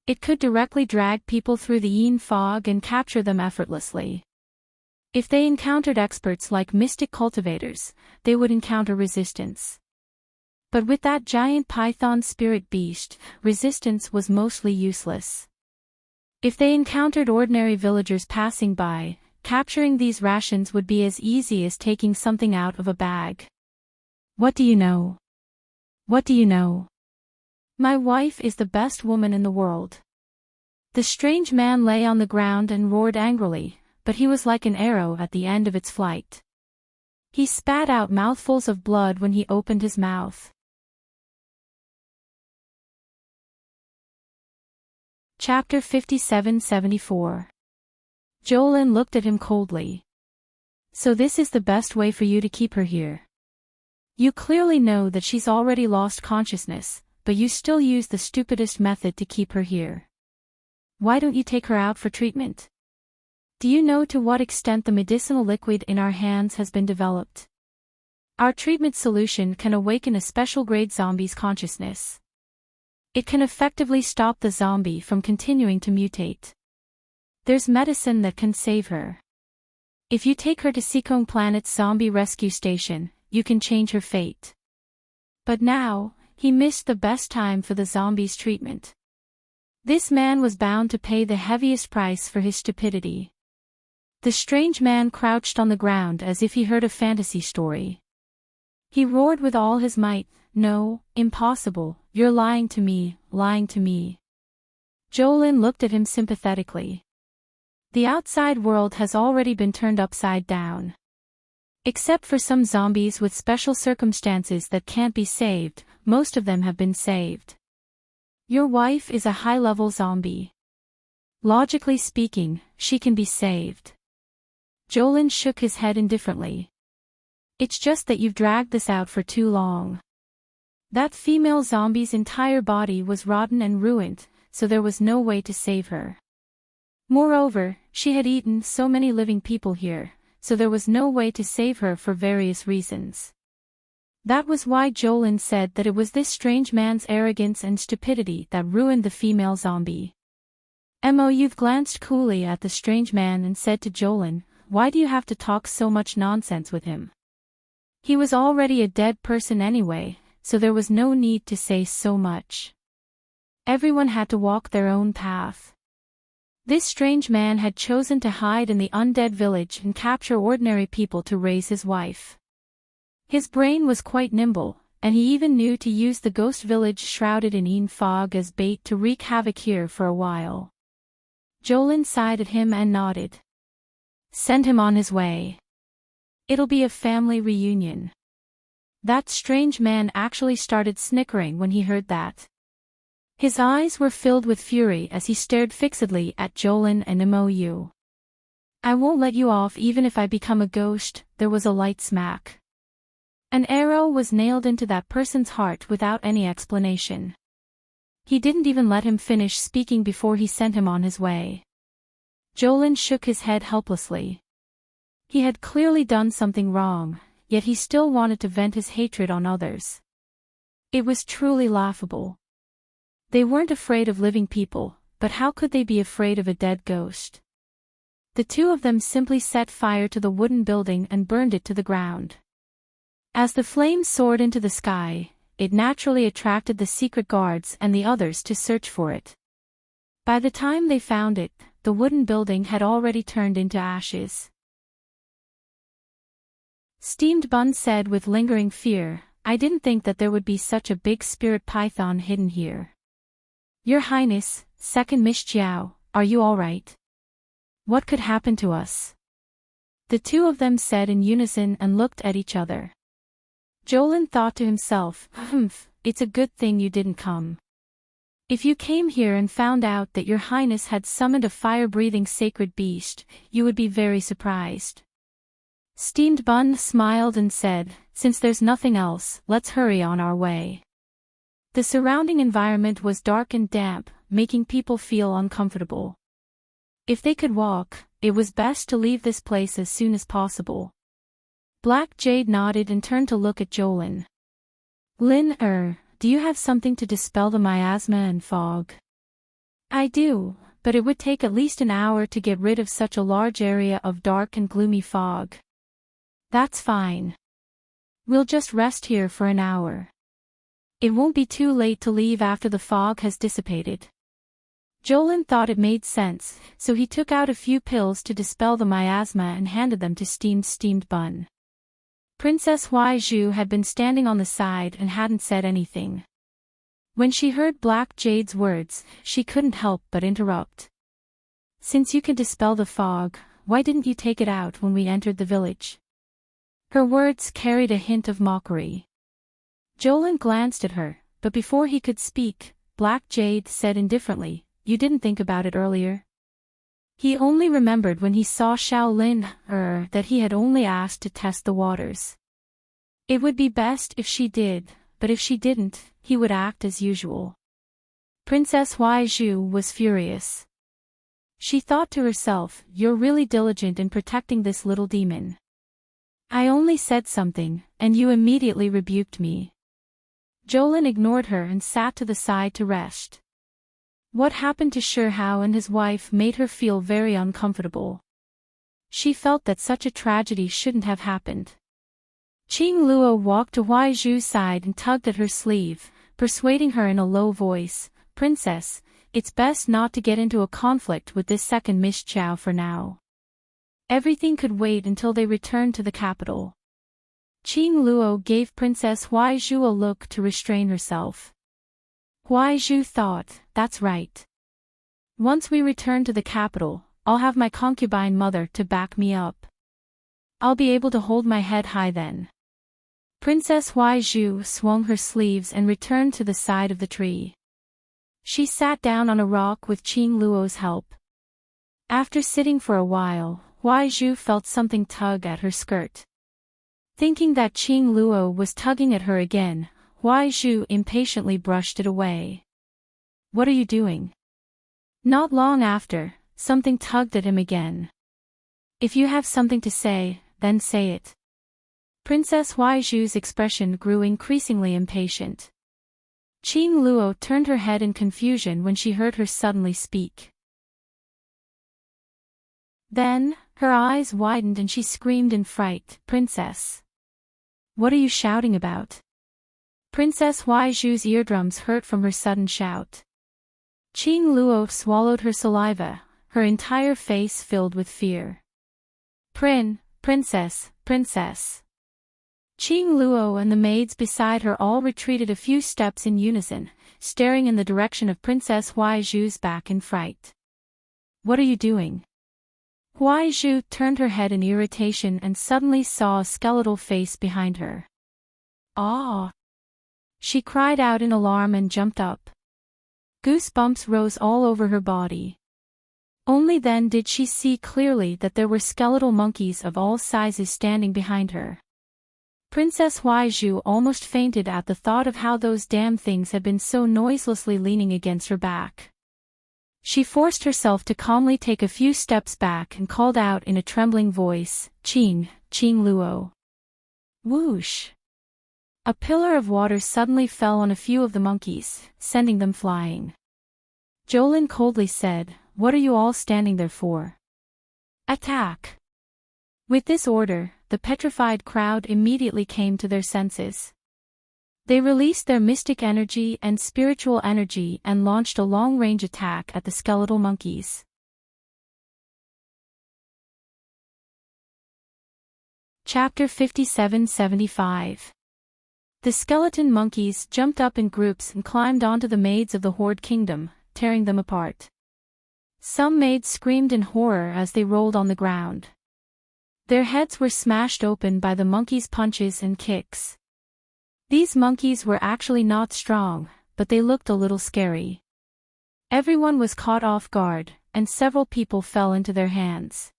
It could directly drag people through the yin fog and capture them effortlessly. If they encountered experts like mystic cultivators, they would encounter resistance. But with that giant python spirit beast, resistance was mostly useless. If they encountered ordinary villagers passing by, capturing these rations would be as easy as taking something out of a bag. What do you know? What do you know? My wife is the best woman in the world. The strange man lay on the ground and roared angrily, but he was like an arrow at the end of its flight. He spat out mouthfuls of blood when he opened his mouth. Chapter 57-74. Jolin looked at him coldly. So this is the best way for you to keep her here. You clearly know that she's already lost consciousness, but you still use the stupidest method to keep her here. Why don't you take her out for treatment? Do you know to what extent the medicinal liquid in our hands has been developed? Our treatment solution can awaken a special grade zombie's consciousness. It can effectively stop the zombie from continuing to mutate. There's medicine that can save her. If you take her to Seacombe Planet's zombie rescue station, you can change her fate. But now, he missed the best time for the zombie's treatment. This man was bound to pay the heaviest price for his stupidity. The strange man crouched on the ground as if he heard a fantasy story. He roared with all his might, "No, impossible, you're lying to me, lying to me." Jolin looked at him sympathetically. The outside world has already been turned upside down. Except for some zombies with special circumstances that can't be saved, most of them have been saved. Your wife is a high-level zombie. Logically speaking, she can be saved. Jolin shook his head indifferently. It's just that you've dragged this out for too long. That female zombie's entire body was rotten and ruined, so there was no way to save her. Moreover, she had eaten so many living people here, so there was no way to save her for various reasons. That was why Jolin said that it was this strange man's arrogance and stupidity that ruined the female zombie. Youth glanced coolly at the strange man and said to Jolin, "Why do you have to talk so much nonsense with him?" He was already a dead person anyway, so there was no need to say so much. Everyone had to walk their own path. This strange man had chosen to hide in the undead village and capture ordinary people to raise his wife. His brain was quite nimble, and he even knew to use the ghost village shrouded in fog as bait to wreak havoc here for a while. Jolin sighed at him and nodded. Send him on his way. It'll be a family reunion. That strange man actually started snickering when he heard that. His eyes were filled with fury as he stared fixedly at Jolin and Mou. I won't let you off even if I become a ghost. There was a light smack. An arrow was nailed into that person's heart without any explanation. He didn't even let him finish speaking before he sent him on his way. Jolin shook his head helplessly. He had clearly done something wrong, yet he still wanted to vent his hatred on others. It was truly laughable. They weren't afraid of living people, but how could they be afraid of a dead ghost? The two of them simply set fire to the wooden building and burned it to the ground. As the flames soared into the sky, it naturally attracted the secret guards and the others to search for it. By the time they found it, the wooden building had already turned into ashes. Steamed Bun said with lingering fear, I didn't think that there would be such a big spirit python hidden here. Your Highness, Second Miss Jiao, are you all right? What could happen to us? The two of them said in unison and looked at each other. Jolin thought to himself, it's a good thing you didn't come. If you came here and found out that your Highness had summoned a fire-breathing sacred beast, you would be very surprised. Steamed Bun smiled and said, since there's nothing else, let's hurry on our way. The surrounding environment was dark and damp, making people feel uncomfortable. If they could walk, it was best to leave this place as soon as possible. Black Jade nodded and turned to look at Jolin. Do you have something to dispel the miasma and fog? I do, but it would take at least an hour to get rid of such a large area of dark and gloomy fog. That's fine. We'll just rest here for an hour. It won't be too late to leave after the fog has dissipated. Jolin thought it made sense, so he took out a few pills to dispel the miasma and handed them to Steamed Bun. Princess Huaizhu had been standing on the side and hadn't said anything. When she heard Black Jade's words, she couldn't help but interrupt. Since you can dispel the fog, why didn't you take it out when we entered the village? Her words carried a hint of mockery. Jolin glanced at her, but before he could speak, Black Jade said indifferently, "You didn't think about it earlier?" He only remembered when he saw Shaolin that he had only asked to test the waters. It would be best if she did, but if she didn't, he would act as usual. Princess Huaizhu was furious. She thought to herself, "You're really diligent in protecting this little demon. I only said something, and you immediately rebuked me." Jolin ignored her and sat to the side to rest. What happened to Shihao and his wife made her feel very uncomfortable. She felt that such a tragedy shouldn't have happened. Qing Luo walked to Huaizhu's side and tugged at her sleeve, persuading her in a low voice, "Princess, it's best not to get into a conflict with this second Miss Chow for now. Everything could wait until they return to the capital." Qing Luo gave Princess Huaizhu a look to restrain herself. Huaizhu thought, "That's right. Once we return to the capital, I'll have my concubine mother to back me up. I'll be able to hold my head high then." Princess Huaizhu swung her sleeves and returned to the side of the tree. She sat down on a rock with Qing Luo's help. After sitting for a while, Huaizhu felt something tug at her skirt. Thinking that Qing Luo was tugging at her again, Huaizhu impatiently brushed it away. "What are you doing?" Not long after, something tugged at him again. "If you have something to say, then say it." Princess Huaizhu's expression grew increasingly impatient. Qing Luo turned her head in confusion when she heard her suddenly speak. Then, her eyes widened and she screamed in fright, "Princess! What are you shouting about?" Princess Huaizhu's eardrums hurt from her sudden shout. Qing Luo swallowed her saliva, her entire face filled with fear. Princess! Qing Luo and the maids beside her all retreated a few steps in unison, staring in the direction of Princess Huaizhu's back in fright. "What are you doing?" Huaizhu turned her head in irritation and suddenly saw a skeletal face behind her. "Ah!" She cried out in alarm and jumped up. Goosebumps rose all over her body. Only then did she see clearly that there were skeletal monkeys of all sizes standing behind her. Princess Huaizhu almost fainted at the thought of how those damn things had been so noiselessly leaning against her back. She forced herself to calmly take a few steps back and called out in a trembling voice, Qing Luo." Whoosh! A pillar of water suddenly fell on a few of the monkeys, sending them flying. Jolin coldly said, "What are you all standing there for? Attack!" With this order, the petrified crowd immediately came to their senses. They released their mystic energy and spiritual energy and launched a long-range attack at the skeletal monkeys. Chapter 57-75. The skeleton monkeys jumped up in groups and climbed onto the maids of the Horde Kingdom, tearing them apart. Some maids screamed in horror as they rolled on the ground. Their heads were smashed open by the monkeys' punches and kicks. These monkeys were actually not strong, but they looked a little scary. Everyone was caught off guard, and several people fell into their hands.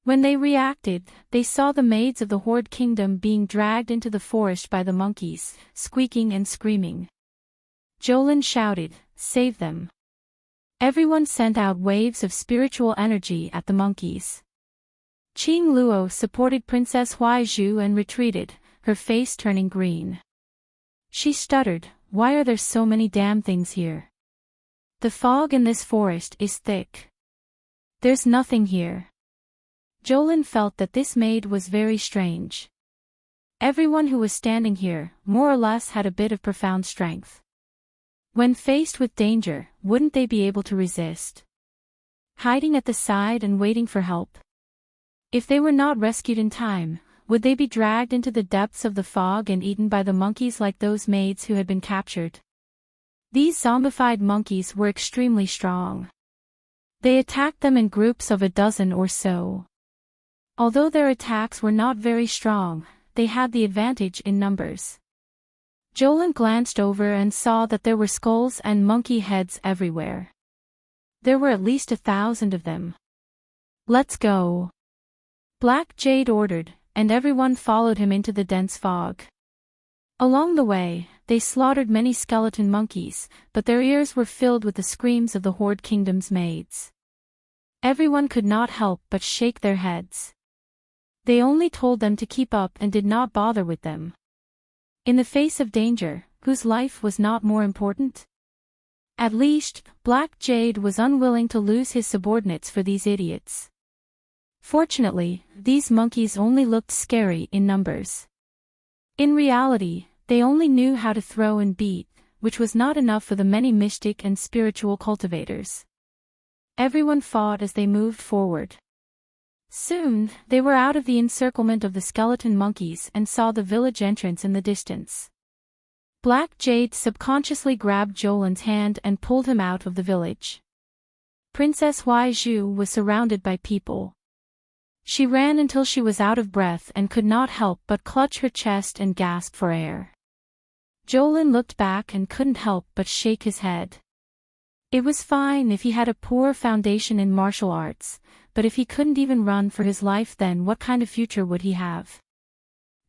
When they reacted, they saw the maids of the Horde Kingdom being dragged into the forest by the monkeys, squeaking and screaming. Jolin shouted, "Save them!" Everyone sent out waves of spiritual energy at the monkeys. Qing Luo supported Princess Huaizhu and retreated, her face turning green. She stuttered, "Why are there so many damn things here?" The fog in this forest is thick. There's nothing here. Jolin felt that this maid was very strange. Everyone who was standing here, more or less, had a bit of profound strength. When faced with danger, wouldn't they be able to resist? Hiding at the side and waiting for help? If they were not rescued in time, would they be dragged into the depths of the fog and eaten by the monkeys like those maids who had been captured? These zombified monkeys were extremely strong. They attacked them in groups of a dozen or so. Although their attacks were not very strong, they had the advantage in numbers. Jolin glanced over and saw that there were skulls and monkey heads everywhere. There were at least 1,000 of them. "Let's go," Black Jade ordered, and everyone followed him into the dense fog. Along the way, they slaughtered many skeleton monkeys, but their ears were filled with the screams of the Horde Kingdom's maids. Everyone could not help but shake their heads. They only told them to keep up and did not bother with them. In the face of danger, whose life was not more important? At least, Black Jade was unwilling to lose his subordinates for these idiots. Fortunately, these monkeys only looked scary in numbers. In reality, they only knew how to throw and beat, which was not enough for the many mystic and spiritual cultivators. Everyone fought as they moved forward. Soon, they were out of the encirclement of the skeleton monkeys and saw the village entrance in the distance. Black Jade subconsciously grabbed Jolin's hand and pulled him out of the village. Princess Huaizhu was surrounded by people. She ran until she was out of breath and could not help but clutch her chest and gasp for air. Jolin looked back and couldn't help but shake his head. It was fine if he had a poor foundation in martial arts, but if he couldn't even run for his life, then what kind of future would he have?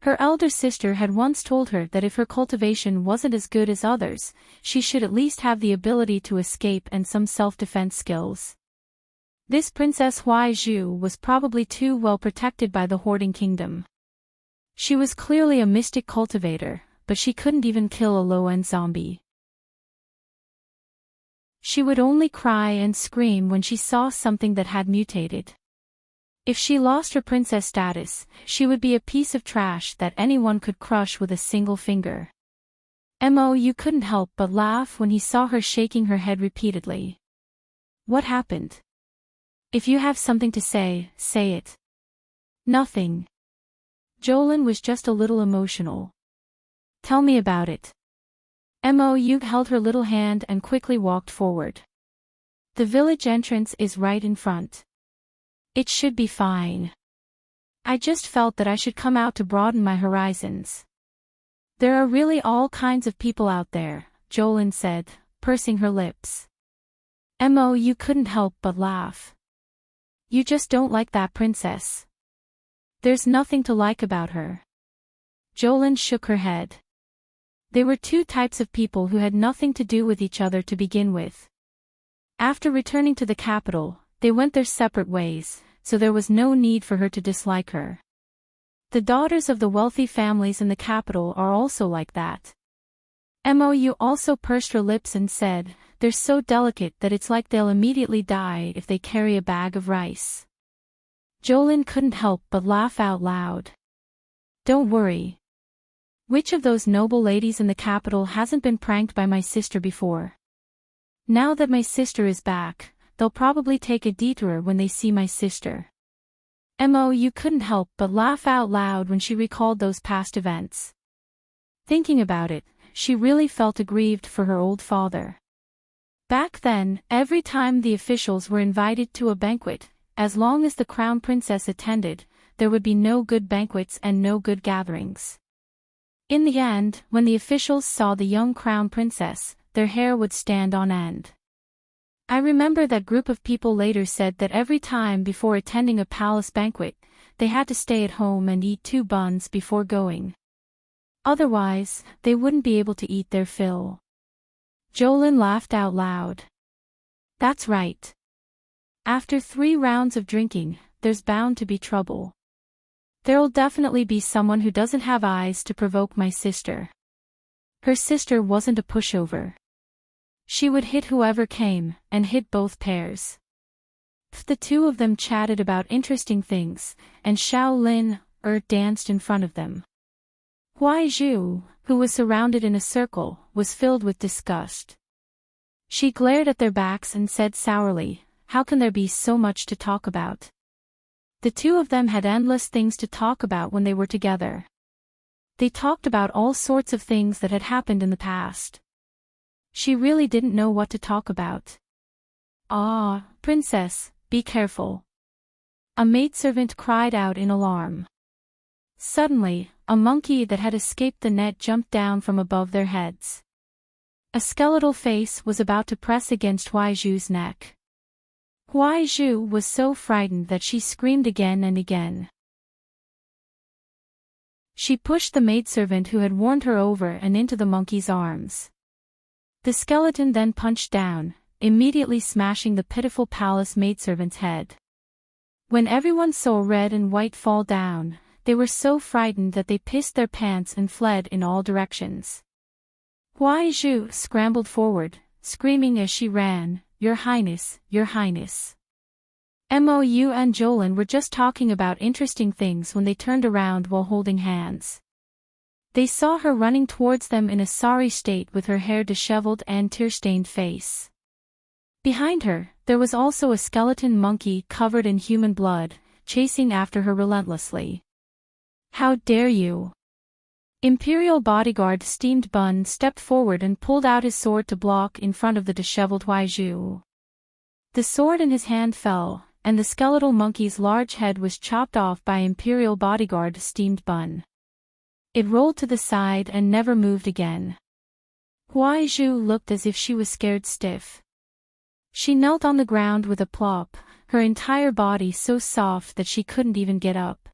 Her elder sister had once told her that if her cultivation wasn't as good as others, she should at least have the ability to escape and some self-defense skills. This Princess Huaizhu was probably too well protected by the Hoarding Kingdom. She was clearly a mystic cultivator, but she couldn't even kill a low-end zombie. She would only cry and scream when she saw something that had mutated. If she lost her princess status, she would be a piece of trash that anyone could crush with a single finger. Mo couldn't help but laugh when he saw her shaking her head repeatedly. What happened? If you have something to say, say it. Nothing. Jolin was just a little emotional. Tell me about it. Mo held her little hand and quickly walked forward. The village entrance is right in front. It should be fine. I just felt that I should come out to broaden my horizons. There are really all kinds of people out there, Jolin said, pursing her lips. Mo couldn't help but laugh. You just don't like that princess. There's nothing to like about her. Jolin shook her head. There were two types of people who had nothing to do with each other to begin with. After returning to the capital, they went their separate ways, so there was no need for her to dislike her. The daughters of the wealthy families in the capital are also like that. Mo also pursed her lips and said, they're so delicate that it's like they'll immediately die if they carry a bag of rice. Jolin couldn't help but laugh out loud. Don't worry. Which of those noble ladies in the capital hasn't been pranked by my sister before? Now that my sister is back, they'll probably take a detour when they see my sister. Mo couldn't help but laugh out loud when she recalled those past events. Thinking about it, she really felt aggrieved for her old father. Back then, every time the officials were invited to a banquet, as long as the crown princess attended, there would be no good banquets and no good gatherings. In the end, when the officials saw the young crown princess, their hair would stand on end. I remember that group of people later said that every time before attending a palace banquet, they had to stay at home and eat 2 buns before going. Otherwise, they wouldn't be able to eat their fill. Jolin laughed out loud. That's right. After 3 rounds of drinking, there's bound to be trouble. There'll definitely be someone who doesn't have eyes to provoke my sister. Her sister wasn't a pushover. She would hit whoever came, and hit both pairs. The two of them chatted about interesting things, and Shaolin danced in front of them. Huai Zhu, who was surrounded in a circle, was filled with disgust. She glared at their backs and said sourly, "How can there be so much to talk about?" The two of them had endless things to talk about when they were together. They talked about all sorts of things that had happened in the past. She really didn't know what to talk about. "Ah, princess, be careful." A maidservant cried out in alarm. Suddenly, a monkey that had escaped the net jumped down from above their heads. A skeletal face was about to press against Huai Zhu's neck. Huai Zhu was so frightened that she screamed again and again. She pushed the maidservant who had warned her over and into the monkey's arms. The skeleton then punched down, immediately smashing the pitiful palace maidservant's head. When everyone saw red and white fall down, they were so frightened that they pissed their pants and fled in all directions. Huai Zhu scrambled forward, screaming as she ran, "Your Highness, Your Highness." Mou and Jolin were just talking about interesting things when they turned around while holding hands. They saw her running towards them in a sorry state with her hair disheveled and tear-stained face. Behind her, there was also a skeleton monkey covered in human blood, chasing after her relentlessly. "How dare you!" Imperial bodyguard Steamed Bun stepped forward and pulled out his sword to block in front of the disheveled Huai Zhu. The sword in his hand fell, and the skeletal monkey's large head was chopped off by Imperial bodyguard Steamed Bun. It rolled to the side and never moved again. Huai Zhu looked as if she was scared stiff. She knelt on the ground with a plop, her entire body so soft that she couldn't even get up.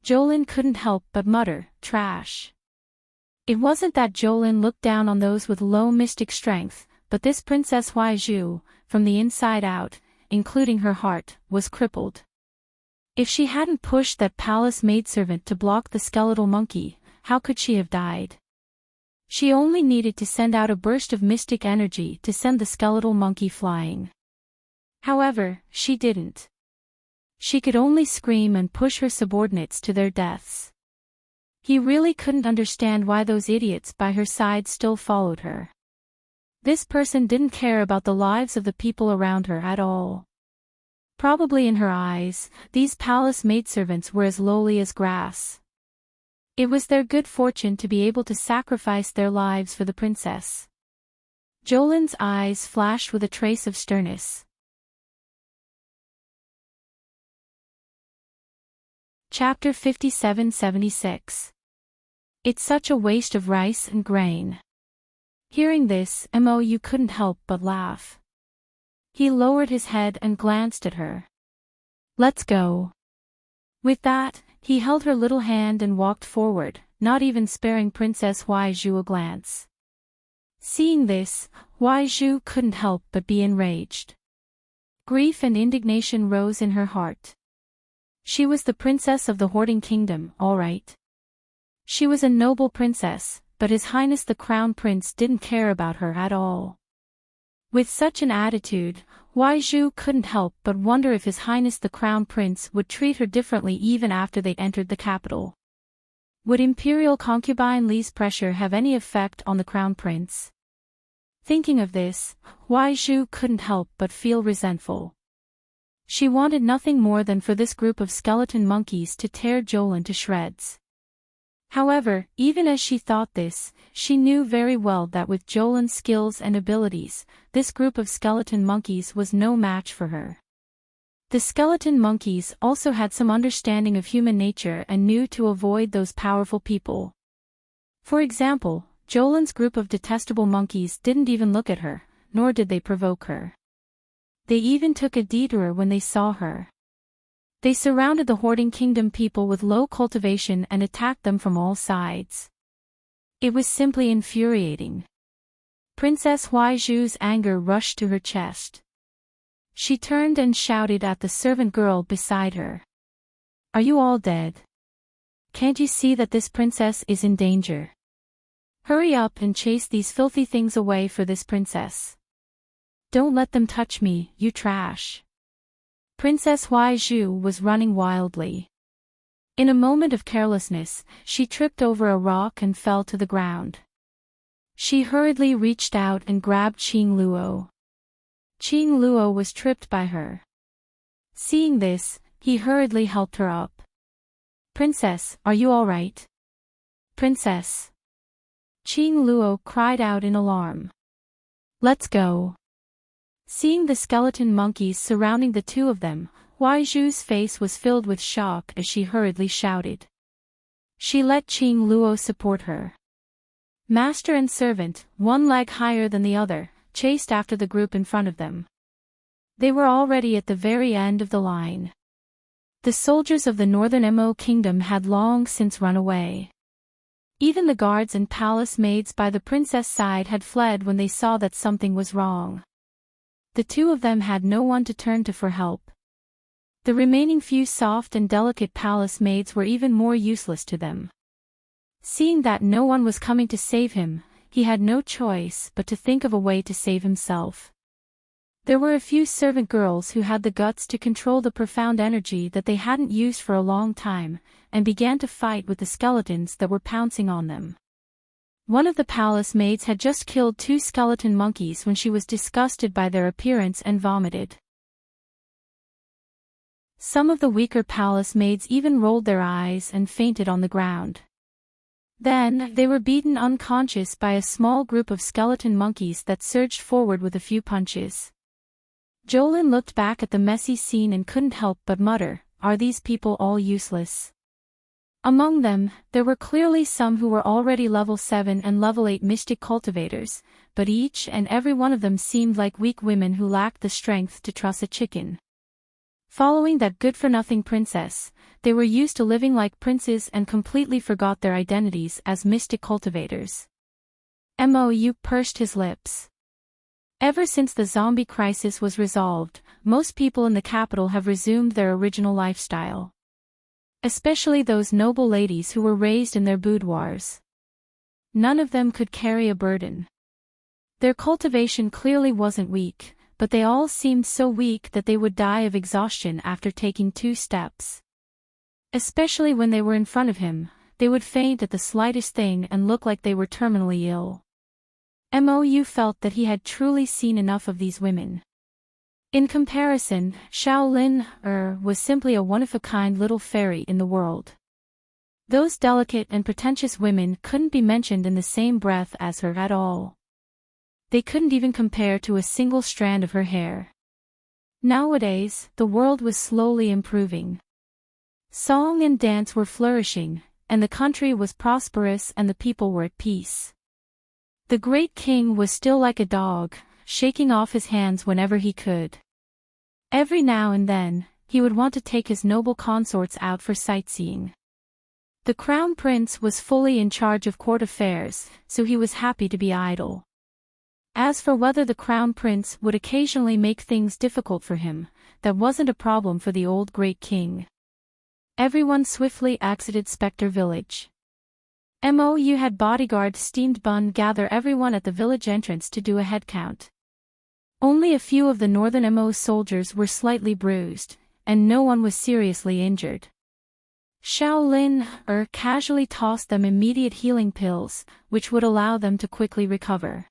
Jolin couldn't help but mutter, "Trash." It wasn't that Jolin looked down on those with low mystic strength, but this Princess Huai Zhu, from the inside out, including her heart, was crippled. If she hadn't pushed that palace maidservant to block the skeletal monkey, how could she have died? She only needed to send out a burst of mystic energy to send the skeletal monkey flying. However, she didn't. She could only scream and push her subordinates to their deaths. He really couldn't understand why those idiots by her side still followed her. This person didn't care about the lives of the people around her at all. Probably in her eyes, these palace maidservants were as lowly as grass. It was their good fortune to be able to sacrifice their lives for the princess. Jolin's eyes flashed with a trace of sternness. Chapter 57-76. It's such a waste of rice and grain. Hearing this, Mou couldn't help but laugh. He lowered his head and glanced at her. "Let's go." With that, he held her little hand and walked forward, not even sparing Princess Huai Zhu a glance. Seeing this, Huai Zhu couldn't help but be enraged. Grief and indignation rose in her heart. She was the princess of the Hoarding Kingdom, all right. She was a noble princess, but His Highness the Crown Prince didn't care about her at all. With such an attitude, Huai Zhu couldn't help but wonder if His Highness the Crown Prince would treat her differently even after they entered the capital. Would Imperial concubine Li's pressure have any effect on the Crown Prince? Thinking of this, Huai Zhu couldn't help but feel resentful. She wanted nothing more than for this group of skeleton monkeys to tear Jolin to shreds. However, even as she thought this, she knew very well that with Jolin's skills and abilities, this group of skeleton monkeys was no match for her. The skeleton monkeys also had some understanding of human nature and knew to avoid those powerful people. For example, Jolin's group of detestable monkeys didn't even look at her, nor did they provoke her. They even took a detour when they saw her. They surrounded the Hoarding Kingdom people with low cultivation and attacked them from all sides. It was simply infuriating. Princess Huai Zhu's anger rushed to her chest. She turned and shouted at the servant girl beside her. "Are you all dead? Can't you see that this princess is in danger?" Hurry up and chase these filthy things away for this princess. Don't let them touch me, you trash. Princess Huaizhu was running wildly. In a moment of carelessness, she tripped over a rock and fell to the ground. She hurriedly reached out and grabbed Qing Luo. Qing Luo was tripped by her. Seeing this, he hurriedly helped her up. Princess, are you all right? Princess. Qing Luo cried out in alarm. Let's go. Seeing the skeleton monkeys surrounding the two of them, Huaizhu's face was filled with shock as she hurriedly shouted. She let Qing Luo support her. Master and servant, one leg higher than the other, chased after the group in front of them. They were already at the very end of the line. The soldiers of the northern Mo kingdom had long since run away. Even the guards and palace maids by the princess' side had fled when they saw that something was wrong. The two of them had no one to turn to for help. The remaining few soft and delicate palace maids were even more useless to them. Seeing that no one was coming to save him, he had no choice but to think of a way to save himself. There were a few servant girls who had the guts to control the profound energy that they hadn't used for a long time, and began to fight with the skeletons that were pouncing on them. One of the palace maids had just killed 2 skeleton monkeys when she was disgusted by their appearance and vomited. Some of the weaker palace maids even rolled their eyes and fainted on the ground. Then, they were beaten unconscious by a small group of skeleton monkeys that surged forward with a few punches. Jolin looked back at the messy scene and couldn't help but mutter, "Are these people all useless?" Among them, there were clearly some who were already level 7 and level 8 mystic cultivators, but each and every one of them seemed like weak women who lacked the strength to truss a chicken. Following that good-for-nothing princess, they were used to living like princes and completely forgot their identities as mystic cultivators. Mou pursed his lips. Ever since the zombie crisis was resolved, most people in the capital have resumed their original lifestyle. Especially those noble ladies who were raised in their boudoirs. None of them could carry a burden. Their cultivation clearly wasn't weak, but they all seemed so weak that they would die of exhaustion after taking 2 steps. Especially when they were in front of him, they would faint at the slightest thing and look like they were terminally ill. Mou felt that he had truly seen enough of these women. In comparison, Shaolin was simply a one-of-a-kind little fairy in the world. Those delicate and pretentious women couldn't be mentioned in the same breath as her at all. They couldn't even compare to a single strand of her hair. Nowadays, the world was slowly improving. Song and dance were flourishing, and the country was prosperous and the people were at peace. The great king was still like a dog, shaking off his hands whenever he could. Every now and then, he would want to take his noble consorts out for sightseeing. The crown prince was fully in charge of court affairs, so he was happy to be idle. As for whether the crown prince would occasionally make things difficult for him, that wasn't a problem for the old great king. Everyone swiftly exited Spectre Village. Mou had bodyguard Steamed Bun gather everyone at the village entrance to do a head count. Only a few of the northern Mo soldiers were slightly bruised, and no one was seriously injured. Shaolin casually tossed them immediate healing pills, which would allow them to quickly recover.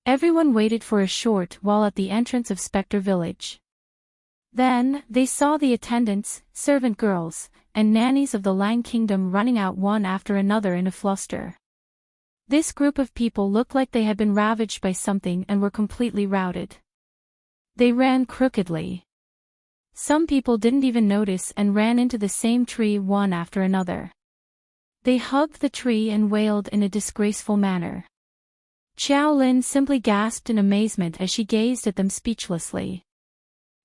Everyone waited for a short while at the entrance of Spectre Village. Then, they saw the attendants, servant girls, and nannies of the Lang Kingdom running out one after another in a fluster. This group of people looked like they had been ravaged by something and were completely routed. They ran crookedly. Some people didn't even notice and ran into the same tree one after another. They hugged the tree and wailed in a disgraceful manner. Xiaolin simply gasped in amazement as she gazed at them speechlessly.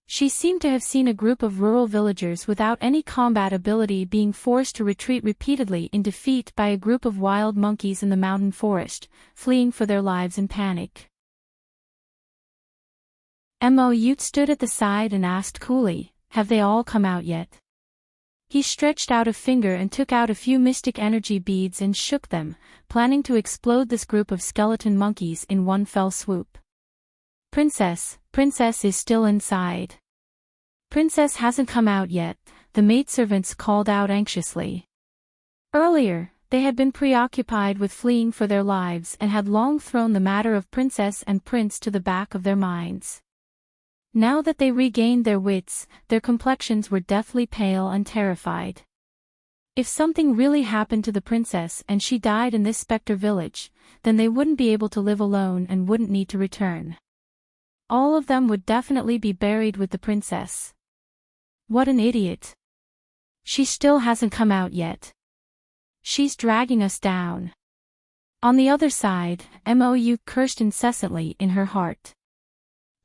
She seemed to have seen a group of rural villagers without any combat ability being forced to retreat repeatedly in defeat by a group of wild monkeys in the mountain forest, fleeing for their lives in panic. Mou stood at the side and asked coolly, "Have they all come out yet?" He stretched out a finger and took out a few mystic energy beads and shook them, planning to explode this group of skeleton monkeys in one fell swoop. Princess is still inside. Princess hasn't come out yet, the maidservants called out anxiously. Earlier, they had been preoccupied with fleeing for their lives and had long thrown the matter of princess and prince to the back of their minds. Now that they regained their wits, their complexions were deathly pale and terrified. If something really happened to the princess and she died in this specter village, then they wouldn't be able to live alone and wouldn't need to return. All of them would definitely be buried with the princess. What an idiot. She still hasn't come out yet. She's dragging us down. On the other side, Mou cursed incessantly in her heart.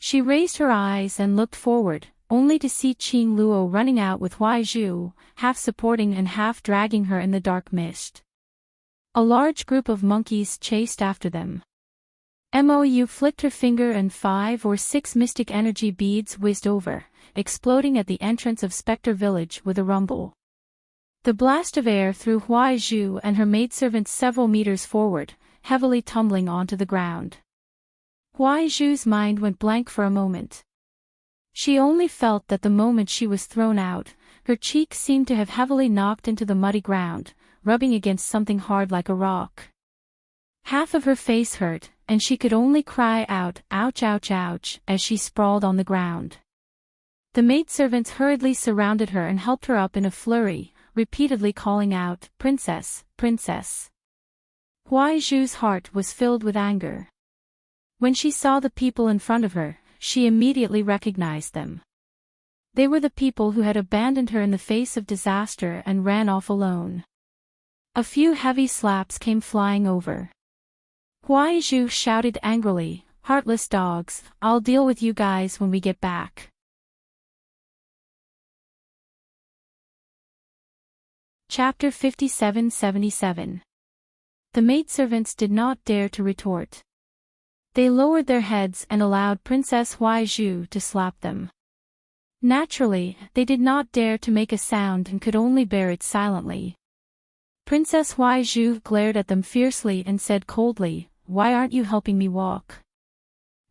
She raised her eyes and looked forward, only to see Qing Luo running out with Huai Zhu, half supporting and half dragging her in the dark mist. A large group of monkeys chased after them. Mou flicked her finger and 5 or 6 mystic energy beads whizzed over, exploding at the entrance of Spectre Village with a rumble. The blast of air threw Huai Zhu and her maidservants several meters forward, heavily tumbling onto the ground. Huai Zhu's mind went blank for a moment. She only felt that the moment she was thrown out, her cheeks seemed to have heavily knocked into the muddy ground, rubbing against something hard like a rock. Half of her face hurt, and she could only cry out, "Ouch, ouch, ouch," as she sprawled on the ground. The maidservants hurriedly surrounded her and helped her up in a flurry, repeatedly calling out, "Princess, princess." Huai Zhu's heart was filled with anger. When she saw the people in front of her, she immediately recognized them. They were the people who had abandoned her in the face of disaster and ran off alone. A few heavy slaps came flying over. Huai Zhu shouted angrily, "Heartless dogs, I'll deal with you guys when we get back." Chapter 57-77. The maidservants did not dare to retort. They lowered their heads and allowed Princess Huai Zhu to slap them. Naturally, they did not dare to make a sound and could only bear it silently. Princess Huai Zhu glared at them fiercely and said coldly, "Why aren't you helping me walk?"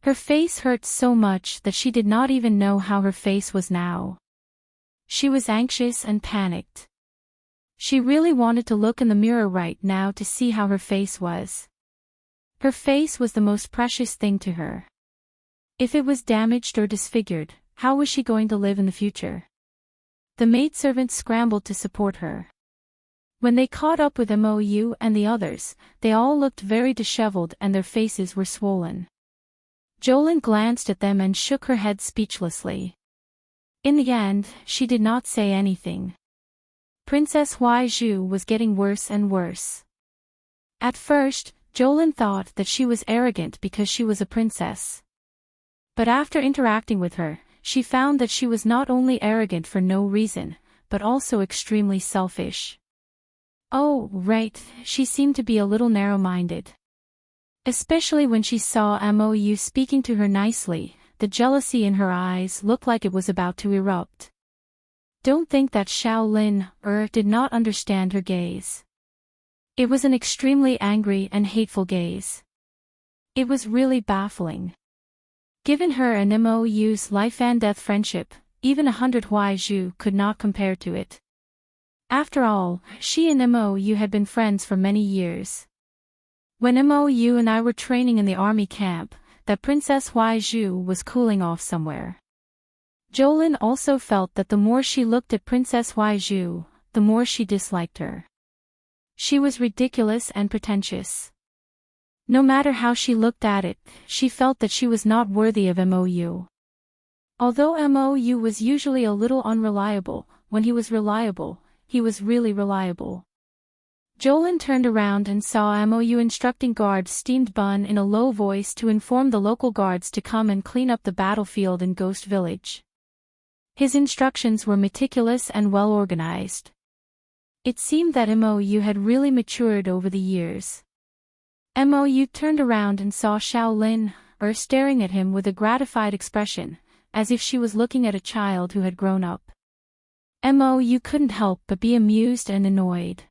Her face hurt so much that she did not even know how her face was now. She was anxious and panicked. She really wanted to look in the mirror right now to see how her face was. Her face was the most precious thing to her. If it was damaged or disfigured, how was she going to live in the future? The maidservants scrambled to support her. When they caught up with Mou and the others, they all looked very disheveled and their faces were swollen. Jolin glanced at them and shook her head speechlessly. In the end, she did not say anything. Princess Huai Zhu was getting worse and worse. At first, Jolin thought that she was arrogant because she was a princess. But after interacting with her, she found that she was not only arrogant for no reason, but also extremely selfish. Oh, right, she seemed to be a little narrow-minded. Especially when she saw Mou speaking to her nicely, the jealousy in her eyes looked like it was about to erupt. Don't think that Shaolin did not understand her gaze. It was an extremely angry and hateful gaze. It was really baffling. Given her and Mou's life and death friendship, even 100 Huai Zhu could not compare to it. After all, she and Mou had been friends for many years. When Mou and I were training in the army camp, that Princess Huai Zhu was cooling off somewhere. Jolin also felt that the more she looked at Princess Huai Zhu, the more she disliked her. She was ridiculous and pretentious. No matter how she looked at it, she felt that she was not worthy of Mou. Although Mou was usually a little unreliable, when he was reliable, he was really reliable. Jolin turned around and saw Mou instructing guards steamed bun in a low voice to inform the local guards to come and clean up the battlefield in Ghost Village. His instructions were meticulous and well organized. It seemed that Mou had really matured over the years. Mou turned around and saw Shaolin staring at him with a gratified expression, as if she was looking at a child who had grown up. Mo couldn't help but be amused and annoyed.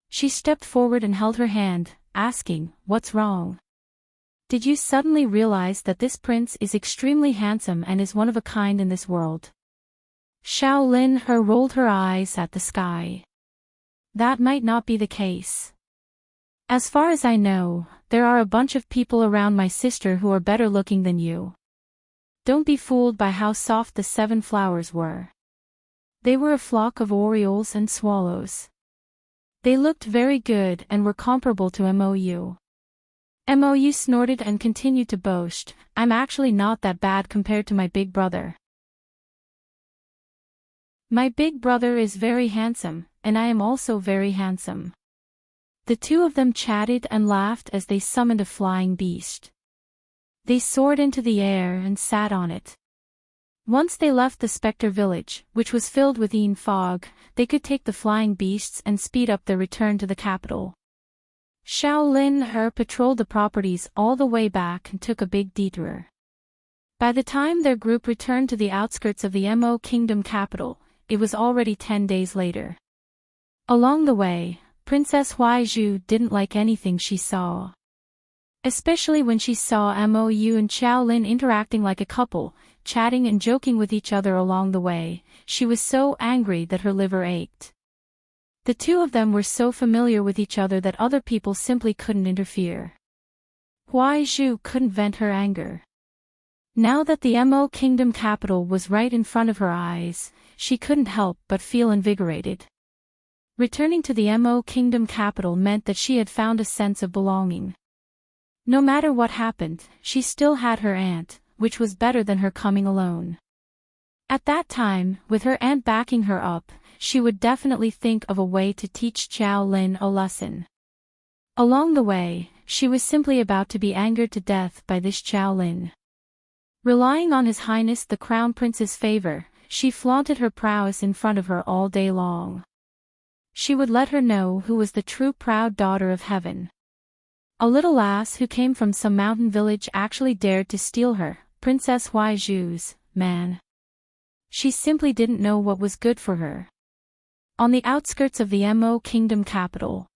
She stepped forward and held her hand, asking, "What's wrong? Did you suddenly realize that this prince is extremely handsome and is one of a kind in this world?" Shaolin rolled her eyes at the sky. "That might not be the case. As far as I know, there are a bunch of people around my sister who are better looking than you. Don't be fooled by how soft the 7 flowers were. They were a flock of orioles and swallows. They looked very good and were comparable to Mou. Mou snorted and continued to boast, "I'm actually not that bad compared to my big brother. My big brother is very handsome, and I am also very handsome." The two of them chatted and laughed as they summoned a flying beast. They soared into the air and sat on it. Once they left the Spectre village, which was filled with fog, they could take the flying beasts and speed up their return to the capital. Shaolin patrolled the properties all the way back and took a big detour. By the time their group returned to the outskirts of the Mo Kingdom capital, it was already 10 days later. Along the way, Princess Huaizhu didn't like anything she saw. Especially when she saw Mou and Shaolin interacting like a couple, chatting and joking with each other along the way, she was so angry that her liver ached. The two of them were so familiar with each other that other people simply couldn't interfere. Huaizhu couldn't vent her anger. Now that the Mo Kingdom capital was right in front of her eyes, she couldn't help but feel invigorated. Returning to the Mo Kingdom capital meant that she had found a sense of belonging. No matter what happened, she still had her aunt, which was better than her coming alone. At that time, with her aunt backing her up, she would definitely think of a way to teach Shaolin a lesson. Along the way, she was simply about to be angered to death by this Shaolin. Relying on His Highness the Crown Prince's favor, she flaunted her prowess in front of her all day long. She would let her know who was the true proud daughter of heaven. A little lass who came from some mountain village actually dared to steal her, Princess Huaizhu's, man. She simply didn't know what was good for her. On the outskirts of the Mo Kingdom capital,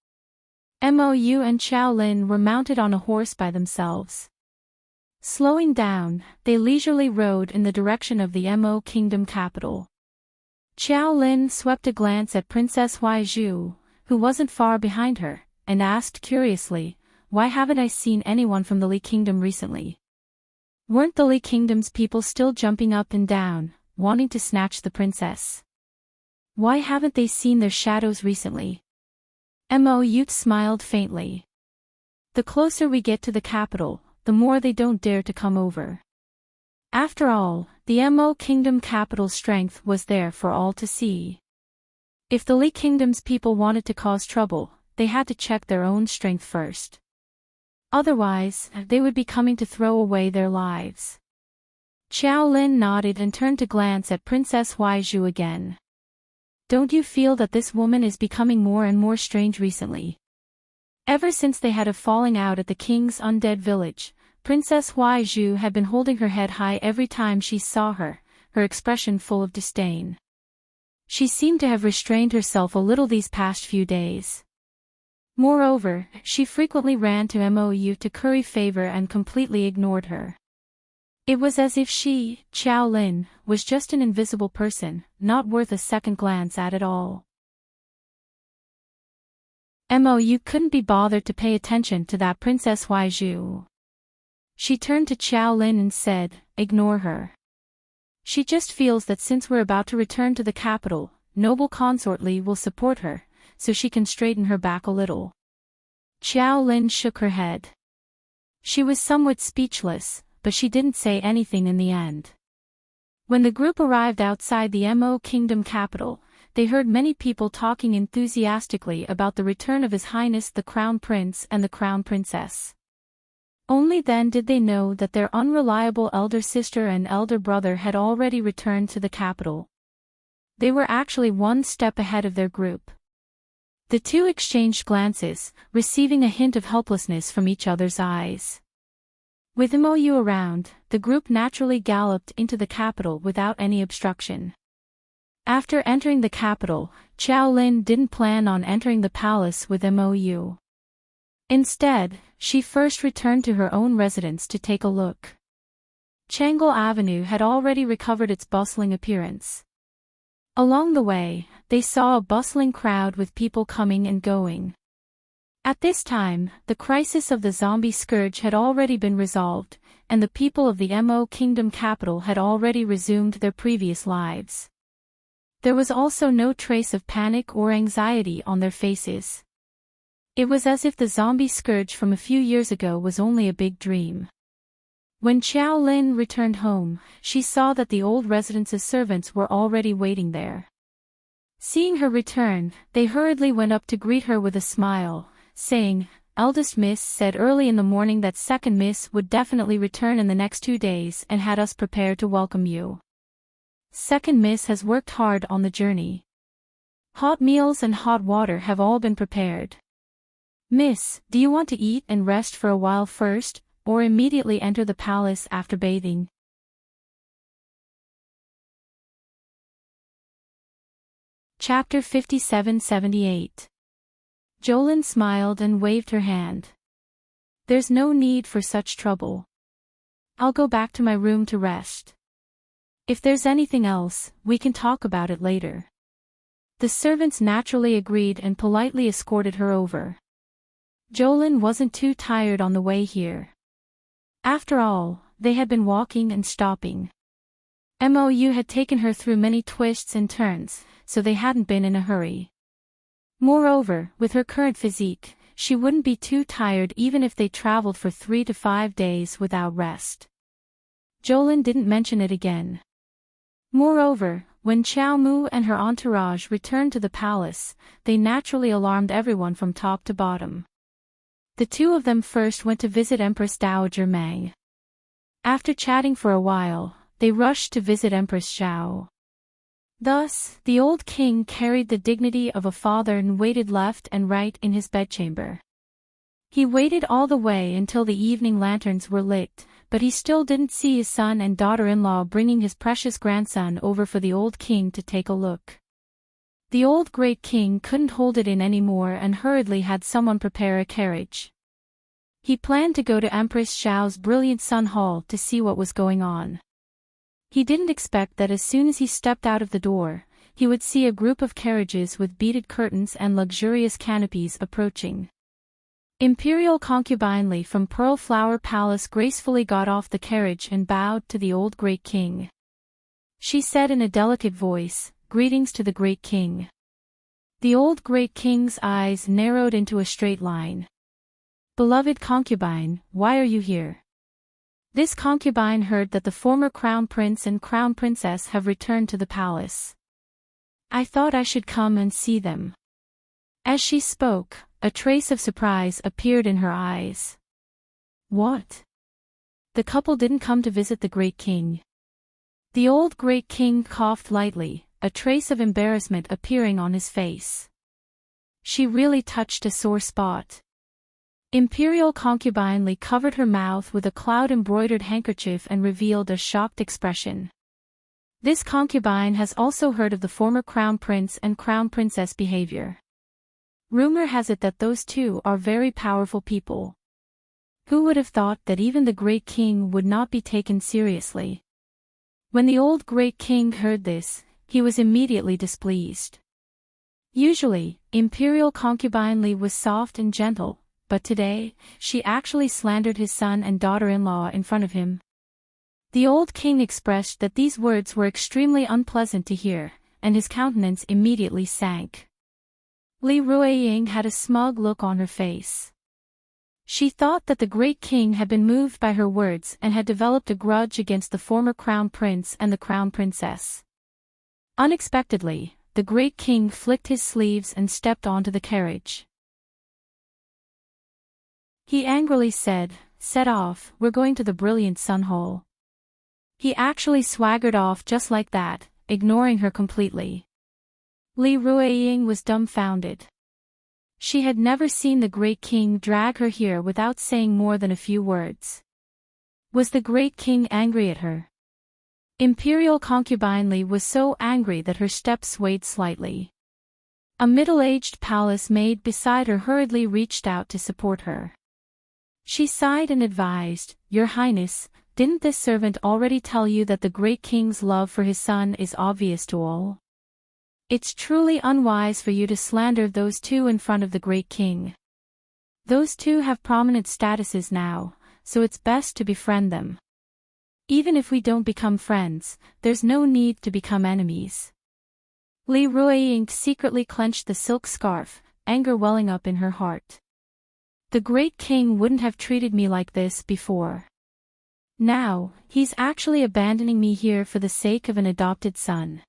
Mou and Shaolin were mounted on a horse by themselves. Slowing down, they leisurely rode in the direction of the Mo Kingdom capital. Shaolin swept a glance at Princess Huaizhu, who wasn't far behind her, and asked curiously, "Why haven't I seen anyone from the Li Kingdom recently? Weren't the Li Kingdom's people still jumping up and down, wanting to snatch the princess? Why haven't they seen their shadows recently?" Mou smiled faintly. "The closer we get to the capital, the more they don't dare to come over. After all, the Mo Kingdom capital's strength was there for all to see. If the Li Kingdom's people wanted to cause trouble, they had to check their own strength first. Otherwise, they would be coming to throw away their lives." Shaolin nodded and turned to glance at Princess Huaizhu again. "Don't you feel that this woman is becoming more and more strange recently?" Ever since they had a falling out at the king's undead village, Princess Huaizhu had been holding her head high every time she saw her, her expression full of disdain. She seemed to have restrained herself a little these past few days. Moreover, she frequently ran to Mou to curry favor and completely ignored her. It was as if she, Shaolin, was just an invisible person, not worth a second glance at all. Mou couldn't be bothered to pay attention to that Princess Huaizhu. She turned to Shaolin and said, "Ignore her. She just feels that since we're about to return to the capital, noble Consort Li will support her, so she can straighten her back a little." Shaolin shook her head. She was somewhat speechless, but she didn't say anything in the end. When the group arrived outside the Mo Kingdom capital, they heard many people talking enthusiastically about the return of His Highness the Crown Prince and the Crown Princess. Only then did they know that their unreliable elder sister and elder brother had already returned to the capital. They were actually one step ahead of their group. The two exchanged glances, receiving a hint of helplessness from each other's eyes. With Mou around, the group naturally galloped into the capital without any obstruction. After entering the capital, Xiao Lin didn't plan on entering the palace with Mou. Instead, she first returned to her own residence to take a look. Changle Avenue had already recovered its bustling appearance. Along the way, they saw a bustling crowd with people coming and going. At this time, the crisis of the zombie scourge had already been resolved, and the people of the Mo Kingdom capital had already resumed their previous lives. There was also no trace of panic or anxiety on their faces. It was as if the zombie scourge from a few years ago was only a big dream. When Xiao Lin returned home, she saw that the old residence's servants were already waiting there. Seeing her return, they hurriedly went up to greet her with a smile, saying, "Eldest Miss said early in the morning that Second Miss would definitely return in the next 2 days and had us prepared to welcome you. Second Miss has worked hard on the journey. Hot meals and hot water have all been prepared. Miss, do you want to eat and rest for a while first, or immediately enter the palace after bathing?" Chapter 57-78. Jolin smiled and waved her hand. "There's no need for such trouble. I'll go back to my room to rest. If there's anything else, we can talk about it later." The servants naturally agreed and politely escorted her over. Jolin wasn't too tired on the way here. After all, they had been walking and stopping. Mou had taken her through many twists and turns, so they hadn't been in a hurry. Moreover, with her current physique, she wouldn't be too tired even if they traveled for 3 to 5 days without rest. Jolin didn't mention it again. Moreover, when Xiao Mu and her entourage returned to the palace, they naturally alarmed everyone from top to bottom. The two of them first went to visit Empress Dowager Meng. After chatting for a while, they rushed to visit Empress Xiao. Thus, the old king carried the dignity of a father and waited left and right in his bedchamber. He waited all the way until the evening lanterns were lit, but he still didn't see his son and daughter-in-law bringing his precious grandson over for the old king to take a look. The old great king couldn't hold it in anymore and hurriedly had someone prepare a carriage. He planned to go to Empress Xiao's brilliant Sun Hall to see what was going on. He didn't expect that as soon as he stepped out of the door, he would see a group of carriages with beaded curtains and luxurious canopies approaching. Imperial concubine Li from Pearl Flower Palace gracefully got off the carriage and bowed to the old great king. She said in a delicate voice, "Greetings to the great king." The old great king's eyes narrowed into a straight line. "Beloved concubine, why are you here?" This concubine heard that the former crown prince and crown princess have returned to the palace. "I thought I should come and see them." As she spoke, a trace of surprise appeared in her eyes. "What? The couple didn't come to visit the great king?" The old great king coughed lightly, a trace of embarrassment appearing on his face. She really touched a sore spot. Imperial concubine Li covered her mouth with a cloud-embroidered handkerchief and revealed a shocked expression. This concubine has also heard of the former crown prince and crown princess behavior. Rumor has it that those two are very powerful people. Who would have thought that even the great king would not be taken seriously? When the old great king heard this, he was immediately displeased. Usually, Imperial concubine Li was soft and gentle, but today, she actually slandered his son and daughter-in-law in front of him. The old king expressed that these words were extremely unpleasant to hear, and his countenance immediately sank. Li Ruiying had a smug look on her face. She thought that the great king had been moved by her words and had developed a grudge against the former crown prince and the crown princess. Unexpectedly, the great king flicked his sleeves and stepped onto the carriage. He angrily said, "Set off, we're going to the brilliant Sun Hall." He actually swaggered off just like that, ignoring her completely. Li Ruiying was dumbfounded. She had never seen the great king drag her here without saying more than a few words. Was the great king angry at her? Imperial concubine Li was so angry that her steps swayed slightly. A middle-aged palace maid beside her hurriedly reached out to support her. She sighed and advised, "Your Highness, didn't this servant already tell you that the great king's love for his son is obvious to all? It's truly unwise for you to slander those two in front of the great king. Those two have prominent statuses now, so it's best to befriend them. Even if we don't become friends, there's no need to become enemies." Li Ruiying secretly clenched the silk scarf, anger welling up in her heart. The great king wouldn't have treated me like this before. Now, he's actually abandoning me here for the sake of an adopted son.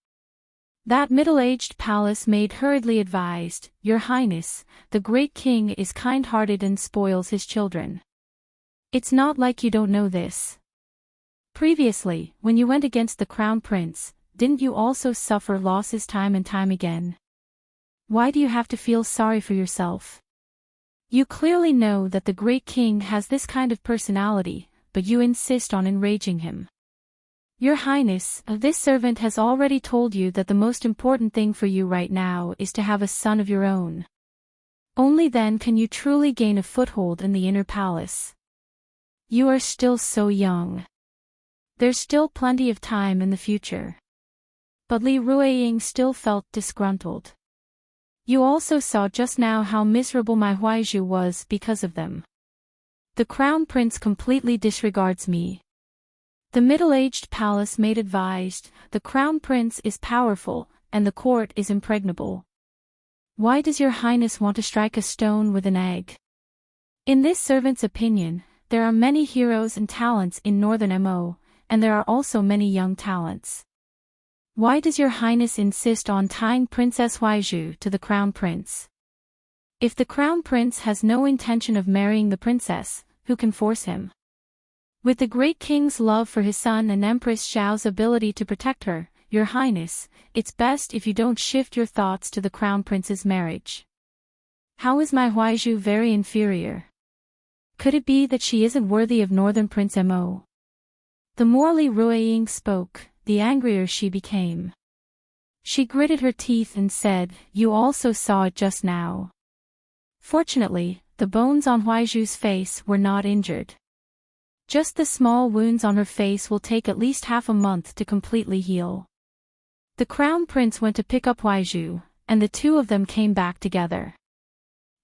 That middle-aged palace maid hurriedly advised, "Your Highness, the great king is kind-hearted and spoils his children. It's not like you don't know this. Previously, when you went against the crown prince, didn't you also suffer losses time and time again? Why do you have to feel sorry for yourself? You clearly know that the great king has this kind of personality, but you insist on enraging him. Your Highness, this servant has already told you that the most important thing for you right now is to have a son of your own. Only then can you truly gain a foothold in the inner palace. You are still so young. There's still plenty of time in the future." But Li Ruiying still felt disgruntled. "You also saw just now how miserable my Huaizhu was because of them. The crown prince completely disregards me." The middle-aged palace maid advised, "The crown prince is powerful, and the court is impregnable. Why does your Highness want to strike a stone with an egg? In this servant's opinion, there are many heroes and talents in Northern Mo, and there are also many young talents. Why does your Highness insist on tying Princess Huaizhu to the crown prince? If the crown prince has no intention of marrying the princess, who can force him? With the great king's love for his son and Empress Xiao's ability to protect her, your Highness, it's best if you don't shift your thoughts to the crown prince's marriage. How is my Huaizhu very inferior? Could it be that she isn't worthy of Northern Prince Mo?" The more Li Ruiying spoke, the angrier she became. She gritted her teeth and said, "You also saw it just now." Fortunately, the bones on Huaizhu's face were not injured. Just the small wounds on her face will take at least half a month to completely heal. The crown prince went to pick up Huaizhu, and the two of them came back together.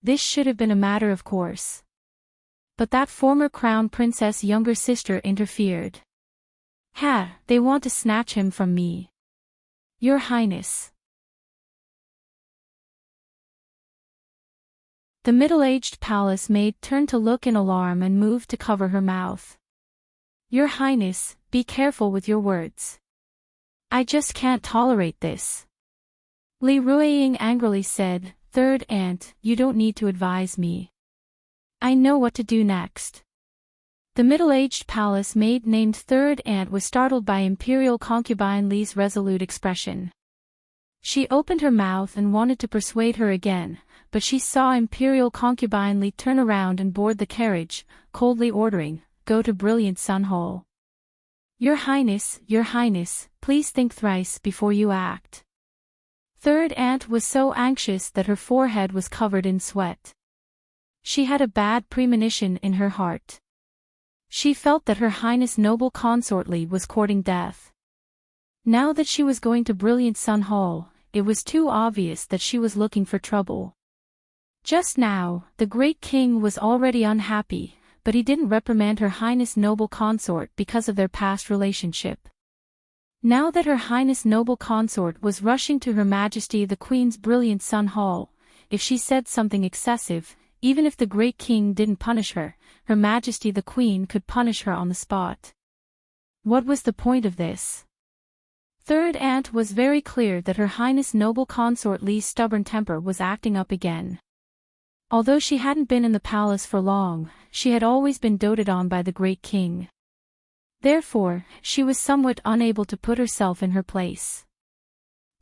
This should have been a matter of course. But that former crown princess' younger sister interfered. "Ha, they want to snatch him from me. Your Highness." The middle-aged palace maid turned to look in alarm and moved to cover her mouth. "Your Highness, be careful with your words. I just can't tolerate this." Li Ruiying angrily said, "Third aunt, you don't need to advise me. I know what to do next." The middle-aged palace maid named Third Aunt was startled by Imperial concubine Li's resolute expression. She opened her mouth and wanted to persuade her again, but she saw Imperial concubine Li turn around and board the carriage, coldly ordering, "Go to Brilliant Sun Hall. Your Highness, please think thrice before you act." Third Aunt was so anxious that her forehead was covered in sweat. She had a bad premonition in her heart. She felt that her Highness noble consort Li was courting death. Now that she was going to Brilliant Sun Hall, it was too obvious that she was looking for trouble. Just now, the great king was already unhappy, but he didn't reprimand her Highness noble consort because of their past relationship. Now that her Highness noble consort was rushing to Her Majesty the Queen's Brilliant Sun Hall, if she said something excessive, even if the great king didn't punish her, Her Majesty the Queen could punish her on the spot. What was the point of this? Third Aunt was very clear that Her Highness noble consort Li's stubborn temper was acting up again. Although she hadn't been in the palace for long, she had always been doted on by the great king. Therefore, she was somewhat unable to put herself in her place.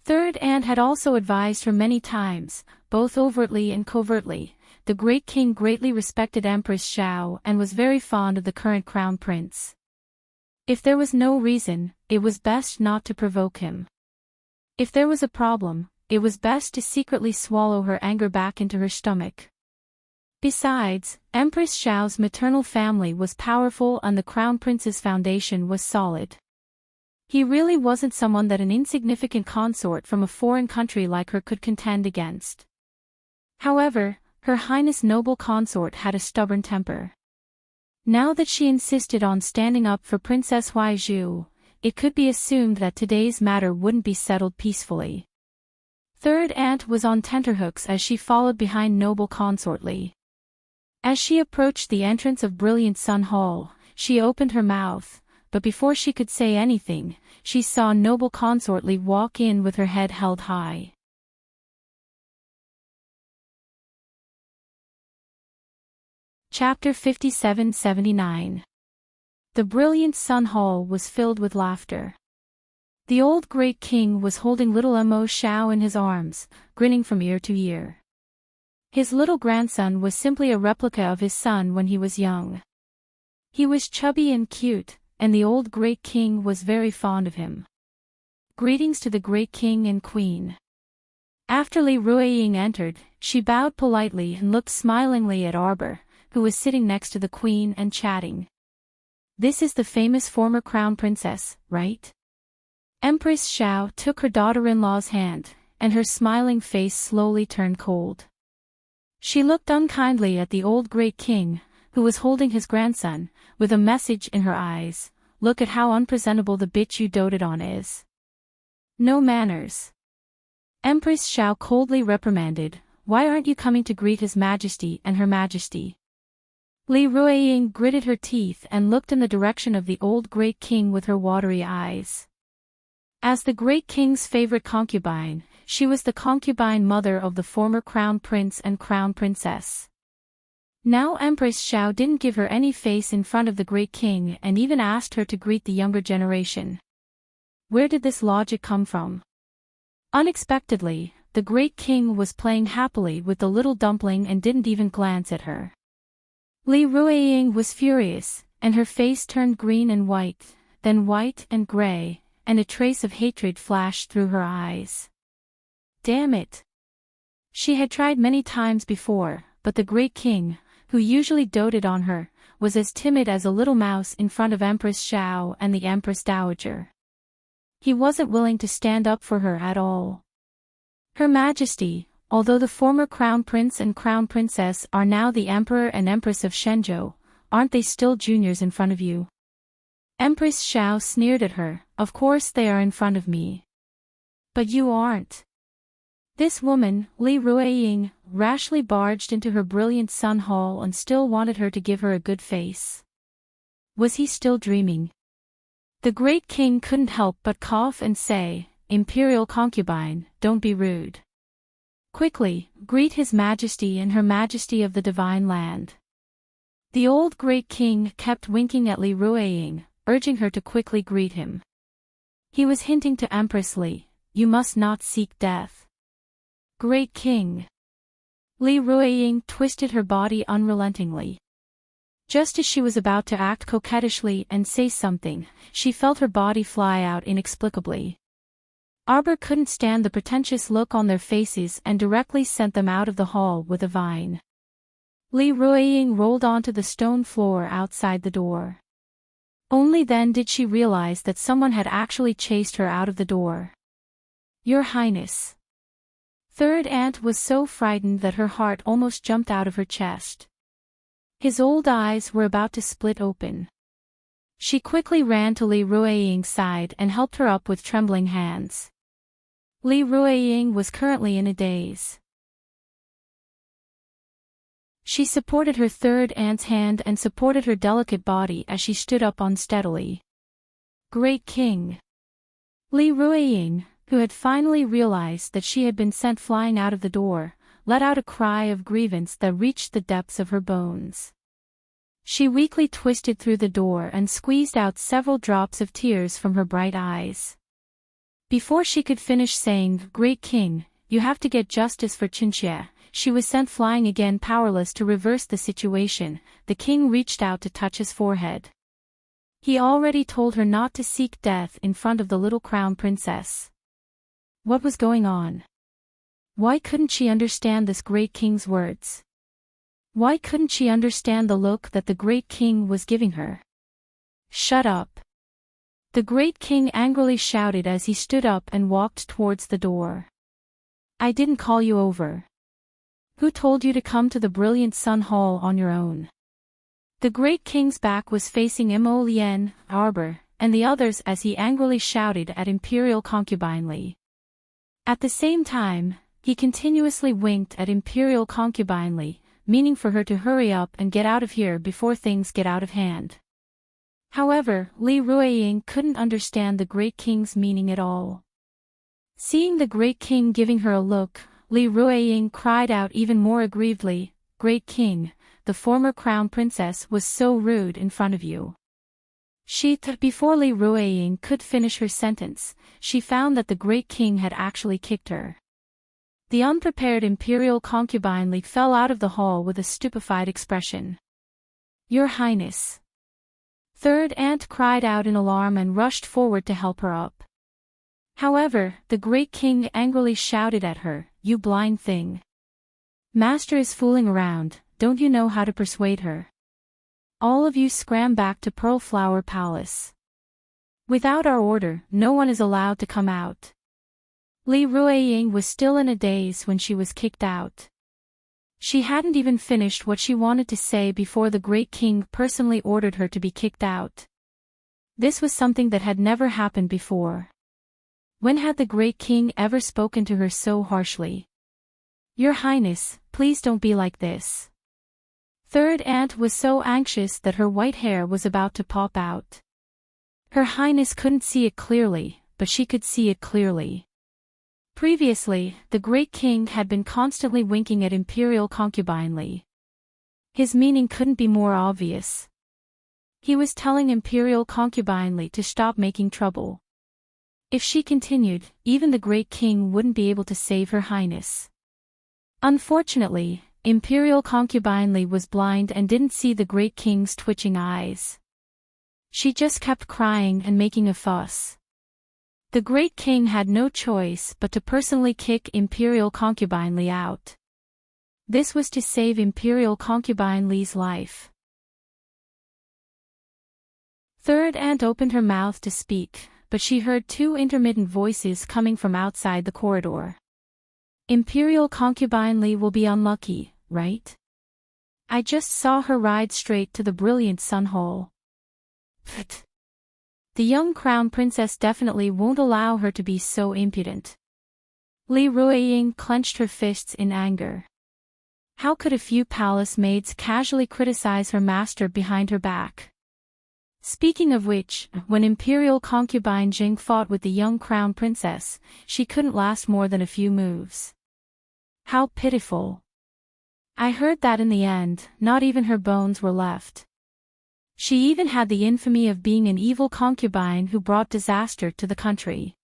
Third Aunt had also advised her many times, both overtly and covertly. The great king greatly respected Empress Xiao and was very fond of the current crown prince. If there was no reason, it was best not to provoke him. If there was a problem, it was best to secretly swallow her anger back into her stomach. Besides, Empress Xiao's maternal family was powerful and the Crown Prince's foundation was solid. He really wasn't someone that an insignificant consort from a foreign country like her could contend against. However, Her Highness noble consort had a stubborn temper. Now that she insisted on standing up for Princess Huaizhu, it could be assumed that today's matter wouldn't be settled peacefully. Third Aunt was on tenterhooks as she followed behind noble consort Li. As she approached the entrance of Brilliant Sun Hall, she opened her mouth, but before she could say anything, she saw noble consort Li walk in with her head held high. Chapter 57-79. The Brilliant Sun Hall was filled with laughter. The old Great King was holding little Mo Xiao in his arms, grinning from ear to ear. His little grandson was simply a replica of his son when he was young. He was chubby and cute, and the old Great King was very fond of him. Greetings to the Great King and Queen. After Li Ruiying entered, she bowed politely and looked smilingly at Arbor, who was sitting next to the Queen and chatting. This is the famous former Crown Princess, right? Empress Xiao took her daughter-in-law's hand, and her smiling face slowly turned cold. She looked unkindly at the old Great King, who was holding his grandson, with a message in her eyes. Look at how unpresentable the bitch you doted on is. No manners. Empress Xiao coldly reprimanded, why aren't you coming to greet His Majesty and Her Majesty? Li Ruiying gritted her teeth and looked in the direction of the old Great King with her watery eyes. As the Great King's favorite concubine, she was the concubine mother of the former Crown Prince and Crown Princess. Now Empress Xiao didn't give her any face in front of the Great King and even asked her to greet the younger generation. Where did this logic come from? Unexpectedly, the Great King was playing happily with the little dumpling and didn't even glance at her. Li Ruiying was furious, and her face turned green and white, then white and gray, and a trace of hatred flashed through her eyes. Damn it! She had tried many times before, but the Great King, who usually doted on her, was as timid as a little mouse in front of Empress Xiao and the Empress Dowager. He wasn't willing to stand up for her at all. Her Majesty, although the former Crown Prince and Crown Princess are now the Emperor and Empress of Shenzhou, aren't they still juniors in front of you? Empress Xiao sneered at her, of course they are in front of me. But you aren't. This woman, Li Ruiying, rashly barged into her Brilliant Sun Hall and still wanted her to give her a good face. Was he still dreaming? The Great King couldn't help but cough and say, Imperial concubine, don't be rude. Quickly, greet His Majesty and Her Majesty of the Divine Land. The old Great King kept winking at Li Ruiying, urging her to quickly greet him. He was hinting to Empress Li, you must not seek death. Great King. Li Ruiying twisted her body unrelentingly. Just as she was about to act coquettishly and say something, she felt her body fly out inexplicably. Arbor couldn't stand the pretentious look on their faces and directly sent them out of the hall with a vine. Li Ruiying rolled onto the stone floor outside the door. Only then did she realize that someone had actually chased her out of the door. Your Highness. Third Aunt was so frightened that her heart almost jumped out of her chest. His old eyes were about to split open. She quickly ran to Li Ruiying's side and helped her up with trembling hands. Li Ruiying was currently in a daze. She supported her third aunt's hand and supported her delicate body as she stood up unsteadily. Great King. Li Ruiying, who had finally realized that she had been sent flying out of the door, let out a cry of grievance that reached the depths of her bones. She weakly twisted through the door and squeezed out several drops of tears from her bright eyes. Before she could finish saying, Great King, you have to get justice for Qinxie, she was sent flying again, powerless to reverse the situation. The king reached out to touch his forehead. He already told her not to seek death in front of the little crown princess. What was going on? Why couldn't she understand this great king's words? Why couldn't she understand the look that the great king was giving her? Shut up! The great king angrily shouted as he stood up and walked towards the door. I didn't call you over. Who told you to come to the brilliant Sun Hall on your own? The great king's back was facing Emolienne, Arbor, and the others as he angrily shouted at Imperial Concubine Li. At the same time, he continuously winked at Imperial Concubine Li, meaning for her to hurry up and get out of here before things get out of hand. However, Li Ruiying couldn't understand the great king's meaning at all. Seeing the great king giving her a look, Li Ruiying cried out even more aggrievedly, Great king, the former crown princess was so rude in front of you. Before Li Ruiying could finish her sentence, she found that the great king had actually kicked her. The unprepared imperial concubine Li fell out of the hall with a stupefied expression. Your Highness. Third aunt cried out in alarm and rushed forward to help her up. However, the great king angrily shouted at her, You blind thing. Master is fooling around, don't you know how to persuade her? All of you scram back to Pearl Flower Palace. Without our order, no one is allowed to come out. Li Ruiying was still in a daze when she was kicked out. She hadn't even finished what she wanted to say before the great king personally ordered her to be kicked out. This was something that had never happened before. When had the great king ever spoken to her so harshly? Your Highness, please don't be like this. Third aunt was so anxious that her white hair was about to pop out. Her Highness couldn't see it clearly, but she could see it clearly. Previously, the great king had been constantly winking at Imperial Concubine Li. His meaning couldn't be more obvious. He was telling Imperial Concubine Li to stop making trouble. If she continued, even the great king wouldn't be able to save her Highness. Unfortunately, Imperial Concubine Li was blind and didn't see the great king's twitching eyes. She just kept crying and making a fuss. The great king had no choice but to personally kick Imperial Concubine Li out. This was to save Imperial Concubine Li's life. Third aunt opened her mouth to speak, but she heard two intermittent voices coming from outside the corridor. Imperial Concubine Li will be unlucky, right? I just saw her ride straight to the brilliant Sun Hall. Pfft. The young crown princess definitely won't allow her to be so impudent. Li Ruiying clenched her fists in anger. How could a few palace maids casually criticize her master behind her back? Speaking of which, when Imperial Concubine Jing fought with the young crown princess, she couldn't last more than a few moves. How pitiful. I heard that in the end, not even her bones were left. She even had the infamy of being an evil concubine who brought disaster to the country.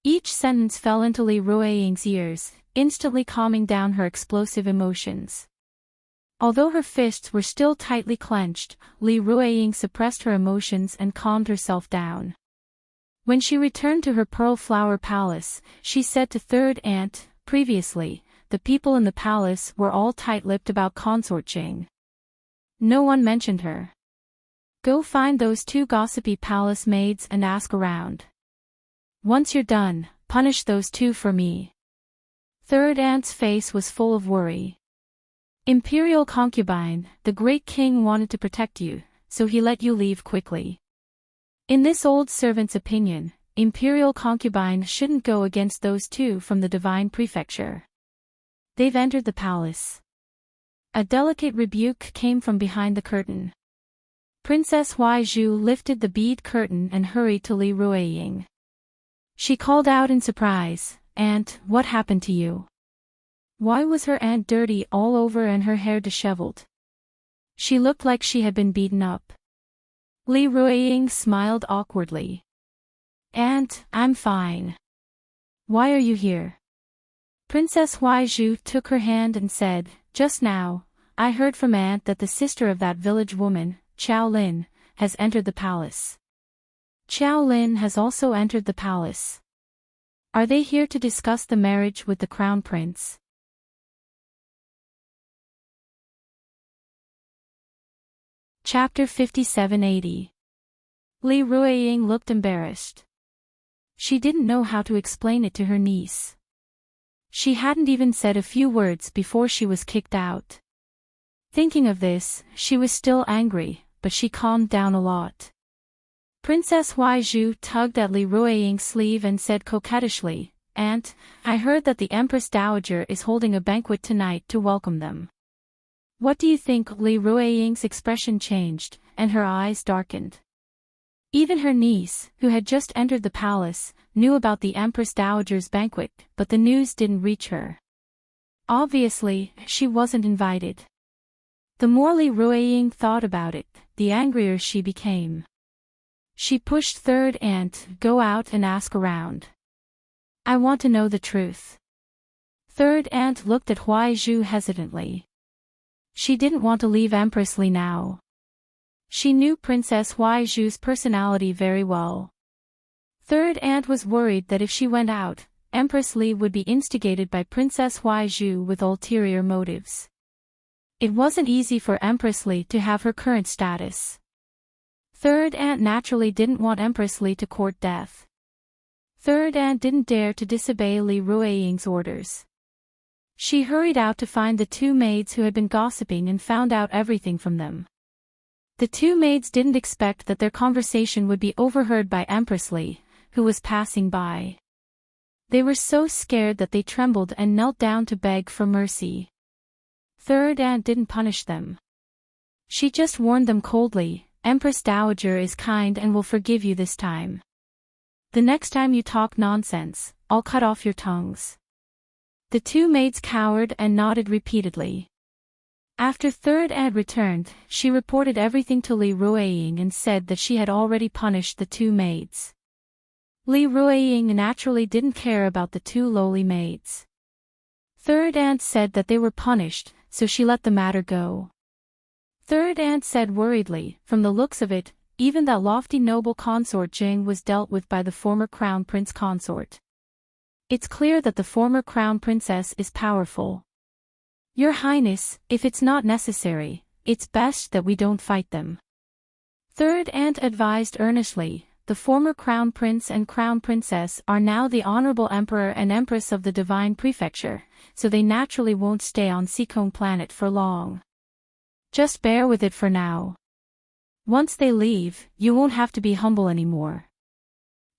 Each sentence fell into Li Ruiying's ears, instantly calming down her explosive emotions. Although her fists were still tightly clenched, Li Ruiying suppressed her emotions and calmed herself down. When she returned to her Pearl Flower Palace, she said to Third Aunt, previously, the people in the palace were all tight-lipped about Consort Jing. No one mentioned her. Go find those two gossipy palace maids and ask around. Once you're done, punish those two for me. Third Aunt's face was full of worry. Imperial Concubine, the great king wanted to protect you, so he let you leave quickly. In this old servant's opinion, Imperial Concubine shouldn't go against those two from the divine prefecture. They've entered the palace. A delicate rebuke came from behind the curtain. Princess Huaizhu lifted the bead curtain and hurried to Li Ruiying. She called out in surprise, Aunt, what happened to you? Why was her aunt dirty all over and her hair disheveled? She looked like she had been beaten up. Li Ruiying smiled awkwardly. Aunt, I'm fine. Why are you here? Princess Huaizhu took her hand and said, Just now, I heard from Aunt that the sister of that village woman, Qiao Lin, has entered the palace. Qiao Lin has also entered the palace. Are they here to discuss the marriage with the crown prince? Chapter 5780. Li Ruiying looked embarrassed. She didn't know how to explain it to her niece. She hadn't even said a few words before she was kicked out. Thinking of this, she was still angry, but she calmed down a lot. Princess Huaizhu tugged at Li Ruiying's sleeve and said coquettishly, "Aunt, I heard that the Empress Dowager is holding a banquet tonight to welcome them." What do you think? Li Ruiying's expression changed, and her eyes darkened. Even her niece, who had just entered the palace, knew about the Empress Dowager's banquet, but the news didn't reach her. Obviously, she wasn't invited. The more Li Ruiying thought about it, the angrier she became. She pushed third aunt, "Go out and ask around. I want to know the truth." Third aunt looked at Huaizhu hesitantly. She didn't want to leave Empress Li now. She knew Princess Huaizhu's personality very well. Third aunt was worried that if she went out, Empress Li would be instigated by Princess Huaizhu with ulterior motives. It wasn't easy for Empress Li to have her current status. Third aunt naturally didn't want Empress Li to court death. Third aunt didn't dare to disobey Li Ruiying's orders. She hurried out to find the two maids who had been gossiping and found out everything from them. The two maids didn't expect that their conversation would be overheard by Empress Li, who was passing by. They were so scared that they trembled and knelt down to beg for mercy. Third aunt didn't punish them. She just warned them coldly, "Empress Dowager is kind and will forgive you this time. The next time you talk nonsense, I'll cut off your tongues." The two maids cowered and nodded repeatedly. After third aunt returned, she reported everything to Li Ruiying and said that she had already punished the two maids. Li Ruiying naturally didn't care about the two lowly maids. Third aunt said that they were punished, so she let the matter go. Third aunt said worriedly, "From the looks of it, even that lofty noble consort Jing was dealt with by the former crown prince consort. It's clear that the former crown princess is powerful. Your Highness, if it's not necessary, it's best that we don't fight them." Third aunt advised earnestly, "The former crown prince and crown princess are now the honorable emperor and empress of the divine prefecture, so they naturally won't stay on Seacone planet for long. Just bear with it for now. Once they leave, you won't have to be humble anymore."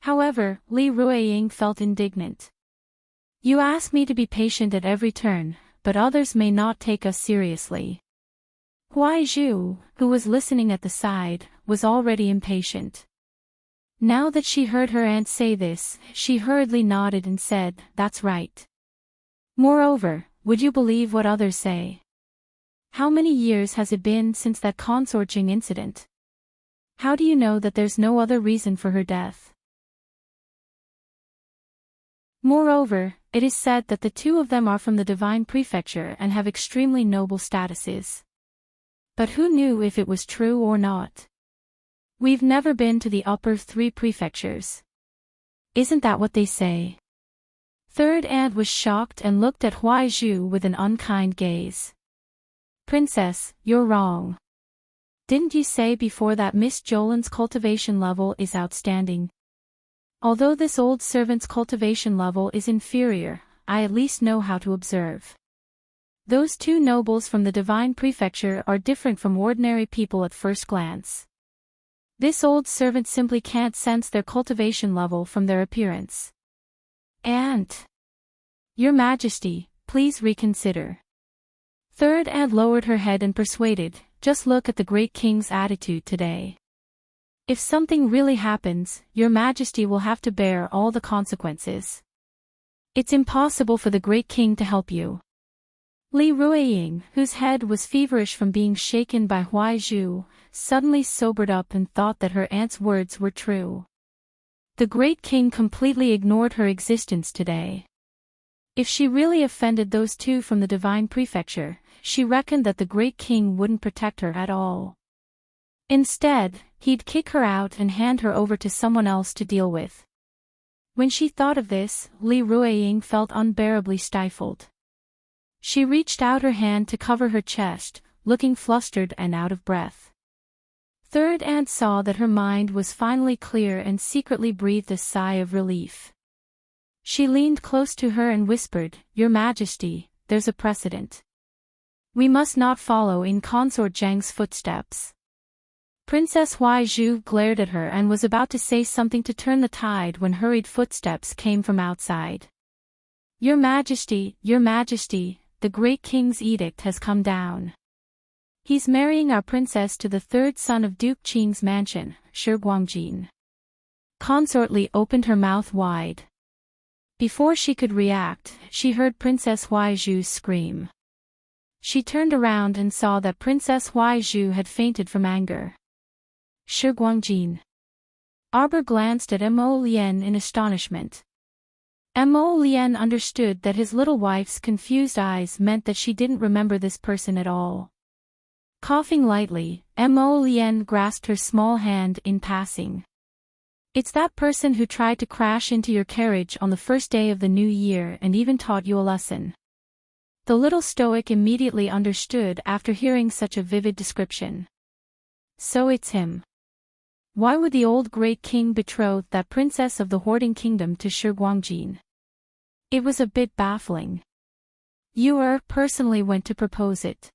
However, Li Ruiying felt indignant. "You ask me to be patient at every turn, but others may not take us seriously." Huaizhu, who was listening at the side, was already impatient. Now that she heard her aunt say this, she hurriedly nodded and said, "That's right. Moreover, would you believe what others say? How many years has it been since that consorting incident? How do you know that there's no other reason for her death? Moreover, it is said that the two of them are from the divine prefecture and have extremely noble statuses. But who knew if it was true or not? We've never been to the upper three prefectures. Isn't that what they say?" Third aunt was shocked and looked at Huaizhu with an unkind gaze. "Princess, you're wrong. Didn't you say before that Miss Jolin's cultivation level is outstanding? Although this old servant's cultivation level is inferior, I at least know how to observe. Those two nobles from the divine prefecture are different from ordinary people at first glance. This old servant simply can't sense their cultivation level from their appearance. Aunt! Your Majesty, please reconsider." Third aunt lowered her head and persuaded, "Just look at the great king's attitude today. If something really happens, your Majesty will have to bear all the consequences. It's impossible for the great king to help you." Li Ruiying, whose head was feverish from being shaken by Huaizhu, suddenly sobered up and thought that her aunt's words were true. The great king completely ignored her existence today. If she really offended those two from the divine prefecture, she reckoned that the great king wouldn't protect her at all. Instead, he'd kick her out and hand her over to someone else to deal with. When she thought of this, Li Ruiying felt unbearably stifled. She reached out her hand to cover her chest, looking flustered and out of breath. Third Aunt saw that her mind was finally clear and secretly breathed a sigh of relief. She leaned close to her and whispered, "Your Majesty, there's a precedent. We must not follow in Consort Zhang's footsteps." Princess Huaizhu glared at her and was about to say something to turn the tide when hurried footsteps came from outside. Your Majesty, the great king's edict has come down. He's marrying our princess to the third son of Duke Qing's mansion, Shi Guangjin. Consort Li opened her mouth wide. Before she could react, she heard Princess Huaizhu scream. She turned around and saw that Princess Huaizhu had fainted from anger. Shi Guangjin. Arbor glanced at Mo Lian in astonishment. Mo Lian understood that his little wife's confused eyes meant that she didn't remember this person at all. Coughing lightly, Mo Lian grasped her small hand in passing. It's that person who tried to crash into your carriage on the first day of the new year and even taught you a lesson. The little stoic immediately understood after hearing such a vivid description. So it's him. Why would the old great king betroth that princess of the hoarding kingdom to Shi Guangjin? It was a bit baffling. You personally went to propose it.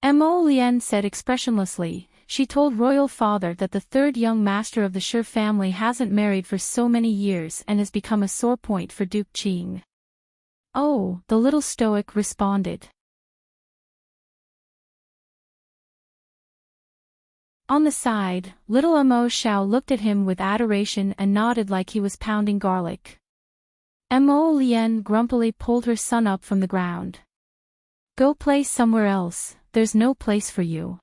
Mo Lian said expressionlessly. She told royal father that the third young master of the Shi family hasn't married for so many years and has become a sore point for Duke Qing. Oh, the little stoic responded. On the side, little Mo Xiao looked at him with adoration and nodded like he was pounding garlic. Mo Lian grumpily pulled her son up from the ground. Go play somewhere else, there's no place for you.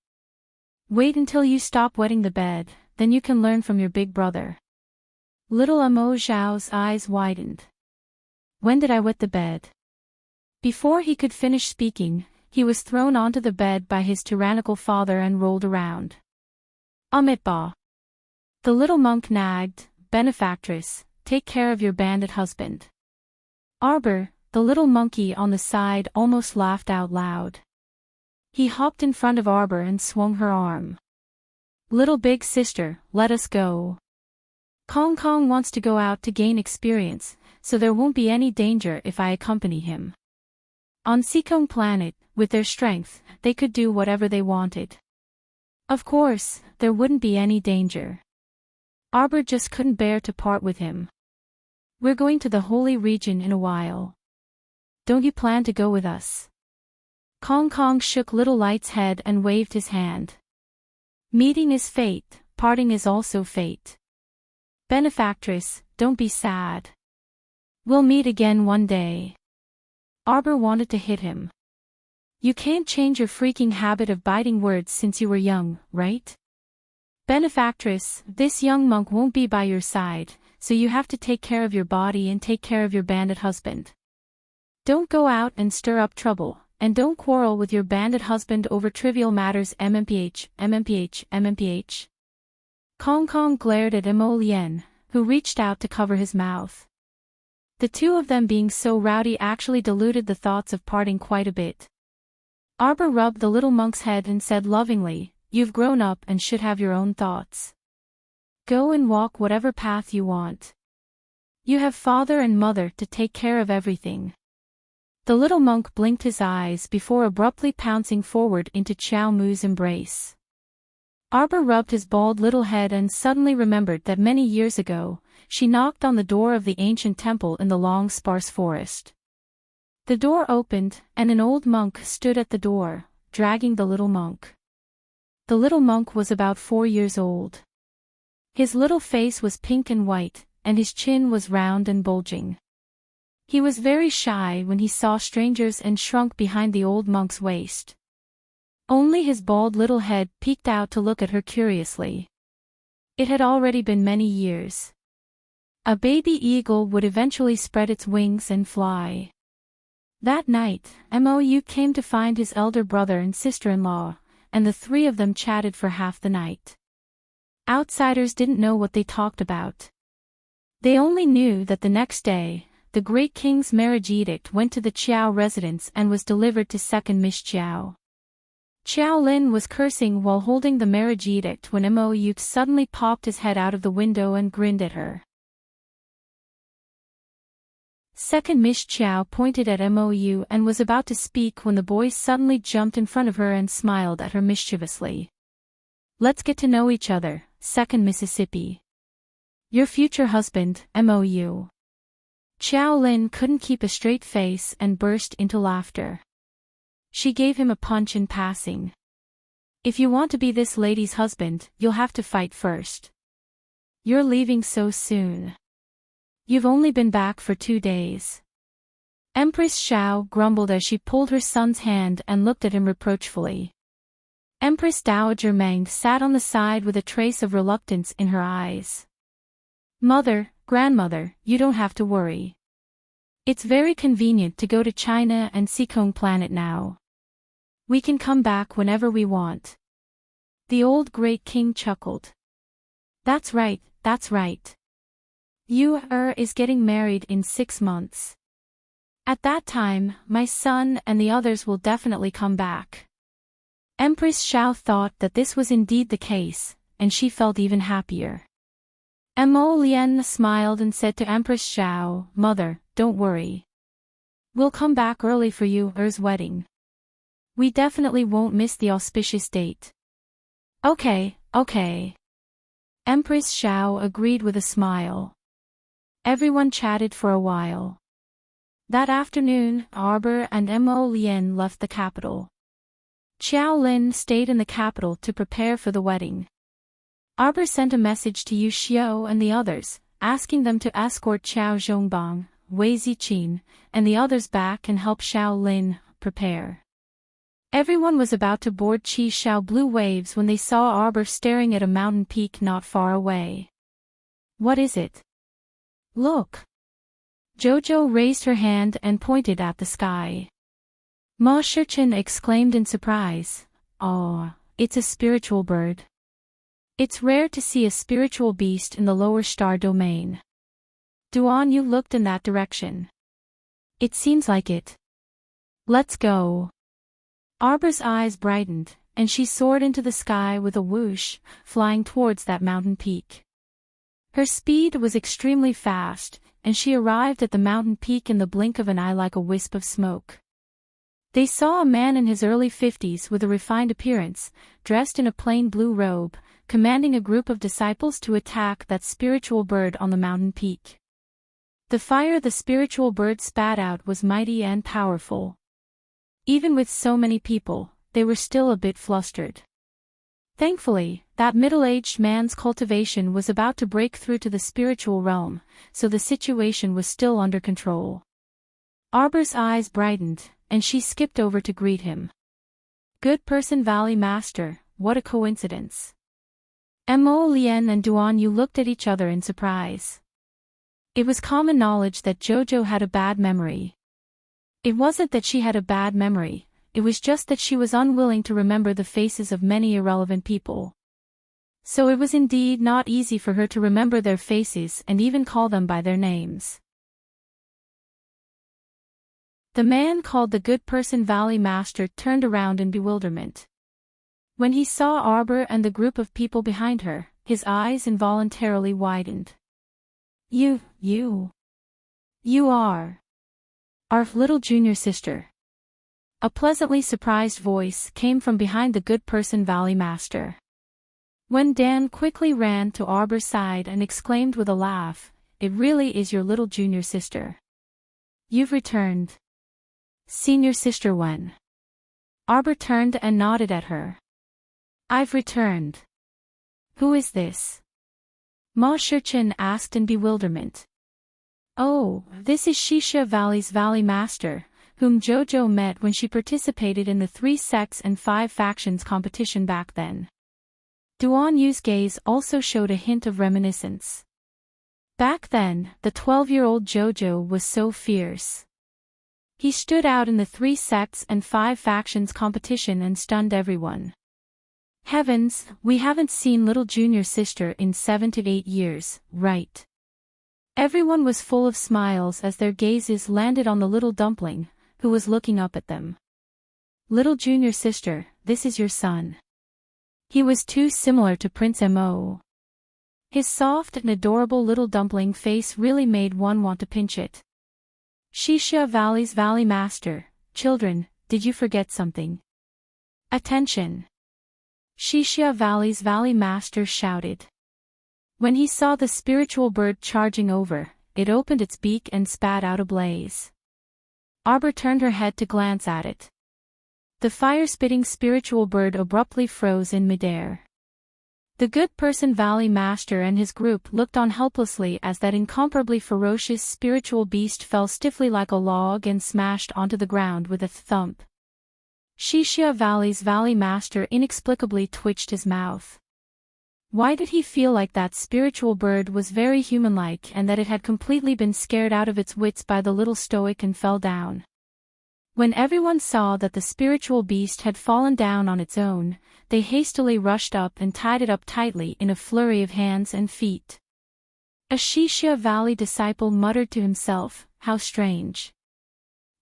Wait until you stop wetting the bed, then you can learn from your big brother. Little Mo Xiao's eyes widened. When did I wet the bed? Before he could finish speaking, he was thrown onto the bed by his tyrannical father and rolled around. Amitba. The little monk nagged, Benefactress, take care of your bandit husband. Arbor, the little monkey on the side, almost laughed out loud. He hopped in front of Arbor and swung her arm. Little big sister, let us go. Kong Kong wants to go out to gain experience, so there won't be any danger if I accompany him. On Seekong Planet, with their strength, they could do whatever they wanted. Of course, there wouldn't be any danger. Arbor just couldn't bear to part with him. We're going to the holy region in a while. Don't you plan to go with us? Kong Kong shook Little Light's head and waved his hand. Meeting is fate, parting is also fate. Benefactress, don't be sad. We'll meet again one day. Arbor wanted to hit him. You can't change your freaking habit of biting words since you were young, right? Benefactress, this young monk won't be by your side, so you have to take care of your body and take care of your bandit husband. Don't go out and stir up trouble, and don't quarrel with your bandit husband over trivial matters. MMPH. Kong Kong glared at Mo Lian, who reached out to cover his mouth. The two of them being so rowdy actually diluted the thoughts of parting quite a bit. Arbor rubbed the little monk's head and said lovingly, You've grown up and should have your own thoughts. Go and walk whatever path you want. You have father and mother to take care of everything. The little monk blinked his eyes before abruptly pouncing forward into Qiao Mu's embrace. Arbor rubbed his bald little head and suddenly remembered that many years ago, she knocked on the door of the ancient temple in the long sparse forest. The door opened, and an old monk stood at the door, dragging the little monk. The little monk was about 4 years old. His little face was pink and white, and his chin was round and bulging. He was very shy when he saw strangers and shrunk behind the old monk's waist. Only his bald little head peeked out to look at her curiously. It had already been many years. A baby eagle would eventually spread its wings and fly. That night, Mou came to find his elder brother and sister-in-law, and the three of them chatted for half the night. Outsiders didn't know what they talked about. They only knew that the next day, the great king's marriage edict went to the Qiao residence and was delivered to second Miss Qiao. Qiao Lin was cursing while holding the marriage edict when Mo Yu suddenly popped his head out of the window and grinned at her. Second Miss Qiao pointed at Mo Yu and was about to speak when the boy suddenly jumped in front of her and smiled at her mischievously. "Let's get to know each other, Second Mississippi. Your future husband, Mo Yu." Qiao Lin couldn't keep a straight face and burst into laughter. She gave him a punch in passing. "If you want to be this lady's husband, you'll have to fight first. You're leaving so soon. You've only been back for 2 days." Empress Xiao grumbled as she pulled her son's hand and looked at him reproachfully. Empress Dowager Meng sat on the side with a trace of reluctance in her eyes. "Mother, grandmother, you don't have to worry. It's very convenient to go to China and Seekong Planet now. We can come back whenever we want." The old great king chuckled. That's right. Yu is getting married in 6 months. At that time, my son and the others will definitely come back." Empress Xiao thought that this was indeed the case, and she felt even happier. Mo Lian smiled and said to Empress Xiao, "Mother, don't worry. We'll come back early for Yu's wedding. We definitely won't miss the auspicious date." Okay. Empress Xiao agreed with a smile. Everyone chatted for a while. That afternoon, Arbor and Mo Lian left the capital. Qiao Lin stayed in the capital to prepare for the wedding. Arbor sent a message to Yu Xiao and the others, asking them to escort Qiao Zhongbang, Wei Ziqin, and the others back and help Xiao Lin prepare. Everyone was about to board Qi Xiao Blue Waves when they saw Arbor staring at a mountain peak not far away. "What is it?" "Look." Jojo raised her hand and pointed at the sky. Ma Shichen exclaimed in surprise, "Oh, it's a spiritual bird. It's rare to see a spiritual beast in the lower star domain." Duan Yu looked in that direction. "It seems like it. Let's go." Arbor's eyes brightened, and she soared into the sky with a whoosh, flying towards that mountain peak. Her speed was extremely fast, and she arrived at the mountain peak in the blink of an eye like a wisp of smoke. They saw a man in his early 50s with a refined appearance, dressed in a plain blue robe, commanding a group of disciples to attack that spiritual bird on the mountain peak. The fire the spiritual bird spat out was mighty and powerful. Even with so many people, they were still a bit flustered. Thankfully, that middle-aged man's cultivation was about to break through to the spiritual realm, so the situation was still under control. Arbor's eyes brightened, and she skipped over to greet him. "Good person Valley Master, what a coincidence." Mo Lian and Duan Yu looked at each other in surprise. It was common knowledge that Jojo had a bad memory. It wasn't that she had a bad memory, it was just that she was unwilling to remember the faces of many irrelevant people. So it was indeed not easy for her to remember their faces and even call them by their names. The man called the Good Person Valley Master turned around in bewilderment. When he saw Arbor and the group of people behind her, his eyes involuntarily widened. You are our little junior sister." A pleasantly surprised voice came from behind the Good Person Valley Master. When Dan quickly ran to Arbor's side and exclaimed with a laugh, "It really is your little junior sister. You've returned." "Senior sister when?" Arbor turned and nodded at her. "I've returned." "Who is this?" Ma Shichen asked in bewilderment. "Oh, this is Shisha Valley's Valley Master, whom Jojo met when she participated in the 3 sects and 5 factions competition back then." Duan Yu's gaze also showed a hint of reminiscence. Back then, the 12-year-old Jojo was so fierce. He stood out in the 3 sects and 5 factions competition and stunned everyone. Heavens, we haven't seen little junior sister in 7 to 8 years, right? Everyone was full of smiles as their gazes landed on the little dumpling, who was looking up at them. Little junior sister, this is your son. He was too similar to Prince Mo. His soft and adorable little dumpling face really made one want to pinch it. Shishia Valley's Valley Master, children, did you forget something? Attention! Shishia Valley's Valley Master shouted. When he saw the spiritual bird charging over, it opened its beak and spat out a blaze. Arbor turned her head to glance at it. The fire-spitting spiritual bird abruptly froze in midair. The good person Valley Master and his group looked on helplessly as that incomparably ferocious spiritual beast fell stiffly like a log and smashed onto the ground with a thump. Shishia Valley's Valley Master inexplicably twitched his mouth. Why did he feel like that spiritual bird was very human-like and that it had completely been scared out of its wits by the little stoic and fell down? When everyone saw that the spiritual beast had fallen down on its own, they hastily rushed up and tied it up tightly in a flurry of hands and feet. A Shishia Valley disciple muttered to himself, "How strange.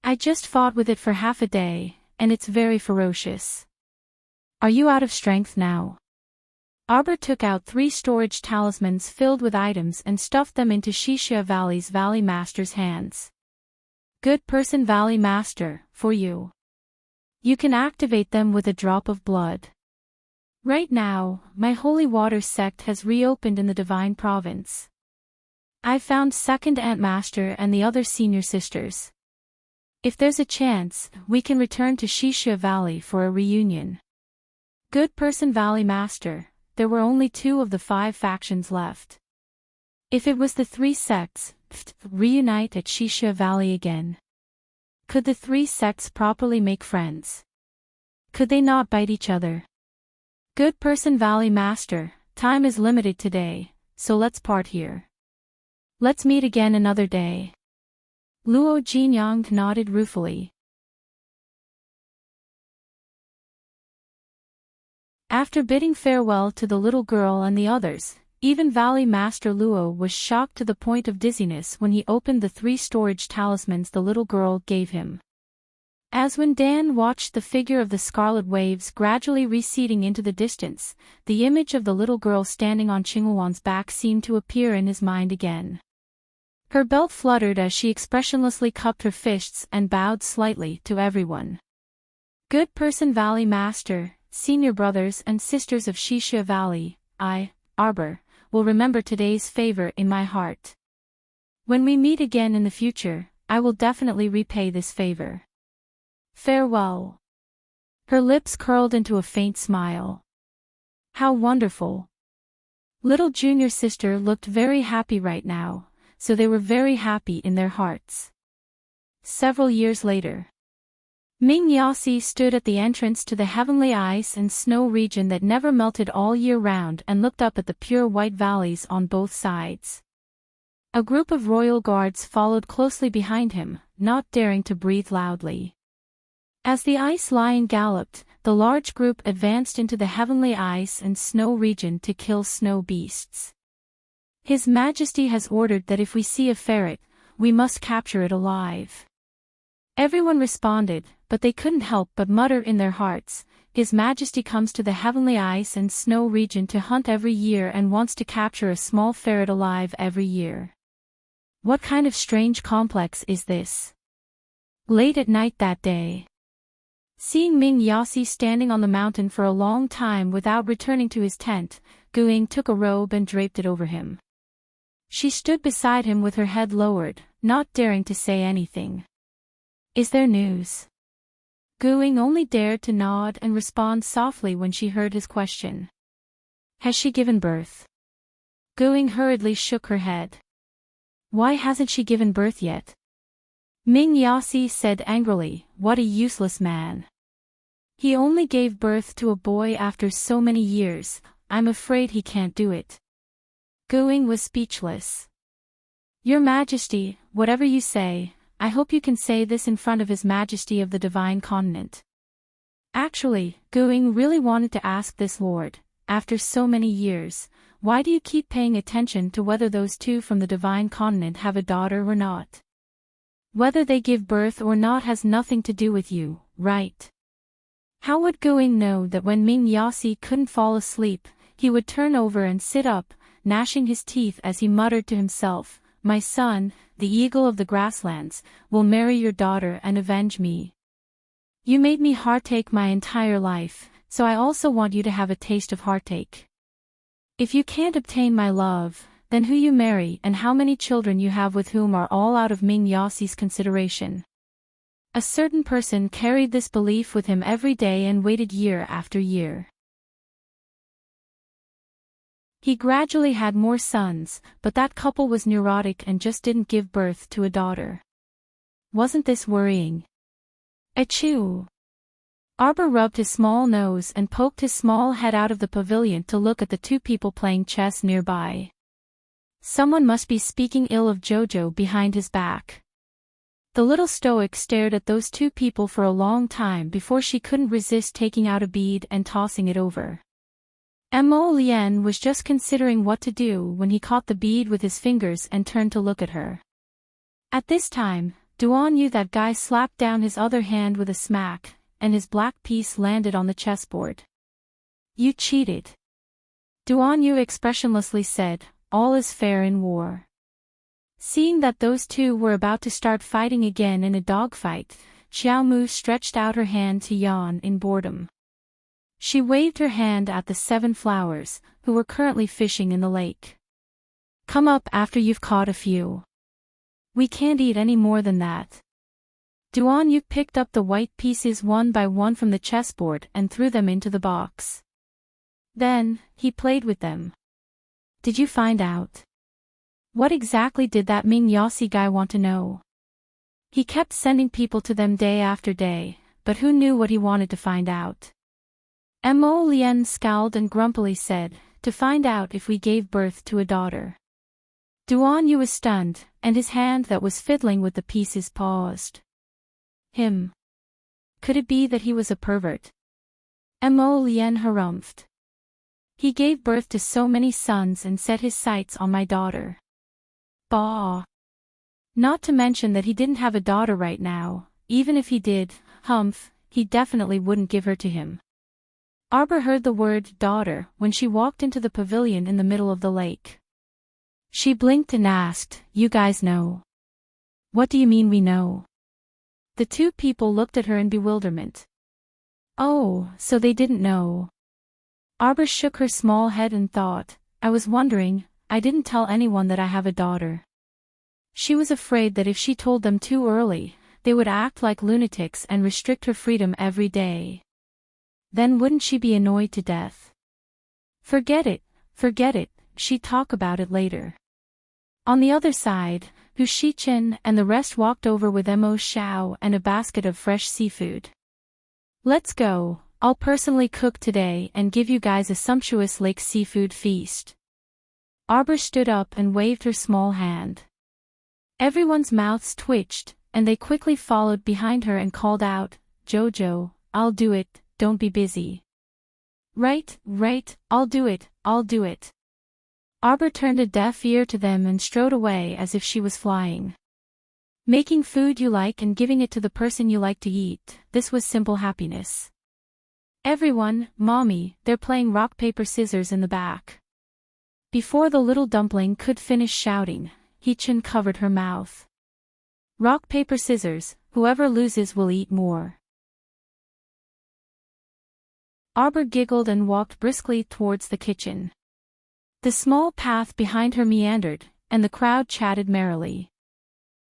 I just fought with it for half a day, and it's very ferocious. Are you out of strength now?" Arbor took out 3 storage talismans filled with items and stuffed them into Shishia Valley's Valley Master's hands. Good person Valley Master, for you. You can activate them with a drop of blood. Right now, my holy water sect has reopened in the Divine Province. I found Second Ant Master and the other senior sisters. If there's a chance, we can return to Shishia Valley for a reunion. Good person Valley Master, there were only 2 of the 5 factions left. If it was the 3 sects, reunite at Shishia Valley again. Could the 3 sects properly make friends? Could they not bite each other? Good person Valley Master, time is limited today, so let's part here. Let's meet again another day. Luo Jinyang nodded ruefully. After bidding farewell to the little girl and the others, even Valley Master Luo was shocked to the point of dizziness when he opened the 3 storage talismans the little girl gave him. As when Dan watched the figure of the scarlet waves gradually receding into the distance, the image of the little girl standing on Qinghuan's back seemed to appear in his mind again. Her belt fluttered as she expressionlessly cupped her fists and bowed slightly to everyone. Good person Valley Master, senior brothers and sisters of Shishia Valley, I, Arbor, will remember today's favor in my heart. When we meet again in the future, I will definitely repay this favor. Farewell. Her lips curled into a faint smile. How wonderful. Little junior sister looked very happy right now, so they were very happy in their hearts. Several years later, Ming Yasi stood at the entrance to the heavenly ice and snow region that never melted all year round and looked up at the pure white valleys on both sides. A group of royal guards followed closely behind him, not daring to breathe loudly. As the ice lion galloped, the large group advanced into the heavenly ice and snow region to kill snow beasts. His Majesty has ordered that if we see a ferret, we must capture it alive. Everyone responded, but they couldn't help but mutter in their hearts, His Majesty comes to the heavenly ice and snow region to hunt every year and wants to capture a small ferret alive every year. What kind of strange complex is this? Late at night that day, seeing Ming Yasi standing on the mountain for a long time without returning to his tent, Guing took a robe and draped it over him. She stood beside him with her head lowered, not daring to say anything. Is there news? Guing only dared to nod and respond softly when she heard his question. Has she given birth? Guing hurriedly shook her head. Why hasn't she given birth yet? Ming Yasi said angrily, what a useless man. He only gave birth to a boy after so many years, I'm afraid he can't do it. Guing was speechless. Your Majesty, whatever you say, I hope you can say this in front of His Majesty of the Divine Continent. Actually, Going really wanted to ask this lord, after so many years, why do you keep paying attention to whether those two from the divine continent have a daughter or not? Whether they give birth or not has nothing to do with you, right? How would Going know that when Ming Yasi couldn't fall asleep, he would turn over and sit up, gnashing his teeth as he muttered to himself, "My son, the eagle of the grasslands, will marry your daughter and avenge me. You made me heartache my entire life, so I also want you to have a taste of heartache. If you can't obtain my love, then who you marry and how many children you have with whom are all out of Ming Yasi's consideration." A certain person carried this belief with him every day and waited year after year. He gradually had more sons, but that couple was neurotic and just didn't give birth to a daughter. Wasn't this worrying? Achoo! Arbor rubbed his small nose and poked his small head out of the pavilion to look at the two people playing chess nearby. Someone must be speaking ill of Jojo behind his back. The little stoic stared at those two people for a long time before she couldn't resist taking out a bead and tossing it over. Mo Lien was just considering what to do when he caught the bead with his fingers and turned to look at her. At this time, Duan knew that guy slapped down his other hand with a smack, and his black piece landed on the chessboard. "You cheated." Duan Yu expressionlessly said, "All is fair in war." Seeing that those two were about to start fighting again in a dogfight, Xiao Mu stretched out her hand to yawn in boredom. She waved her hand at the 7 flowers, who were currently fishing in the lake. "Come up after you've caught a few. We can't eat any more than that." Duan Yu picked up the white pieces one by one from the chessboard and threw them into the box. Then, he played with them. "Did you find out? What exactly did that Ming Yasi guy want to know? He kept sending people to them day after day, but who knew what he wanted to find out?" Mo Lien scowled and grumpily said, "To find out if we gave birth to a daughter." Duan Yu was stunned, and his hand that was fiddling with the pieces paused. Him. Could it be that he was a pervert? Mo Lien harumphed. "He gave birth to so many sons and set his sights on my daughter. Bah. Not to mention that he didn't have a daughter right now, even if he did, he definitely wouldn't give her to him." Arbor heard the word daughter when she walked into the pavilion in the middle of the lake. She blinked and asked, "You guys know?" "What do you mean we know?" The two people looked at her in bewilderment. "Oh, so they didn't know." Arbor shook her small head and thought, "I was wondering, I didn't tell anyone that I have a daughter." She was afraid that if she told them too early, they would act like lunatics and restrict her freedom every day. Then wouldn't she be annoyed to death? Forget it, she'd talk about it later. On the other side, Hu Shichen and the rest walked over with Mo Xiao and a basket of fresh seafood. "Let's go, I'll personally cook today and give you guys a sumptuous lake seafood feast." Arbor stood up and waved her small hand. Everyone's mouths twitched, and they quickly followed behind her and called out, "Jojo, I'll do it, don't be busy." Right, I'll do it. Arbor turned a deaf ear to them and strode away as if she was flying. Making food you like and giving it to the person you like to eat, this was simple happiness. "Everyone, Mommy, they're playing rock paper scissors in the back." Before the little dumpling could finish shouting, Hichin covered her mouth. "Rock paper scissors, whoever loses will eat more." Arbor giggled and walked briskly towards the kitchen. The small path behind her meandered, and the crowd chatted merrily.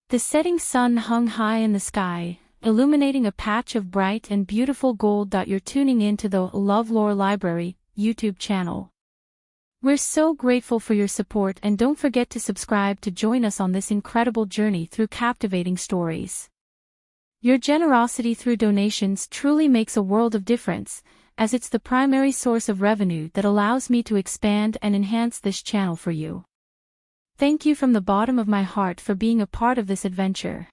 The setting sun hung high in the sky, illuminating a patch of bright and beautiful gold. You're tuning into the LoveLore Library YouTube channel. We're so grateful for your support, and don't forget to subscribe to join us on this incredible journey through captivating stories. Your generosity through donations truly makes a world of difference, as it's the primary source of revenue that allows me to expand and enhance this channel for you. Thank you from the bottom of my heart for being a part of this adventure.